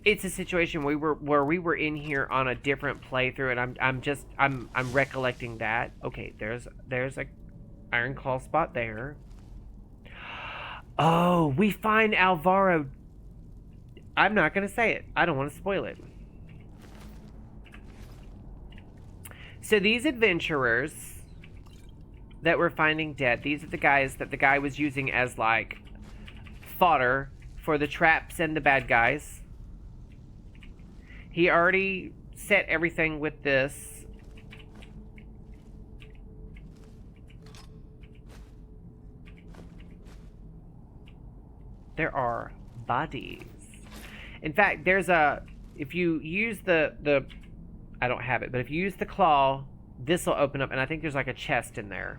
it's a situation where we were in here on a different playthrough, and I'm recollecting that. Okay, there's a iron claw spot there. Oh, we find Alvaro I'm not going to say it. I don't want to spoil it. So these adventurers that we're finding dead, these are the guys that the guy was using as, like, fodder for the traps and the bad guys. He already set everything with this. There are bodies. In fact, there's a... If you use the I don't have it, but if you use the claw, this will open up, and I think there's like a chest in there.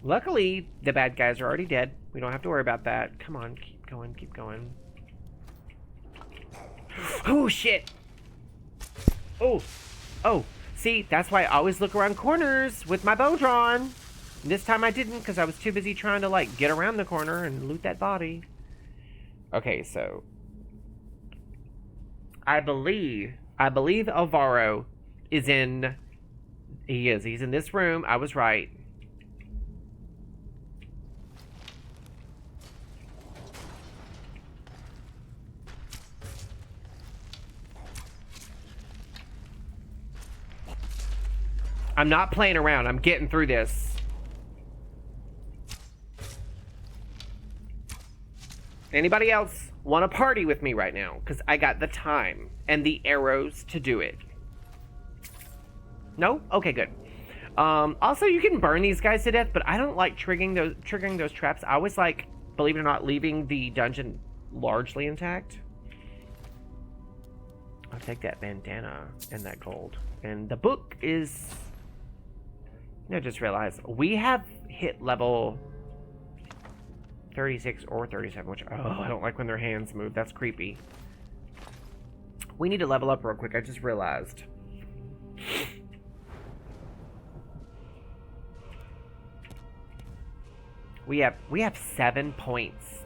Luckily, the bad guys are already dead. We don't have to worry about that. Come on, keep going, keep going. Oh, shit! Oh, oh. See, that's why I always look around corners with my bow drawn. This time I didn't, because I was too busy trying to, like, get around the corner and loot that body. Okay, so... I believe Alvaro is in... He's in this room. I was right. I'm not playing around. I'm getting through this. Anybody else want to party with me right now? Because I got the time and the arrows to do it. No? Okay, good. Also, you can burn these guys to death, but I don't like triggering those traps. I always like, believe it or not, leaving the dungeon largely intact. I'll take that bandana and that gold. And the book is... I just realized we have hit level 36 or 37, which, oh, I don't like when their hands move. That's creepy. We need to level up real quick. I just realized. We have 7 points.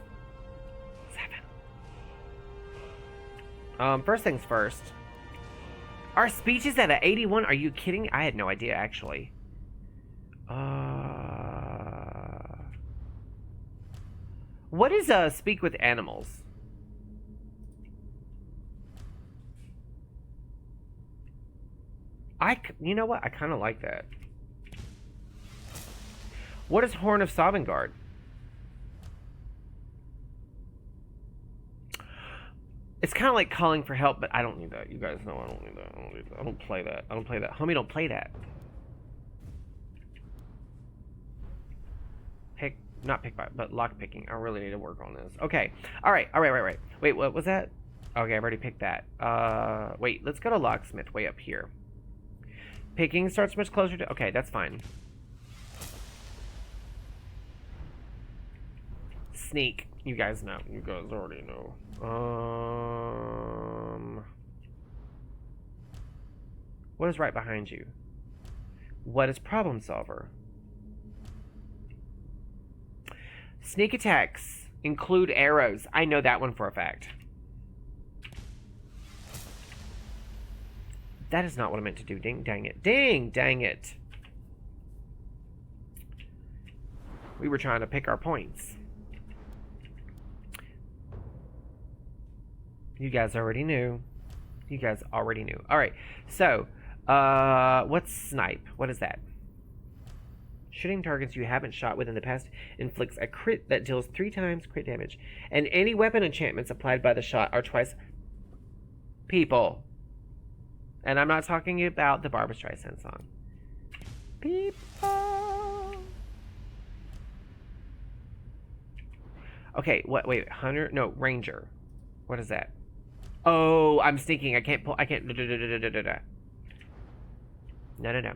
7. First things first. Our speech is at an 81. Are you kidding? I had no idea, actually. What is speak with animals? You know what? I kind of like that. What is Horn of Sovngarde? It's kind of like calling for help, but I don't need that. You guys know I don't need that. I don't need that. I don't play that. I don't play that. Homie, don't play that. Not pickpocket, but lock picking. I really need to work on this. Okay. All right. Wait, what was that? Okay, I've already picked that. Wait, let's go to locksmith way up here. Picking starts much closer to... Okay, that's fine. Sneak. You guys know. You guys already know. What is right behind you? What is problem solver? Sneak attacks include arrows. I know that one for a fact. That is not what I meant to do. Ding, dang it. Dang it. We were trying to pick our points. You guys already knew. All right. So, what's snipe? What is that? Shooting targets you haven't shot within the past inflicts a crit that deals 3 times crit damage. And any weapon enchantments applied by the shot are twice... People. And I'm not talking about the Barbra Streisand song. People. Okay, what? Wait, hunter? No, ranger. What is that? Oh, I'm sneaking. I can't pull... I can't... No.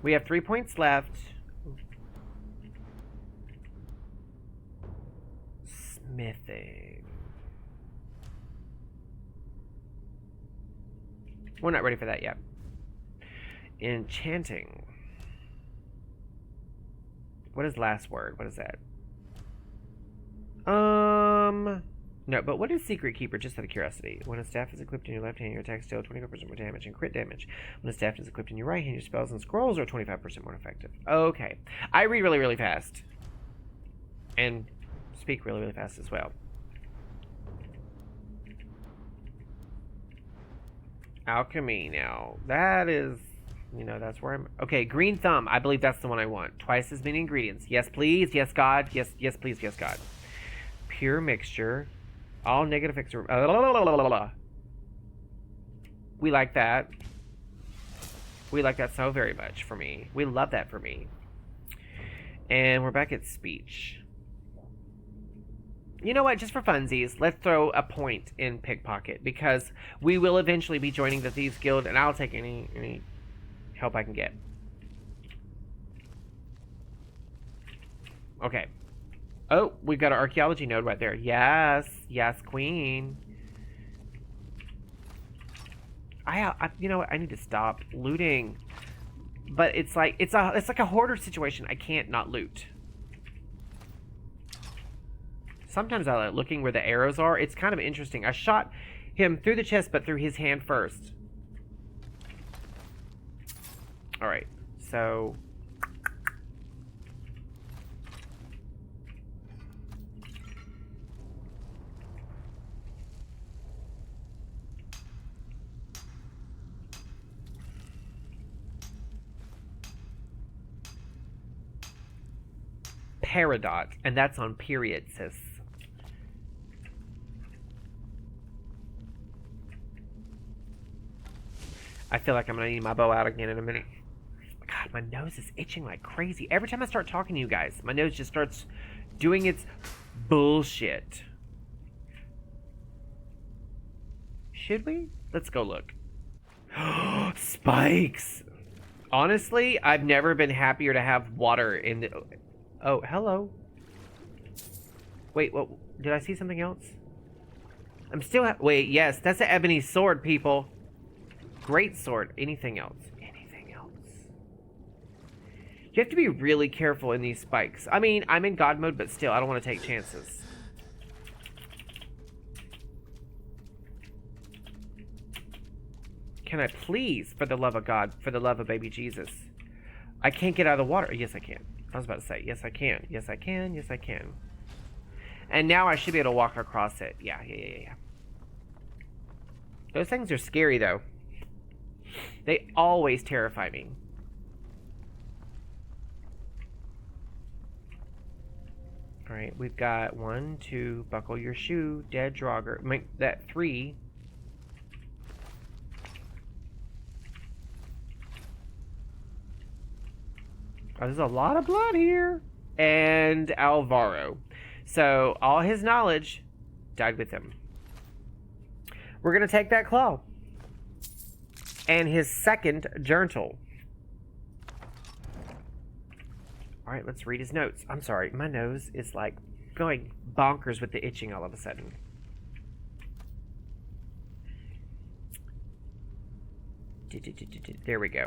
We have 3 points left. Smithing. We're not ready for that yet. Enchanting. What is last word? What is that? No, but what is Secret Keeper, just out of curiosity? When a staff is equipped in your left hand, your attacks deal 25% more damage and crit damage. When a staff is equipped in your right hand, your spells and scrolls are 25% more effective. Okay. I read really, really fast. And speak really, really fast as well. Alchemy now. That is... You know, that's where I'm... Okay, Green Thumb. I believe that's the one I want. Twice as many ingredients. Yes, please. Yes, God. Yes, yes, please. Yes, God. Pure Mixture. All negative effects are... We like that. We like that so very much for me. We love that for me. And we're back at speech. You know what? Just for funsies, let's throw a point in Pickpocket. Because we will eventually be joining the Thieves Guild. And I'll take any help I can get. Okay. Oh, we've got an archaeology node right there. Yes. Yes, queen. You know what? I need to stop looting. But it's like it's like a hoarder situation. I can't not loot. Sometimes I like looking where the arrows are. It's kind of interesting. I shot him through the chest, but through his hand first. All right. So Peridot, and that's on period, sis. I feel like I'm gonna need my bow out again in a minute. God, my nose is itching like crazy. Every time I start talking to you guys, my nose just starts doing its bullshit. Should we? Let's go look. Spikes! Honestly, I've never been happier to have water in the... Oh, hello. Wait, what? Did I see something else? I'm still... Wait, yes, that's an ebony sword, people. Great sword. Anything else? Anything else? You have to be really careful in these spikes. I mean, I'm in God mode, but still, I don't want to take chances. Can I please, for the love of God, for the love of baby Jesus? I can't get out of the water. Yes, I can. I was about to say, yes, I can. Yes, I can. Yes, I can. And now I should be able to walk across it. Yeah. Those things are scary, though. They always terrify me. Alright, we've got 1, 2, buckle your shoe, dead Draugr. That 3. Oh, there's a lot of blood here. And Alvaro. So, all his knowledge died with him. We're going to take that claw. And his second journal. Alright, let's read his notes. I'm sorry, my nose is like going bonkers with the itching all of a sudden. There we go.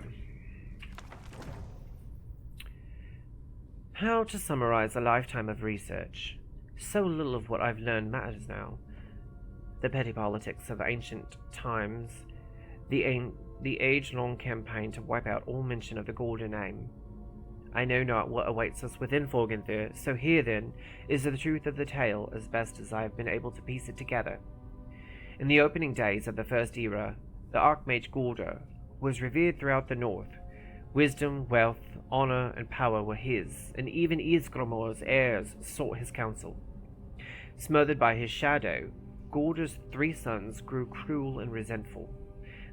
How to summarize a lifetime of research? So little of what I've learned matters now. The petty politics of ancient times, the age-long campaign to wipe out all mention of the Golden Aim. I know not what awaits us within Forganthyr, so here, then, is the truth of the tale as best as I have been able to piece it together. In the opening days of the First Era, the Archmage Guldur was revered throughout the north. Wisdom, wealth, honor, and power were his, and even Ysgramor's heirs sought his counsel. Smothered by his shadow, Guldur's 3 sons grew cruel and resentful.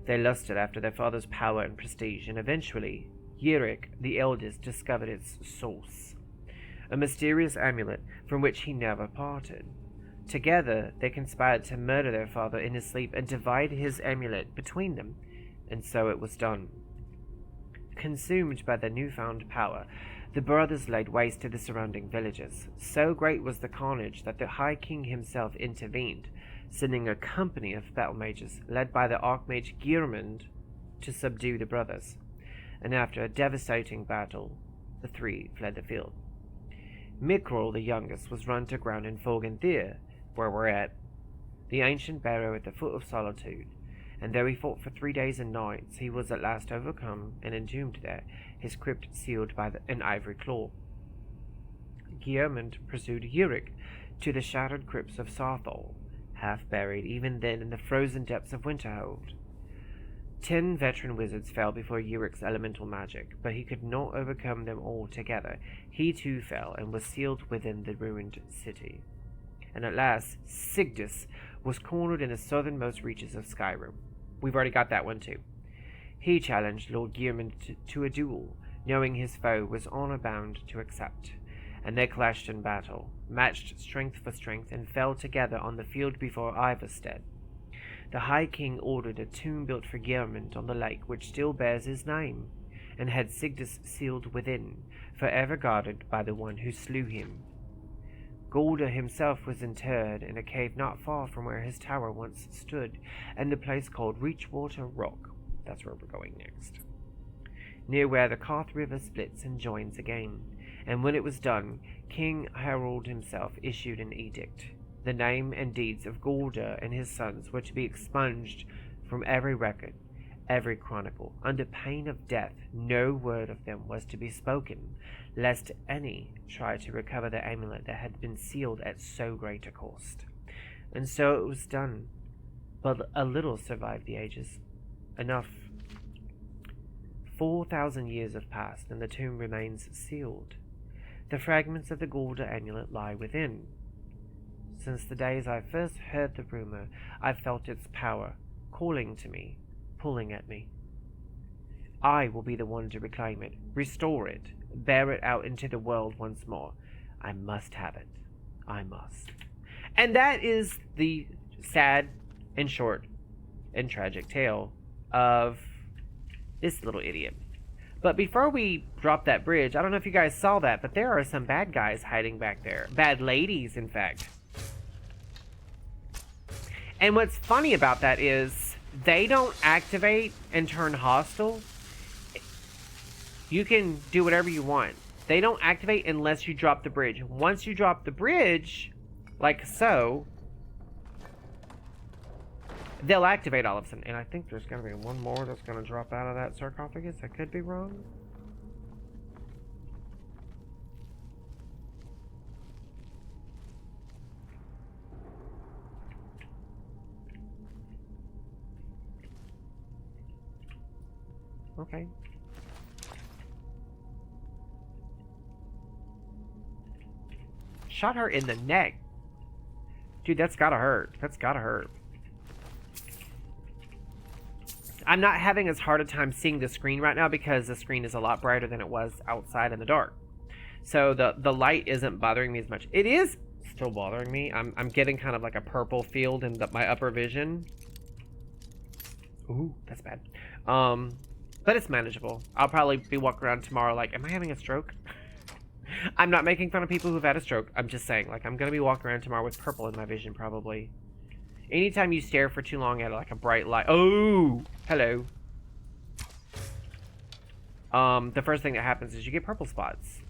They lusted after their father's power and prestige, and eventually, Yerick, the eldest, discovered its source, a mysterious amulet from which he never parted. Together, they conspired to murder their father in his sleep and divide his amulet between them, and so it was done. Consumed by their newfound power, the brothers laid waste to the surrounding villages. So great was the carnage that the High King himself intervened, sending a company of battle mages led by the Archmage Geirmund to subdue the brothers. And after a devastating battle, the 3 fled the field. Mikrol, the youngest, was run to ground in Forganthyr, where we're at the ancient barrow at the foot of Solitude, and though he fought for 3 days and nights, he was at last overcome and entombed there, his crypt sealed by an ivory claw. Geirmund pursued Uric to the shattered crypts of Sarthol, half buried even then in the frozen depths of Winterhold. 10 veteran wizards fell before Uric's elemental magic, but he could not overcome them all together. He too fell and was sealed within the ruined city. And at last, Sigdus was cornered in the southernmost reaches of Skyrim. We've already got that one too. He challenged Lord Geirmund to a duel, knowing his foe was honor bound to accept. And they clashed in battle, matched strength for strength, and fell together on the field before Ivarstead. The High King ordered a tomb built for Geirmund on the lake which still bears his name, and had Sigdus sealed within, forever guarded by the one who slew him. Guldur himself was interred in a cave not far from where his tower once stood, and the place called Reachwater Rock. That's where we're going next. Near where the Karth River splits and joins again. And when it was done, King Harold himself issued an edict. The name and deeds of Guldur and his sons were to be expunged from every record, every chronicle. Under pain of death, no word of them was to be spoken, lest any try to recover the amulet that had been sealed at so great a cost. And so it was done. But a little survived the ages. Enough. 4,000 years have passed, and the tomb remains sealed. The fragments of the Guldur amulet lie within. Since the days I first heard the rumor, I've felt its power, calling to me, pulling at me. I will be the one to reclaim it, restore it, bear it out into the world once more. I must have it. I must. And that is the sad and short and tragic tale of this little idiot. But before we drop that bridge, I don't know if you guys saw that, but there are some bad guys hiding back there. Bad ladies, in fact. And what's funny about that is they don't activate and turn hostile. You can do whatever you want. They don't activate unless you drop the bridge. Once you drop the bridge, like so, they'll activate all of a sudden. And I think there's going to be one more that's going to drop out of that sarcophagus. I could be wrong. Okay. Shot her in the neck. Dude, that's gotta hurt. That's gotta hurt. I'm not having as hard a time seeing the screen right now because the screen is a lot brighter than it was outside in the dark. So the light isn't bothering me as much. It is still bothering me. I'm getting kind of like a purple field in my upper vision. Ooh, that's bad. But it's manageable. I'll probably be walking around tomorrow like, am I having a stroke? I'm not making fun of people who've had a stroke. I'm just saying, like, I'm going to be walking around tomorrow with purple in my vision, probably. Anytime you stare for too long at, like, a bright light. Oh! Hello. The first thing that happens is you get purple spots.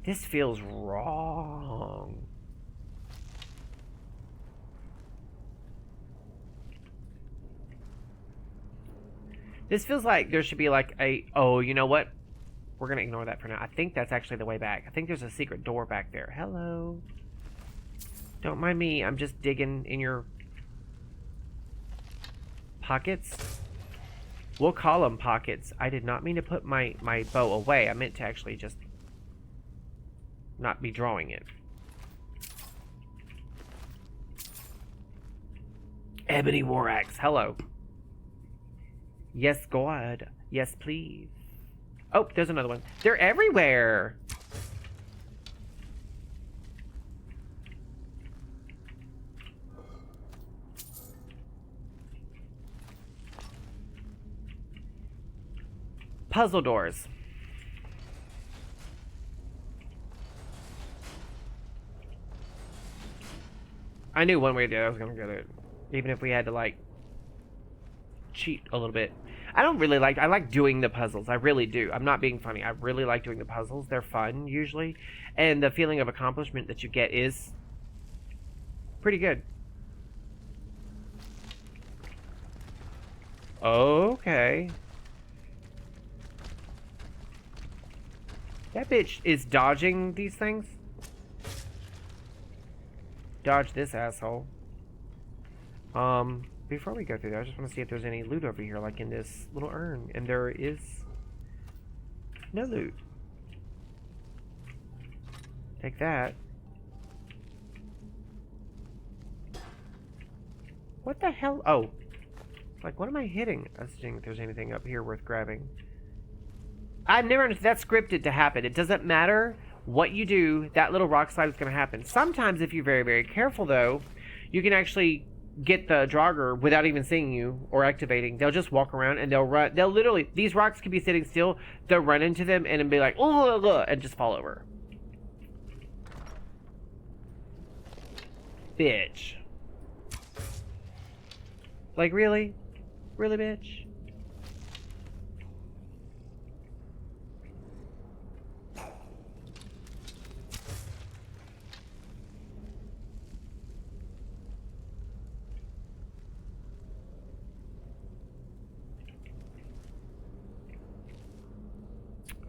This feels wrong. This feels like there should be like a... Oh, you know what? We're going to ignore that for now. I think that's actually the way back. I think there's a secret door back there. Hello. Don't mind me. I'm just digging in your pockets. We'll call them pockets. I did not mean to put my bow away. I meant to actually just not be drawing it. Ebony War Axe. Hello. Yes, God. Yes, please. Oh, there's another one. They're everywhere. Puzzle doors. I knew one way or the other I was gonna get it. Even if we had to, like, cheat a little bit. I like doing the puzzles. I really do. I'm not being funny. I really like doing the puzzles. They're fun, usually. And the feeling of accomplishment that you get is pretty good. Okay. That bitch is dodging these things. Dodge this asshole. Before we go through there, I just want to see if there's any loot over here, like in this little urn. And there is no loot. Take that. What the hell? Oh. Like, what am I hitting? I was seeing if there's anything up here worth grabbing. I've never understood. That's scripted to happen. It doesn't matter what you do, that little rock slide is going to happen. Sometimes, if you're very, very careful, though, you can actually get the Draugr without even seeing you or activating. They'll just walk around and they'll run. They'll literally, these rocks could be sitting still. They'll run into them and be like, oh, and just fall over. Bitch. Like, really? Really, bitch?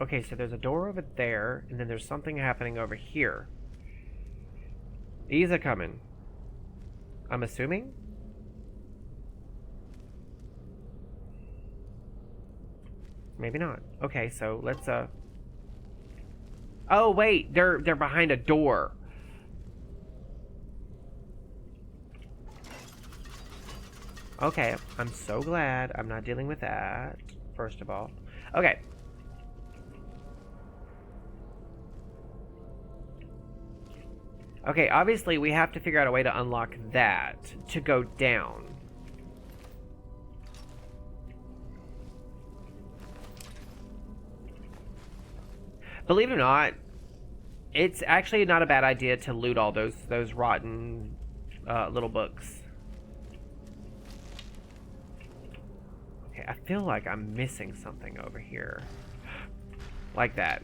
Okay, so there's a door over there, and then there's something happening over here. He's a coming. I'm assuming? Maybe not. Okay, so let's oh wait, they're behind a door. Okay, I'm so glad I'm not dealing with that, first of all. Okay. Okay, obviously we have to figure out a way to unlock that to go down. Believe it or not, it's actually not a bad idea to loot all those rotten little books. Okay, I feel like I'm missing something over here. Like that.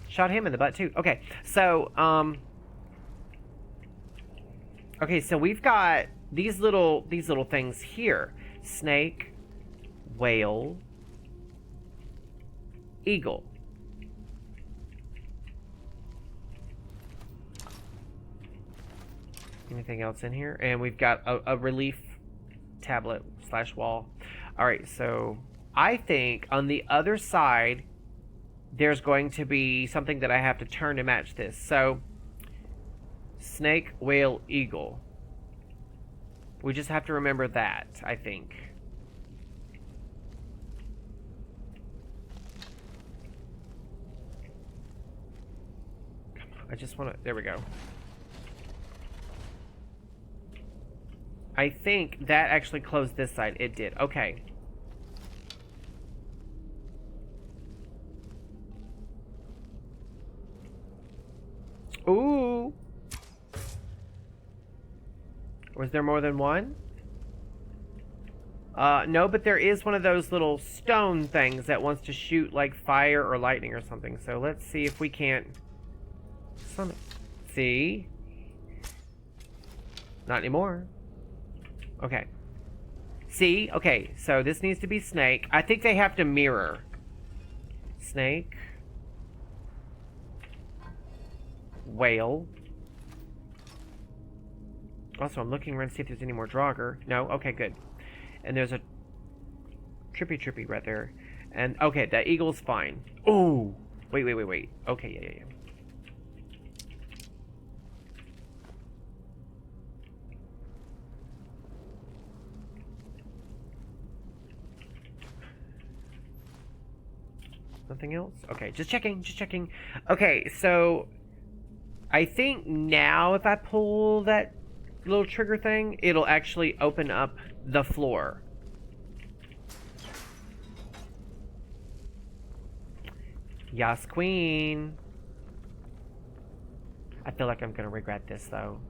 Shot him in the butt too. Okay, so okay, so we've got these little things here. Snake, whale, eagle. Anything else in here? And we've got a relief tablet / wall. Alright, so I think on the other side there's going to be something that I have to turn to match this. So snake, whale, eagle. We just have to remember that, I think. Come on, I just want to... There we go. I think that actually closed this side. It did. Okay. Ooh. Was there more than one? No, but there is one of those little stone things that wants to shoot like fire or lightning or something. So let's see if we can't... See? Not anymore. Okay. See? Okay, so this needs to be snake. I think they have to mirror. Snake. Whale. Also, I'm looking around to see if there's any more Draugr. No? Okay, good. And there's a trippy right there. And, okay, that eagle's fine. Ooh! Wait. Okay, yeah. Nothing else? Okay, just checking. Okay, so I think now if I pull that little trigger thing, it'll actually open up the floor. Yas, queen. I feel like I'm gonna regret this though.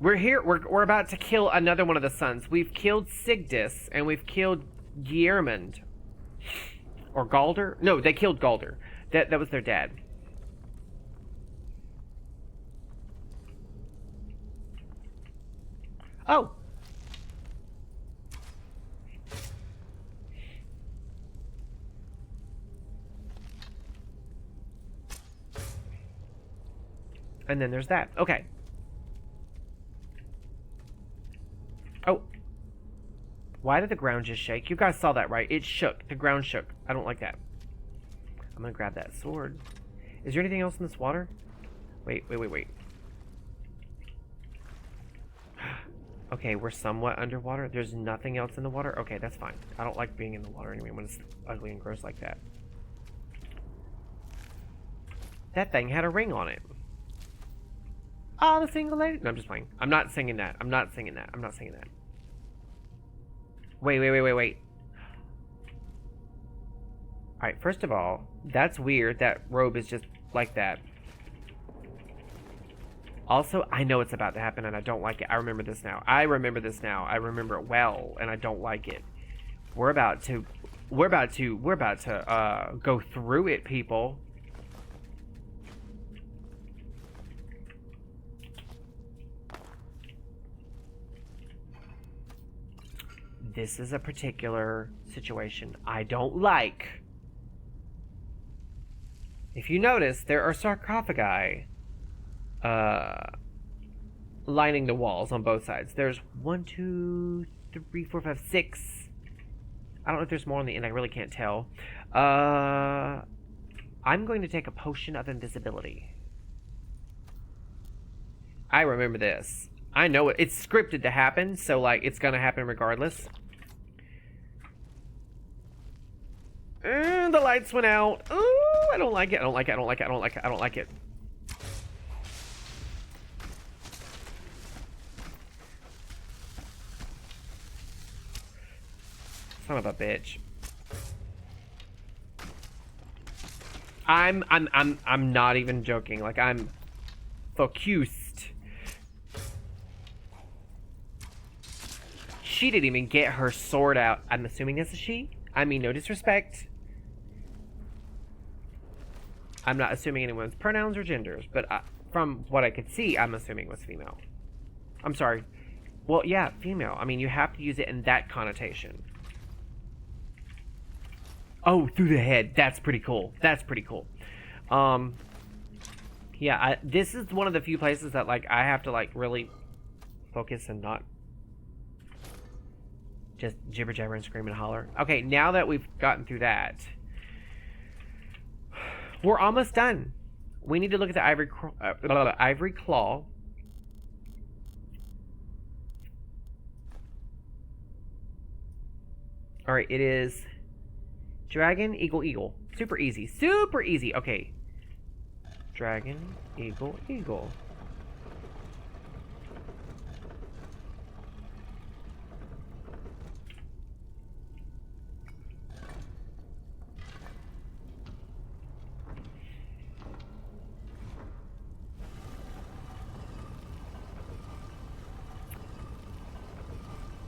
We're here. We're about to kill another one of the sons. We've killed Sigdis and we've killed Geirmund. Or Galder? No, they killed Galder. That was their dad. Oh! And then there's that. Okay. Oh. Why did the ground just shake? You guys saw that, right? It shook. The ground shook. I don't like that. I'm gonna grab that sword. Is there anything else in this water? Wait. Okay, we're somewhat underwater. There's nothing else in the water? Okay, that's fine. I don't like being in the water anyway when it's ugly and gross like that. That thing had a ring on it. Oh, the single lady. No, I'm just playing. I'm not singing that. I'm not singing that. Wait. Alright, first of all, that's weird. That robe is just like that. Also, I know it's about to happen and I don't like it. I remember this now. I remember it well and I don't like it. We're about to go through it, people. This is a particular situation I don't like. If you notice, there are sarcophagi lining the walls on both sides. There's 1, 2, 3, 4, 5, 6. I don't know if there's more on the end. I really can't tell. I'm going to take a potion of invisibility. I remember this. I know it. It's scripted to happen, so like it's gonna happen regardless. The lights went out. Ooh, I don't like it. I don't like it. Son of a bitch. I'm not even joking. Like I'm focused. She didn't even get her sword out. I'm assuming this is she. I mean, no disrespect. I'm not assuming anyone's pronouns or genders, but from what I could see, I'm assuming it was female. I'm sorry. Well, yeah, female. I mean, you have to use it in that connotation. Oh, through the head. That's pretty cool. Yeah, this is one of the few places that, like, I have to, like, really focus and not just jibber jabber and scream and holler. Okay, now that we've gotten through that, we're almost done. We need to look at the ivory claw. All right, it is dragon, eagle. Super easy. Okay. Dragon, eagle.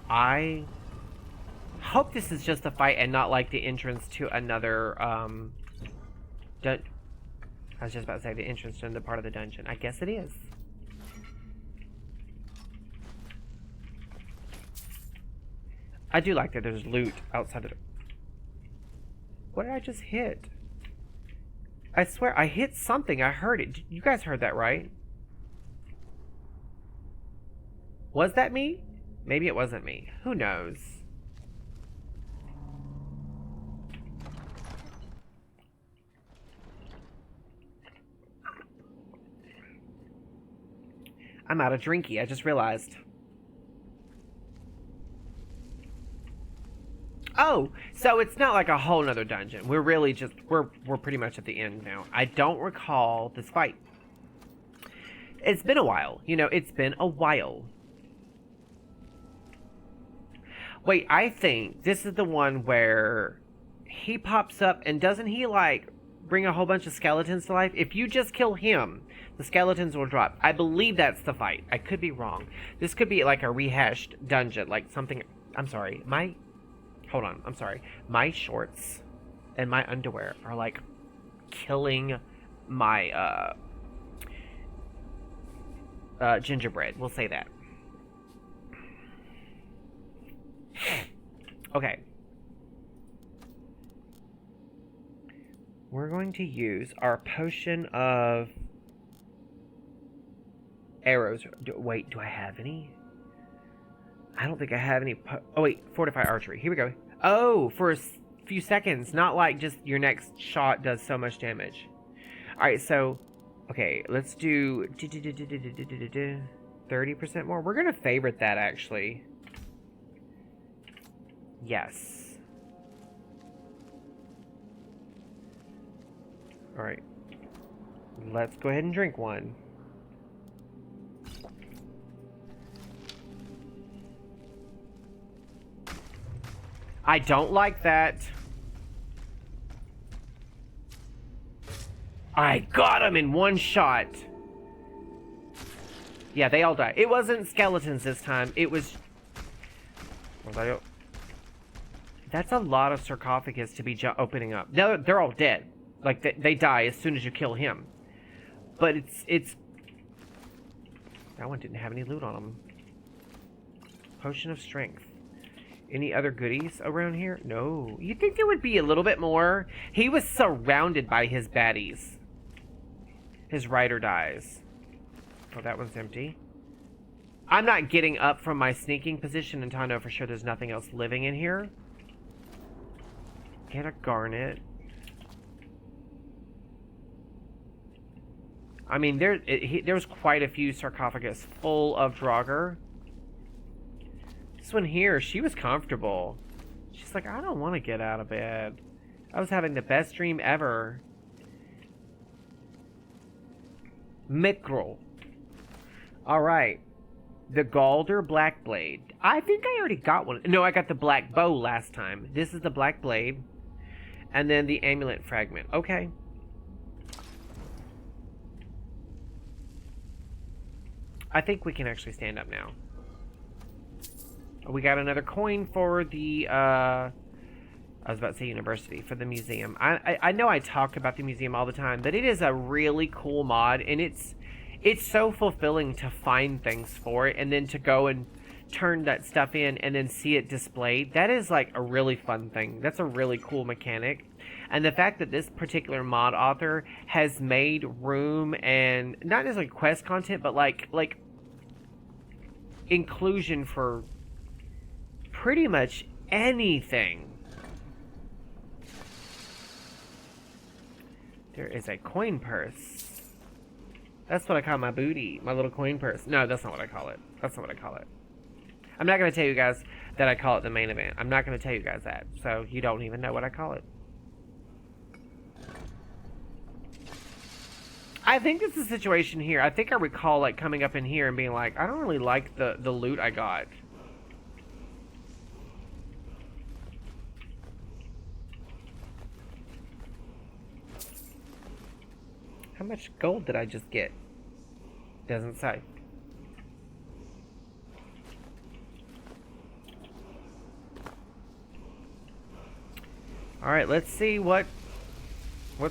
I hope this is just a fight and not like the entrance to another, I was just about to say the entrance to another part of the dungeon. I guess it is. I do like that there's loot outside of it. What did I just hit? I swear, I hit something. I heard it. You guys heard that, right? Was that me? Maybe it wasn't me. Who knows? I'm out of drinky, I just realized. Oh, so it's not like a whole nother dungeon. We're really just, we're pretty much at the end now. I don't recall this fight. It's been a while. You know, it's been a while. Wait, I think this is the one where he pops up and doesn't he, like, bring a whole bunch of skeletons to life? If you just kill him, the skeletons will drop. I believe that's the fight. I could be wrong. This could be like a rehashed dungeon, like something... I'm sorry. Hold on. I'm sorry. My shorts and my underwear are, like, killing my, gingerbread. We'll say that. Okay. We're going to use our potion of arrows. Wait, do I have any? I don't think I have any. Oh, wait. Fortify archery. Here we go. Oh, for a few seconds. Not like just your next shot does so much damage. Alright, so... Okay, let's do... 30% more. We're going to favorite that, actually. Yes. Alright. Let's go ahead and drink one. I don't like that. I got him in one shot. Yeah, they all died. It wasn't skeletons this time. It was... That's a lot of sarcophagus to be opening up. They're all dead. Like, they die as soon as you kill him. But it's... That one didn't have any loot on him. Potion of Strength. Any other goodies around here? No. You'd think there would be a little bit more. He was surrounded by his baddies. His rider dies. Oh, that one's empty. I'm not getting up from my sneaking position until I know for sure there's nothing else living in here. Get a garnet. I mean, there was quite a few sarcophagus full of Draugr. This one here, she was comfortable. She's like, I don't want to get out of bed. I was having the best dream ever. Mickrel. Alright. The Galder Black Blade. I think I already got one. No, I got the Black Bow last time. This is the Black Blade. And then the Amulet Fragment. Okay. I think we can actually stand up now. We got another coin for the, I was about to say university, for the museum. I know I talk about the museum all the time, but it is a really cool mod, and it's so fulfilling to find things for it, and then to go and turn that stuff in, and then see it displayed. That is, like, a really fun thing. That's a really cool mechanic. And the fact that this particular mod author has made room, and not necessarily quest content, but, like inclusion for pretty much anything. There is a coin purse. That's what I call my booty. My little coin purse. No, that's not what I call it. That's not what I call it. I'm not going to tell you guys that I call it the main event. I'm not going to tell you guys that. So you don't even know what I call it. I think it's a situation here. I think I recall like coming up in here and being like, I don't really like the loot I got. How much gold did I just get? Doesn't say. Alright, let's see what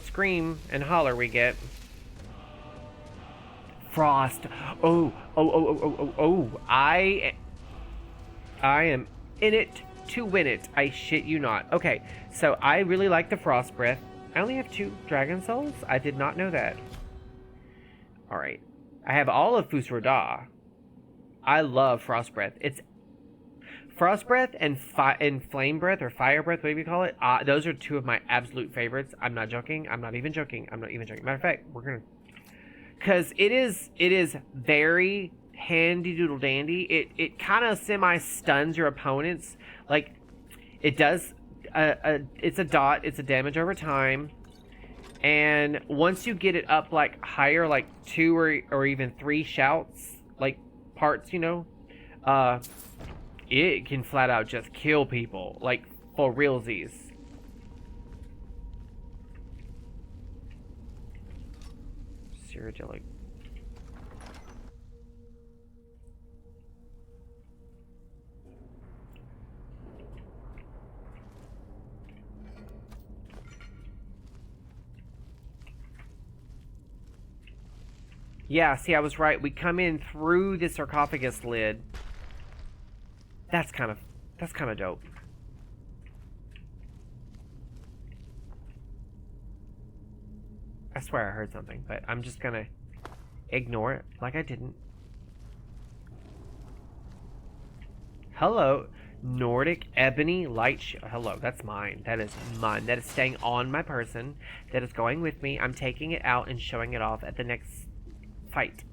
scream and holler we get. Frost. Oh. I am in it to win it. I shit you not. Okay, so I really like the Frost Breath. I only have 2 Dragon Souls? I did not know that. Alright. I have all of Fusroda. I love Frost Breath. It's Frost Breath and Flame Breath, or Fire Breath, whatever you call it. Those are 2 of my absolute favorites. I'm not joking. I'm not even joking. I'm not even joking. Matter of fact, we're gonna... Because it is very handy doodle dandy. It kind of semi-stuns your opponents. Like, it does... it's a dot. It's a damage over time. And once you get it up, like, higher, like 2 or even 3 shouts, like, parts, you know, it can flat out just kill people. Like, for realsies. Cyrodiilic. Yeah, see, I was right. We come in through the sarcophagus lid. That's kind of dope. I swear I heard something, but I'm just gonna ignore it like I didn't. Hello, Nordic Ebony Light Hello, that's mine. That is mine. That is staying on my person. That is going with me. I'm taking it out and showing it off at the next fight.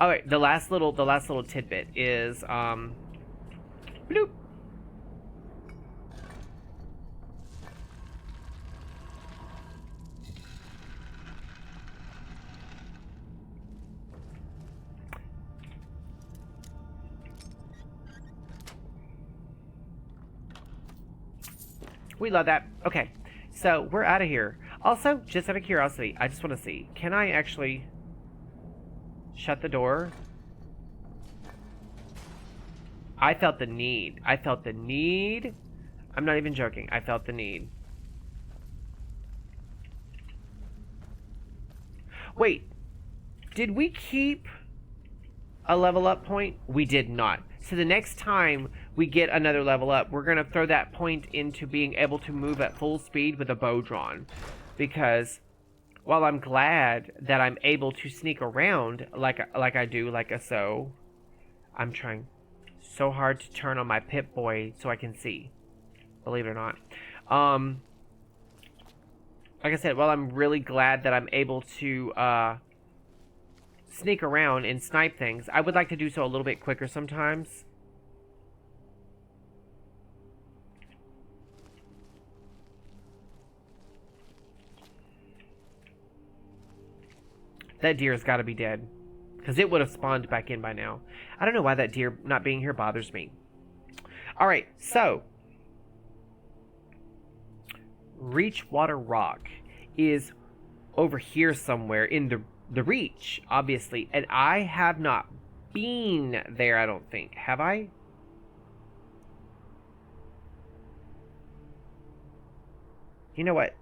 Alright, the last little tidbit is bloop. We love that. Okay, so we're out of here. Also, just out of curiosity, I just want to see, can I actually shut the door? I felt the need. I felt the need. I'm not even joking. I felt the need. Wait, did we keep a level up point? We did not. So the next time we get another level up, we're going to throw that point into being able to move at full speed with a bow drawn. Because while I'm glad that I'm able to sneak around like I do, like a so, I'm trying so hard to turn on my Pip-Boy so I can see. Believe it or not. Like I said, while I'm really glad that I'm able to sneak around and snipe things, I would like to do so a little bit quicker sometimes. That deer's got to be dead, because it would have spawned back in by now. I don't know why that deer not being here bothers me. Alright, so Reachwater Rock is over here somewhere in the Reach, obviously, and I have not been there, I don't think. Have I? You know what?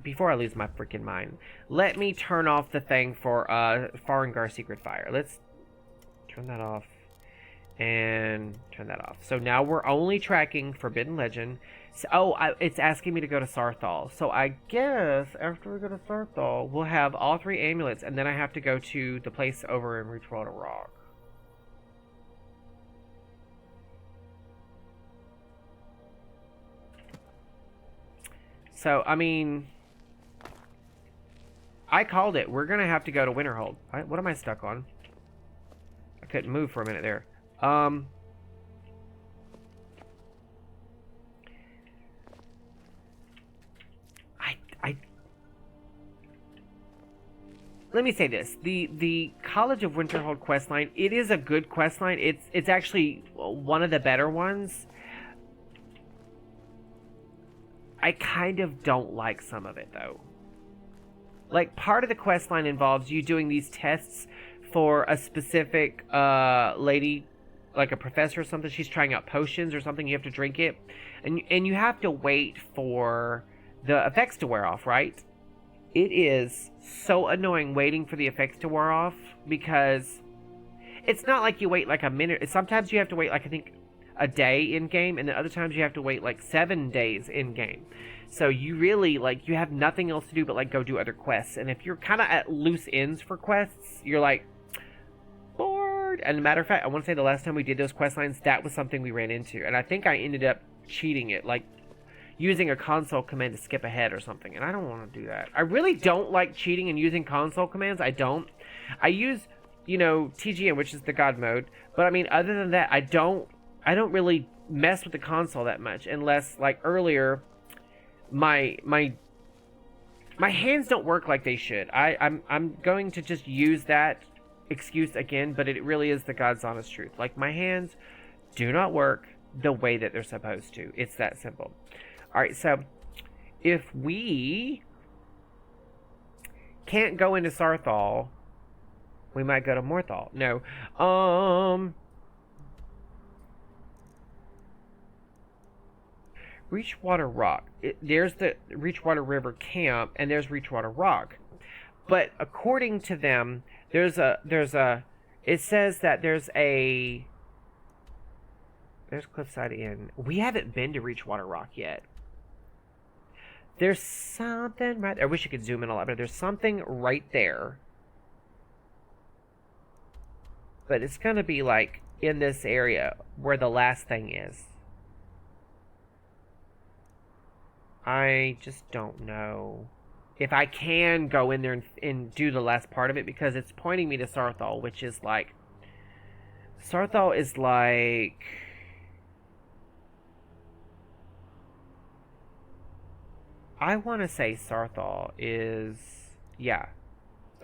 Before I lose my freaking mind, let me turn off the thing for Farengar Secret Fire. Let's turn that off and turn that off. So now we're only tracking Forbidden Legend. So, it's asking me to go to Sarthal. So I guess after we go to Sarthal, we'll have all 3 amulets, and then I have to go to the place over in Reachwater Rock. So, I mean, I called it. We're going to have to go to Winterhold. What am I stuck on? I couldn't move for a minute there. Let me say this. The College of Winterhold questline, it is a good questline. It's actually one of the better ones. I kind of don't like some of it, though. Like, part of the questline involves you doing these tests for a specific lady, like a professor or something. She's trying out potions or something. You have to drink it. And you have to wait for the effects to wear off, right? It is so annoying waiting for the effects to wear off, because it's not like you wait like a minute. Sometimes you have to wait, like, I think, a day in-game, and then other times you have to wait, like, 7 days in-game. So you really, like, you have nothing else to do but, like, go do other quests. And if you're kind of at loose ends for quests, you're, like, bored. And as a matter of fact, I want to say the last time we did those quest lines, that was something we ran into. And I think I ended up cheating it, like, using a console command to skip ahead or something, and I don't want to do that. I really don't like cheating and using console commands. I don't. I use, you know, TGM, which is the God mode, but I mean, other than that, I don't really mess with the console that much, unless, like earlier, my hands don't work like they should. I'm going to just use that excuse again, but it really is the God's honest truth. Like, my hands do not work the way that they're supposed to. It's that simple. Alright, so if we can't go into Sarthal, we might go to Morthal. No. Reachwater Rock. There's the Reachwater River camp, and there's Reachwater Rock. But according to them, it says that there's Cliffside Inn. We haven't been to Reachwater Rock yet. There's something right there. I wish you could zoom in a lot better. There's something right there. But it's going to be like in this area where the last thing is. I just don't know if I can go in there and do the last part of it, because it's pointing me to Sarthal, which is like... Sarthal is like... I want to say Sarthal is... Yeah,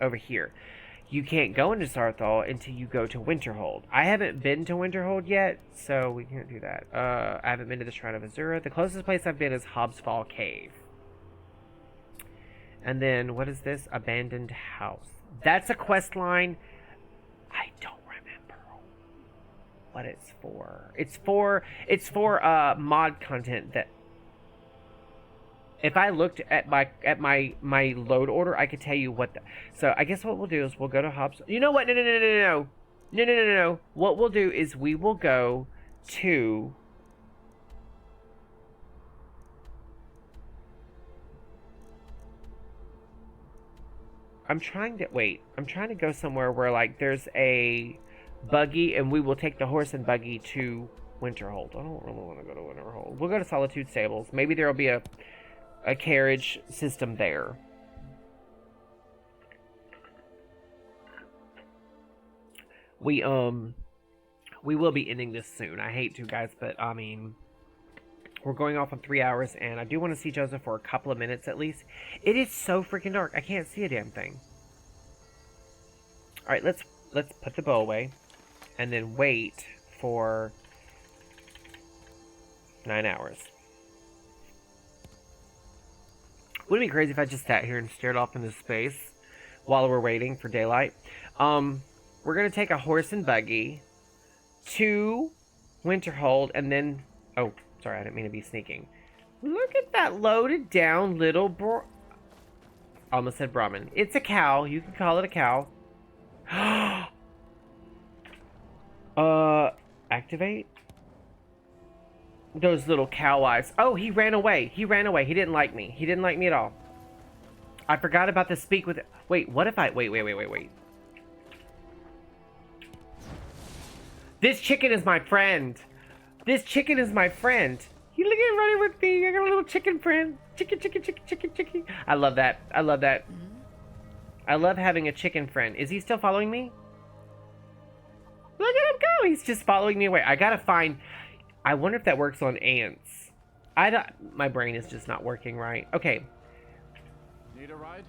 over here. You can't go into Sarthal until you go to Winterhold. I haven't been to Winterhold yet, so we can't do that. I haven't been to the Shrine of Azura. The closest place I've been is Hobbsfall Cave. And then, what is this? Abandoned House. That's a quest line. I don't remember what it's for. It's for mod content that... If I looked at my load order, I could tell you what the... So, I guess what we'll do is we'll go to Hobbs... You know what? No. What we'll do is we will go to... I'm trying to go somewhere where, like, there's a buggy, and we will take the horse and buggy to Winterhold. I don't really want to go to Winterhold. We'll go to Solitude Stables. Maybe there'll be a carriage system there. We will be ending this soon. I hate to, guys, but, I mean... We're going off on 3 hours, and I do want to see Joseph for a couple of minutes at least. It is so freaking dark. I can't see a damn thing. All right, let's put the bow away, and then wait for 9 hours. Wouldn't it be crazy if I just sat here and stared off into space while we're waiting for daylight? We're gonna take a horse and buggy to Winterhold, and then sorry, I didn't mean to be sneaking. Look at that loaded down little almost said Brahmin. It's a cow. You can call it a cow. Activate? Those little cow eyes. Oh, he ran away. He didn't like me. He didn't like me at all. I forgot about the speak with... Wait, what if I... Wait. This chicken is my friend. This chicken is my friend. You look at running with me. I got a little chicken friend. Chicken. I love that. I love having a chicken friend. Is he still following me? Look at him go. He's just following me away. I gotta find... I wonder if that works on ants. My brain is just not working right. Okay.
Need a ride?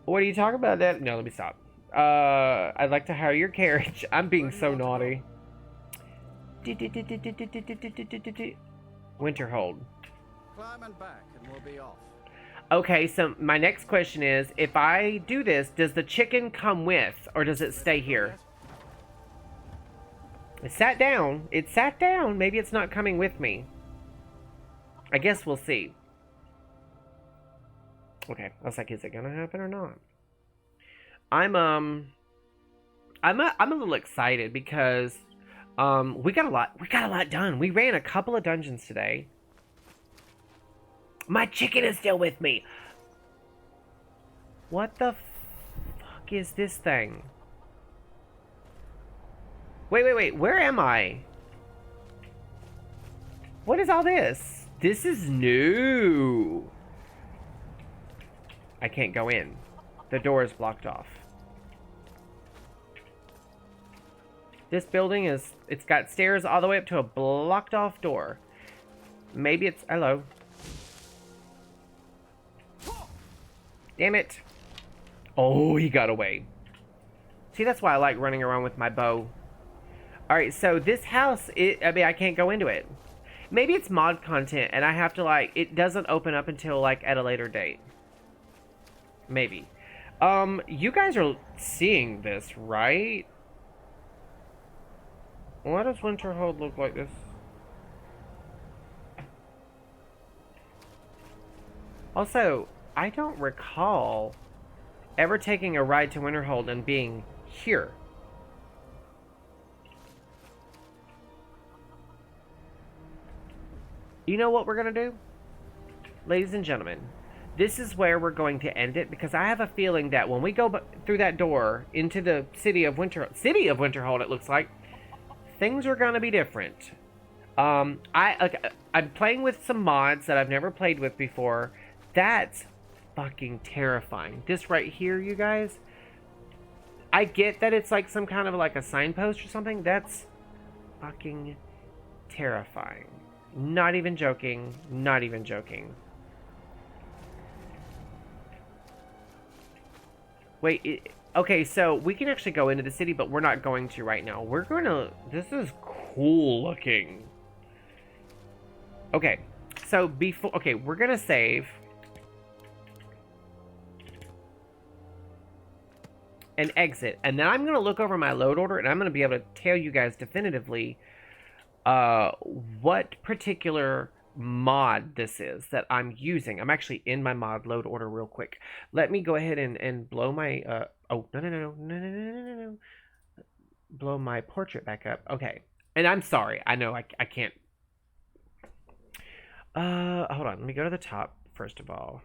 What are you talking about? That? No, let me stop. I'd like to hire your carriage. I'm being so naughty. Winterhold.
Climb and back, and we'll be off.
Okay, so my next question is, if I do this, does the chicken come with, or does it stay here? It sat down. Maybe it's not coming with me. I guess we'll see. Okay, I was like, is it gonna happen or not? I'm a little excited because we got a lot done. We ran a couple of dungeons today. My chicken is still with me. What the fuck is this thing? Wait. Where am I? What is all this? This is new. I can't go in. The door is blocked off. This building it's got stairs all the way up to a blocked off door. Maybe it's, hello. Damn it. Oh, he got away. See, that's why I like running around with my bow. Alright, so this house, I can't go into it. Maybe it's mod content and I have to, like, it doesn't open up until, like, at a later date. Maybe. You guys are seeing this, right? Why does Winterhold look like this? Also, I don't recall ever taking a ride to Winterhold and being here. You know what we're gonna do? ladies and gentlemen, this is where we're going to end it, because I have a feeling that when we go through that door into the city of Winterhold, it looks like things are going to be different. I'm playing with some mods that I've never played with before. That's fucking terrifying. This right here, you guys. I get that it's like some kind of like a signpost or something. That's fucking terrifying. Not even joking. Not even joking. Wait, okay, so we can actually go into the city, but we're not going to right now. We're going to... This is cool looking. Okay, so before... Okay, we're going to save. And exit. And then I'm going to look over my load order, and I'm going to be able to tell you guys definitively what particular mod this is that I'm using. I'm actually in my mod load order real quick. Let me go ahead and blow my no. Blow my portrait back up. Okay. And I'm sorry. I know I can't. Hold on. Let me go to the top first of all.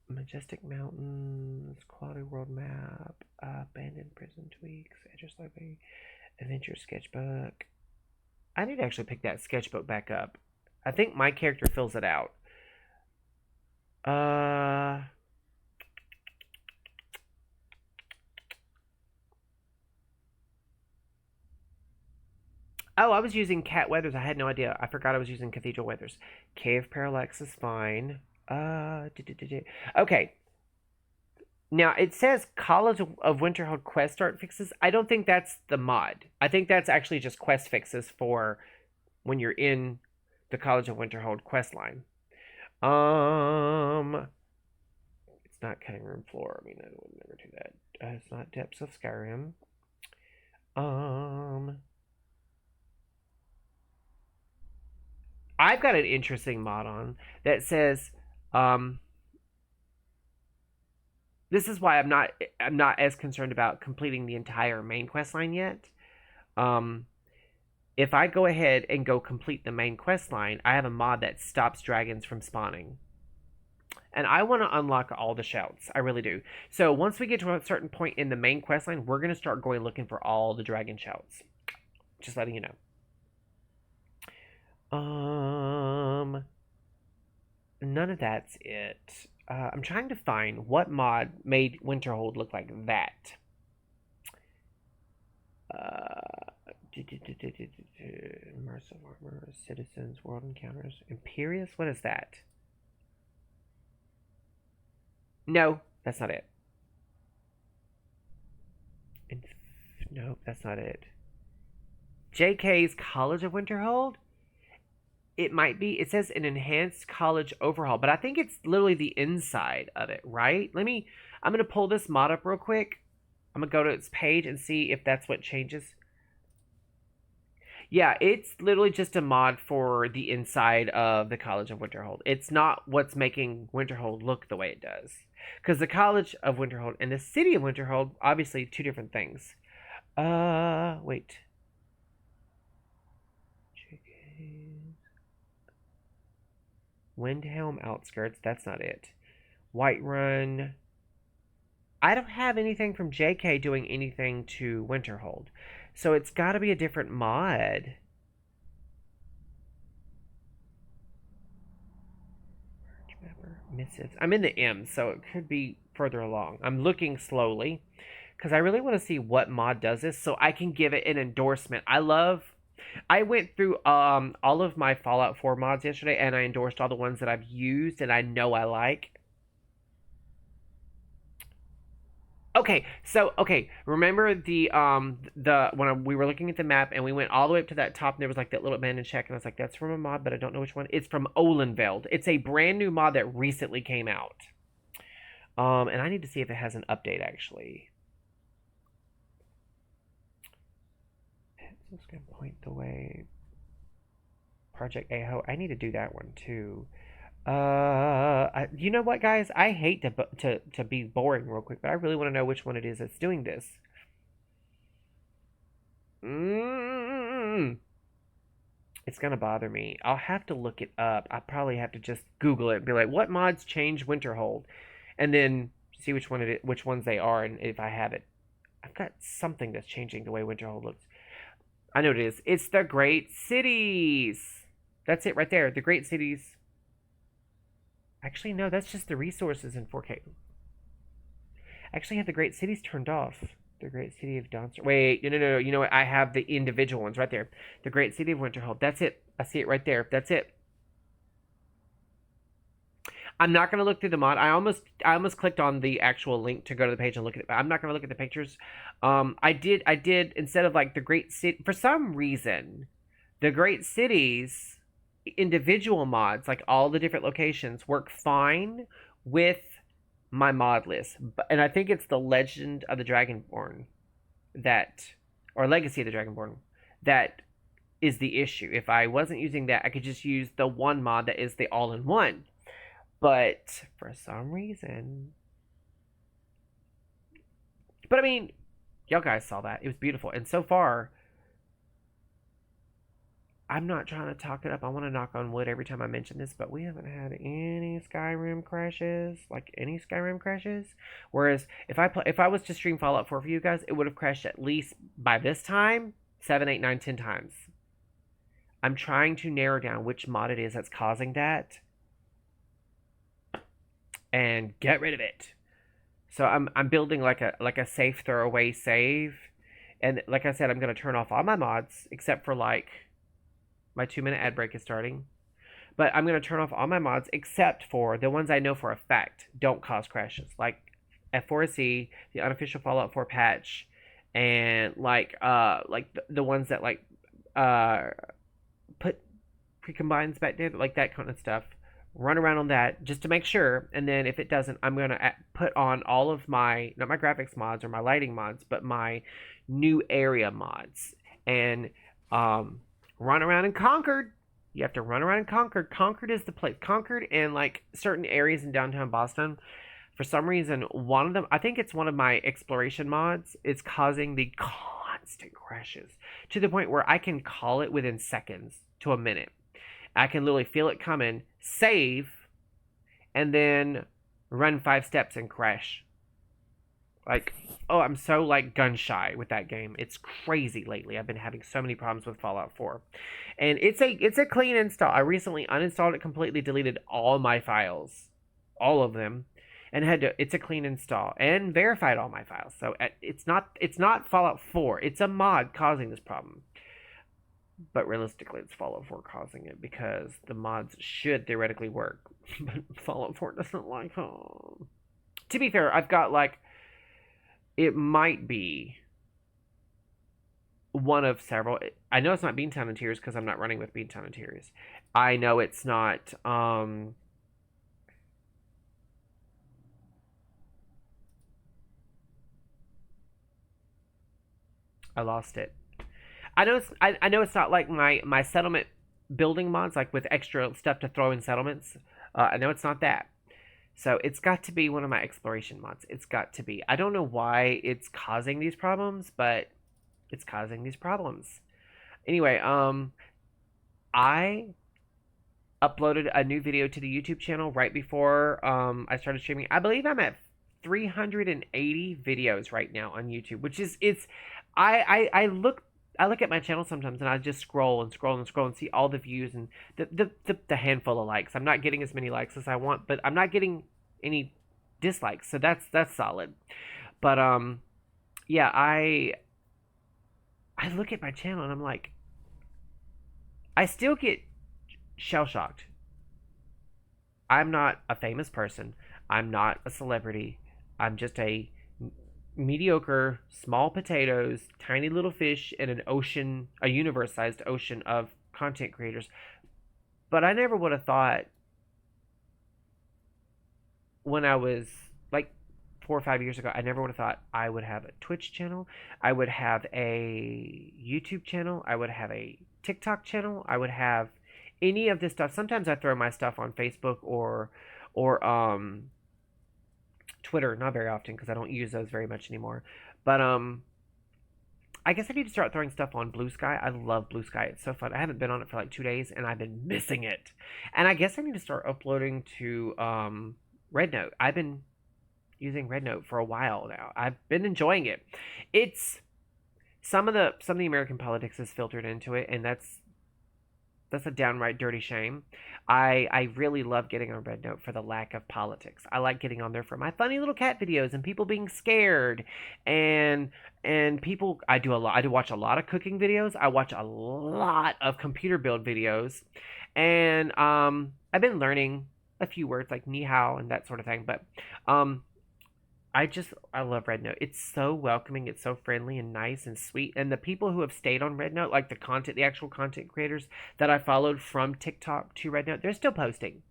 Majestic Mountains, Quality World Map, Abandoned Prison Tweaks, Edges Library, Adventure Sketchbook. I need to actually pick that sketchbook back up. I think my character fills it out. Oh, I was using Cat Weathers. I had no idea. I forgot I was using Cathedral Weathers. Cave Parallax is fine. Okay. Now, it says College of Winterhold quest start fixes. I don't think that's the mod. I think that's actually just quest fixes for when you're in the College of Winterhold quest line. It's not Cutting Room Floor. I mean, I would never do that. It's not Depths of Skyrim. I've got an interesting mod on that says, this is why I'm not as concerned about completing the entire main quest line yet. If I go ahead and go complete the main quest line, I have a mod that stops dragons from spawning. And I want to unlock all the shouts. I really do. So once we get to a certain point in the main quest line, we're going to start going looking for all the dragon shouts. Just letting you know. None of that's it. I'm trying to find what mod made Winterhold look like that. Immersive Armor, Citizens, World Encounters, Imperious? What is that? No, that's not it. Nope, that's not it. JK's College of Winterhold? It might be. It says an enhanced college overhaul, but I think it's literally the inside of it, right? I'm going to pull this mod up real quick. I'm going to go to its page and see if that's what changes. Yeah, it's literally just a mod for the inside of the College of Winterhold. It's not what's making Winterhold look the way it does. Because the College of Winterhold and the City of Winterhold, obviously two different things. Wait. Windhelm Outskirts, that's not it. Whiterun. I don't have anything from JK doing anything to Winterhold. So it's got to be a different mod. Missives. I'm in the M, so it could be further along. I'm looking slowly because I really want to see what mod does this so I can give it an endorsement. I went through all of my Fallout 4 mods yesterday, and I endorsed all the ones that I've used and I know I like. Okay, so remember when we were looking at the map and we went all the way up to that top and there was like that little abandoned shack and I was like, that's from a mod, but I don't know which one. It's from Olenveld. It's a brand new mod that recently came out. And I need to see if it has an update actually. It's gonna point the way. Project Aho. I need to do that one too. You know what, guys? I hate to be boring real quick, but I really want to know which one it is that's doing this. It's It's gonna bother me. I'll have to look it up. I probably have to just Google it and be like, what mods change Winterhold, and then see which one it is, which ones they are, and if I have it. I've got something that's changing the way Winterhold looks. I know what it is. It's the Great Cities. That's it right there. The Great Cities. Actually, no, that's just the resources in 4K. I actually have the Great Cities turned off. The Great City of Dawnstar. Wait, no. You know what? I have the individual ones right there. The Great City of Winterhold. That's it. I see it right there. That's it. I'm not gonna look through the mod. I almost clicked on the actual link to go to the page and look at it, but I'm not gonna look at the pictures. I did instead of like the Great City, for some reason, the Great Cities individual mods, like all the different locations, work fine with my mod list. And I think it's the Legend of the Dragonborn or Legacy of the Dragonborn, that is the issue. If I wasn't using that, I could just use the one mod that is the all-in-one. But for some reason... But I mean, y'all guys saw that. It was beautiful. And so far, I'm not trying to talk it up. I want to knock on wood every time I mention this, but we haven't had any Skyrim crashes. Like, any Skyrim crashes. Whereas, if I was to stream Fallout 4 for you guys, it would have crashed at least, by this time, 7, 8, 9, 10 times. I'm trying to narrow down which mod it is that's causing that, and get rid of it. So I'm building like a safe throwaway save, and like I said, I'm gonna turn off all my mods except for like my 2-minute ad break is starting. But I'm gonna turn off all my mods except for the ones I know for a fact don't cause crashes, like F4C, the unofficial Fallout 4 patch, and like the ones that like put precombines back there, like that kind of stuff. Run around on that just to make sure, and then if it doesn't, I'm gonna put on all of my, not my graphics mods or my lighting mods, but my new area mods, and run around in Concord. You have to run around in Concord. Concord is the place. Concord and like certain areas in downtown Boston. For some reason, one of them, I think it's one of my exploration mods, is causing the constant crashes to the point where I can call it within seconds to a minute. I can literally feel it coming, save, and then run 5 steps and crash. Like, oh, I'm so like gun shy with that game. It's crazy lately. I've been having so many problems with Fallout 4. And it's a clean install. I recently uninstalled it completely, deleted all my files, all of them, and it's a clean install and verified all my files. So it's not Fallout 4. It's a mod causing this problem. But realistically, it's Fallout 4 causing it, because the mods should theoretically work. But Fallout 4 doesn't like them. To be fair, I've got like... It might be one of several... I know it's not Beantown and Tears because I'm not running with Beantown and Tears. I know it's not... I lost it. I know it's not like my settlement building mods, like with extra stuff to throw in settlements. I know it's not that. So it's got to be one of my exploration mods. It's got to be. I don't know why it's causing these problems, but it's causing these problems. Anyway, I uploaded a new video to the YouTube channel right before I started streaming. I believe I'm at 380 videos right now on YouTube, which is I look at my channel sometimes and I just scroll and see all the views and the handful of likes. I'm not getting as many likes as I want, but I'm not getting any dislikes, so that's solid. But yeah, I look at my channel and I'm like, I still get shell shocked. I'm not a famous person. I'm not a celebrity. I'm just a mediocre, small potatoes, tiny little fish in an ocean, a universe-sized ocean of content creators. But I never would have thought, when I was like 4 or 5 years ago, I never would have thought I would have a Twitch channel, I would have a YouTube channel, I would have a TikTok channel, I would have any of this stuff. Sometimes I throw my stuff on Facebook or Twitter, not very often because I don't use those very much anymore. But I guess I need to start throwing stuff on Blue Sky. I love Blue Sky. It's so fun. I haven't been on it for like 2 days, and I've been missing it. And I guess I need to start uploading to Rednote. I've been using Rednote for a while now. I've been enjoying it. It's some of the American politics is filtered into it, and that's a downright dirty shame. I really love getting on Red Note for the lack of politics. I like getting on there for my funny little cat videos and people being scared and people. I do watch a lot of cooking videos. I watch a lot of computer build videos, and I've been learning a few words like ni hao and that sort of thing. But I love Red Note. It's so welcoming. It's so friendly and nice and sweet. And the people who have stayed on Red Note, like the actual content creators that I followed from TikTok to Red Note, they're still posting.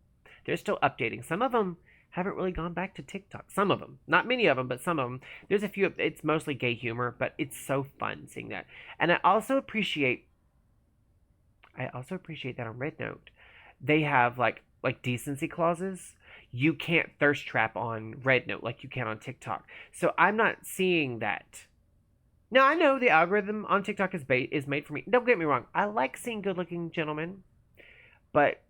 They're still updating. Some of them haven't really gone back to TikTok. Some of them, not many of them, but some of them. There's a few. It's mostly gay humor, but it's so fun seeing that. And I also appreciate that on Red Note, they have like decency clauses. You can't thirst trap on Red Note like you can on TikTok. So I'm not seeing that. Now, I know the algorithm on TikTok is made for me. Don't get me wrong. I like seeing good-looking gentlemen. But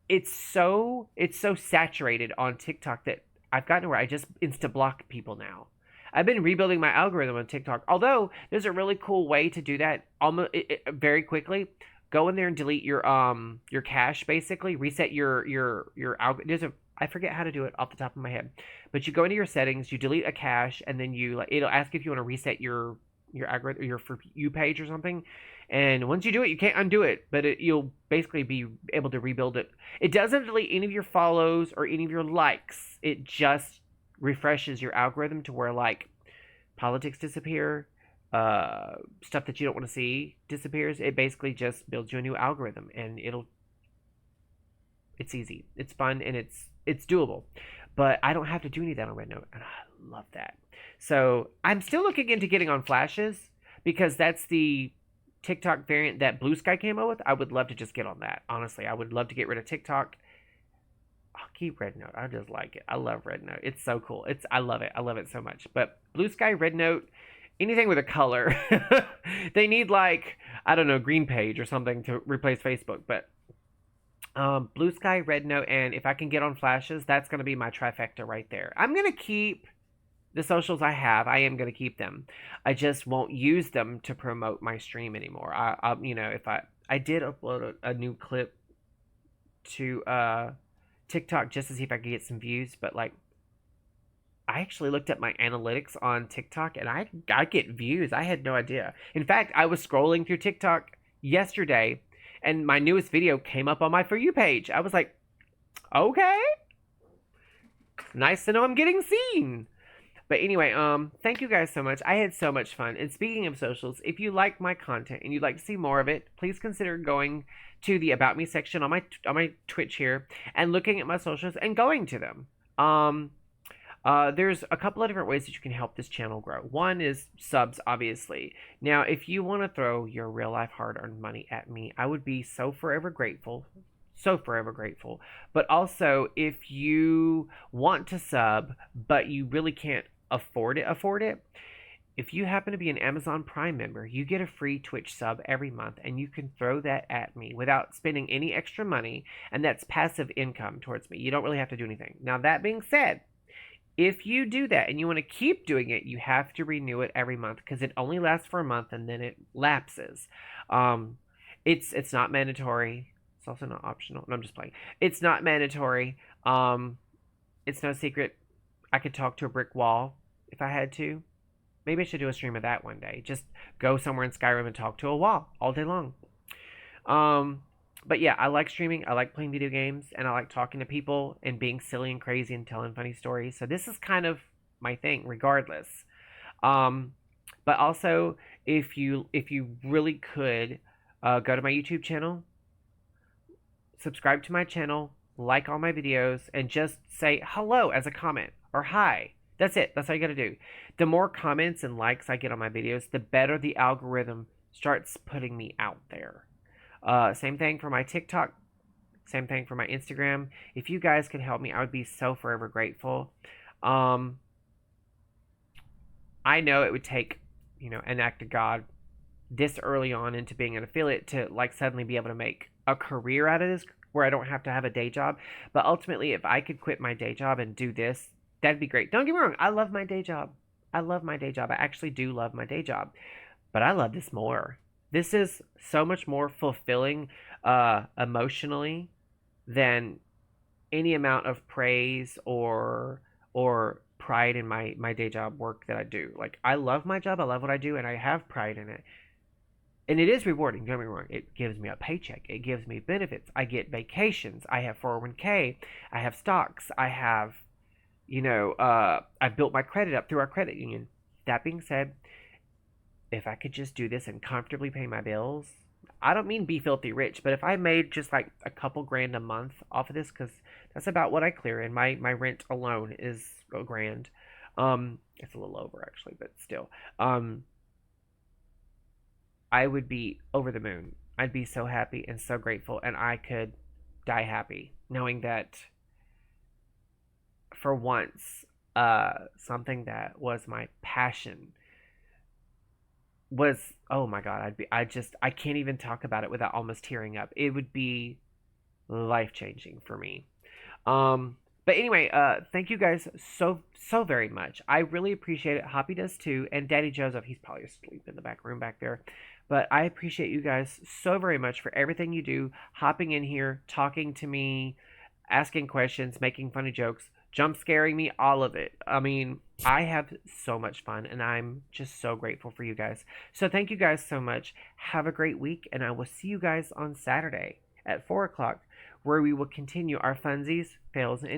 it's so saturated on TikTok that I've gotten to where I just insta-block people now. I've been rebuilding my algorithm on TikTok. Although, there's a really cool way to do that very quickly. Go in there and delete your cache, basically. Reset your algorithm. I forget how to do it off the top of my head, but you go into your settings, you delete a cache, and then it'll ask if you want to reset your algorithm, your For You page or something. And once you do it, you can't undo it, but you'll basically be able to rebuild it. It doesn't delete any of your follows or any of your likes. It just refreshes your algorithm to where like politics disappear, stuff that you don't want to see disappears. It basically just builds you a new algorithm, and it's easy, it's fun, and it's doable. But I don't have to do any of that on Red Note, and I love that. So I'm still looking into getting on Flashes, because that's the TikTok variant that Blue Sky came up with. I would love to just get on that. Honestly, I would love to get rid of TikTok. I'll keep Red Note. I just like it. I love Red Note. It's so cool. I love it. I love it so much. But Blue Sky, Red Note, anything with a color. They need like, I don't know, Green Page or something to replace Facebook. But Blue Sky, Red Note, and if I can get on Flashes, that's going to be my trifecta right there. I'm going to keep the socials I have. I am going to keep them. I just won't use them to promote my stream anymore. If I did upload a new clip to TikTok just to see if I could get some views, but like I actually looked at my analytics on TikTok and I get views. I had no idea. In fact, I was scrolling through TikTok yesterday and my newest video came up on my For You page. I was like, okay, nice to know I'm getting seen. But anyway, thank you guys so much. I had so much fun. And speaking of socials, if you like my content and you'd like to see more of it, please consider going to the About Me section on my Twitch here and looking at my socials and going to them. There's a couple of different ways that you can help this channel grow. One is subs, obviously. Now, if you want to throw your real life hard-earned money at me, I would be so forever grateful. So forever grateful. But also, if you want to sub, but you really can't afford it, if you happen to be an Amazon Prime member, you get a free Twitch sub every month, and you can throw that at me without spending any extra money, and that's passive income towards me. You don't really have to do anything. Now, that being said, if you do that and you want to keep doing it, you have to renew it every month because it only lasts for a month and then it lapses. It's not mandatory. It's also not optional. No, I'm just playing. It's not mandatory. It's no secret. I could talk to a brick wall if I had to. Maybe I should do a stream of that one day. Just go somewhere in Skyrim and talk to a wall all day long. But yeah, I like streaming. I like playing video games, and I like talking to people and being silly and crazy and telling funny stories. So this is kind of my thing, regardless. But also, if you really could, go to my YouTube channel, subscribe to my channel, like all my videos, and just say hello as a comment or hi. That's it. That's all you got to do. The more comments and likes I get on my videos, the better the algorithm starts putting me out there. Same thing for my TikTok. Same thing for my Instagram. If you guys could help me, I would be so forever grateful. I know it would take, an act of God this early on into being an affiliate to like suddenly be able to make a career out of this where I don't have to have a day job. But ultimately, if I could quit my day job and do this, that'd be great. Don't get me wrong, I love my day job. I love my day job. I actually do love my day job. But I love this more. This is so much more fulfilling emotionally than any amount of praise or pride in my day job work that I do. Like, I love my job, I love what I do, and I have pride in it. And it is rewarding, don't get me wrong. It gives me a paycheck, it gives me benefits, I get vacations, I have 401k, I have stocks, I have, I've built my credit up through our credit union. That being said, if I could just do this and comfortably pay my bills, I don't mean be filthy rich, but if I made just like a couple grand a month off of this, because that's about what I clear, and my rent alone is a grand. It's a little over actually, but still. I would be over the moon. I'd be so happy and so grateful, and I could die happy knowing that for once, something that was my passion was, oh my god, I can't even talk about it without almost tearing up. It would be life changing for me. But anyway, thank you guys so very much. I really appreciate it. Hoppy does too, and Daddy Joseph, he's probably asleep in the back room back there. But I appreciate you guys so very much for everything you do, hopping in here, talking to me, asking questions, making funny jokes, jump scaring me, all of it. I mean, I have so much fun, and I'm just so grateful for you guys. So thank you guys so much. Have a great week, and I will see you guys on Saturday at 4 o'clock, where we will continue our funsies, fails, and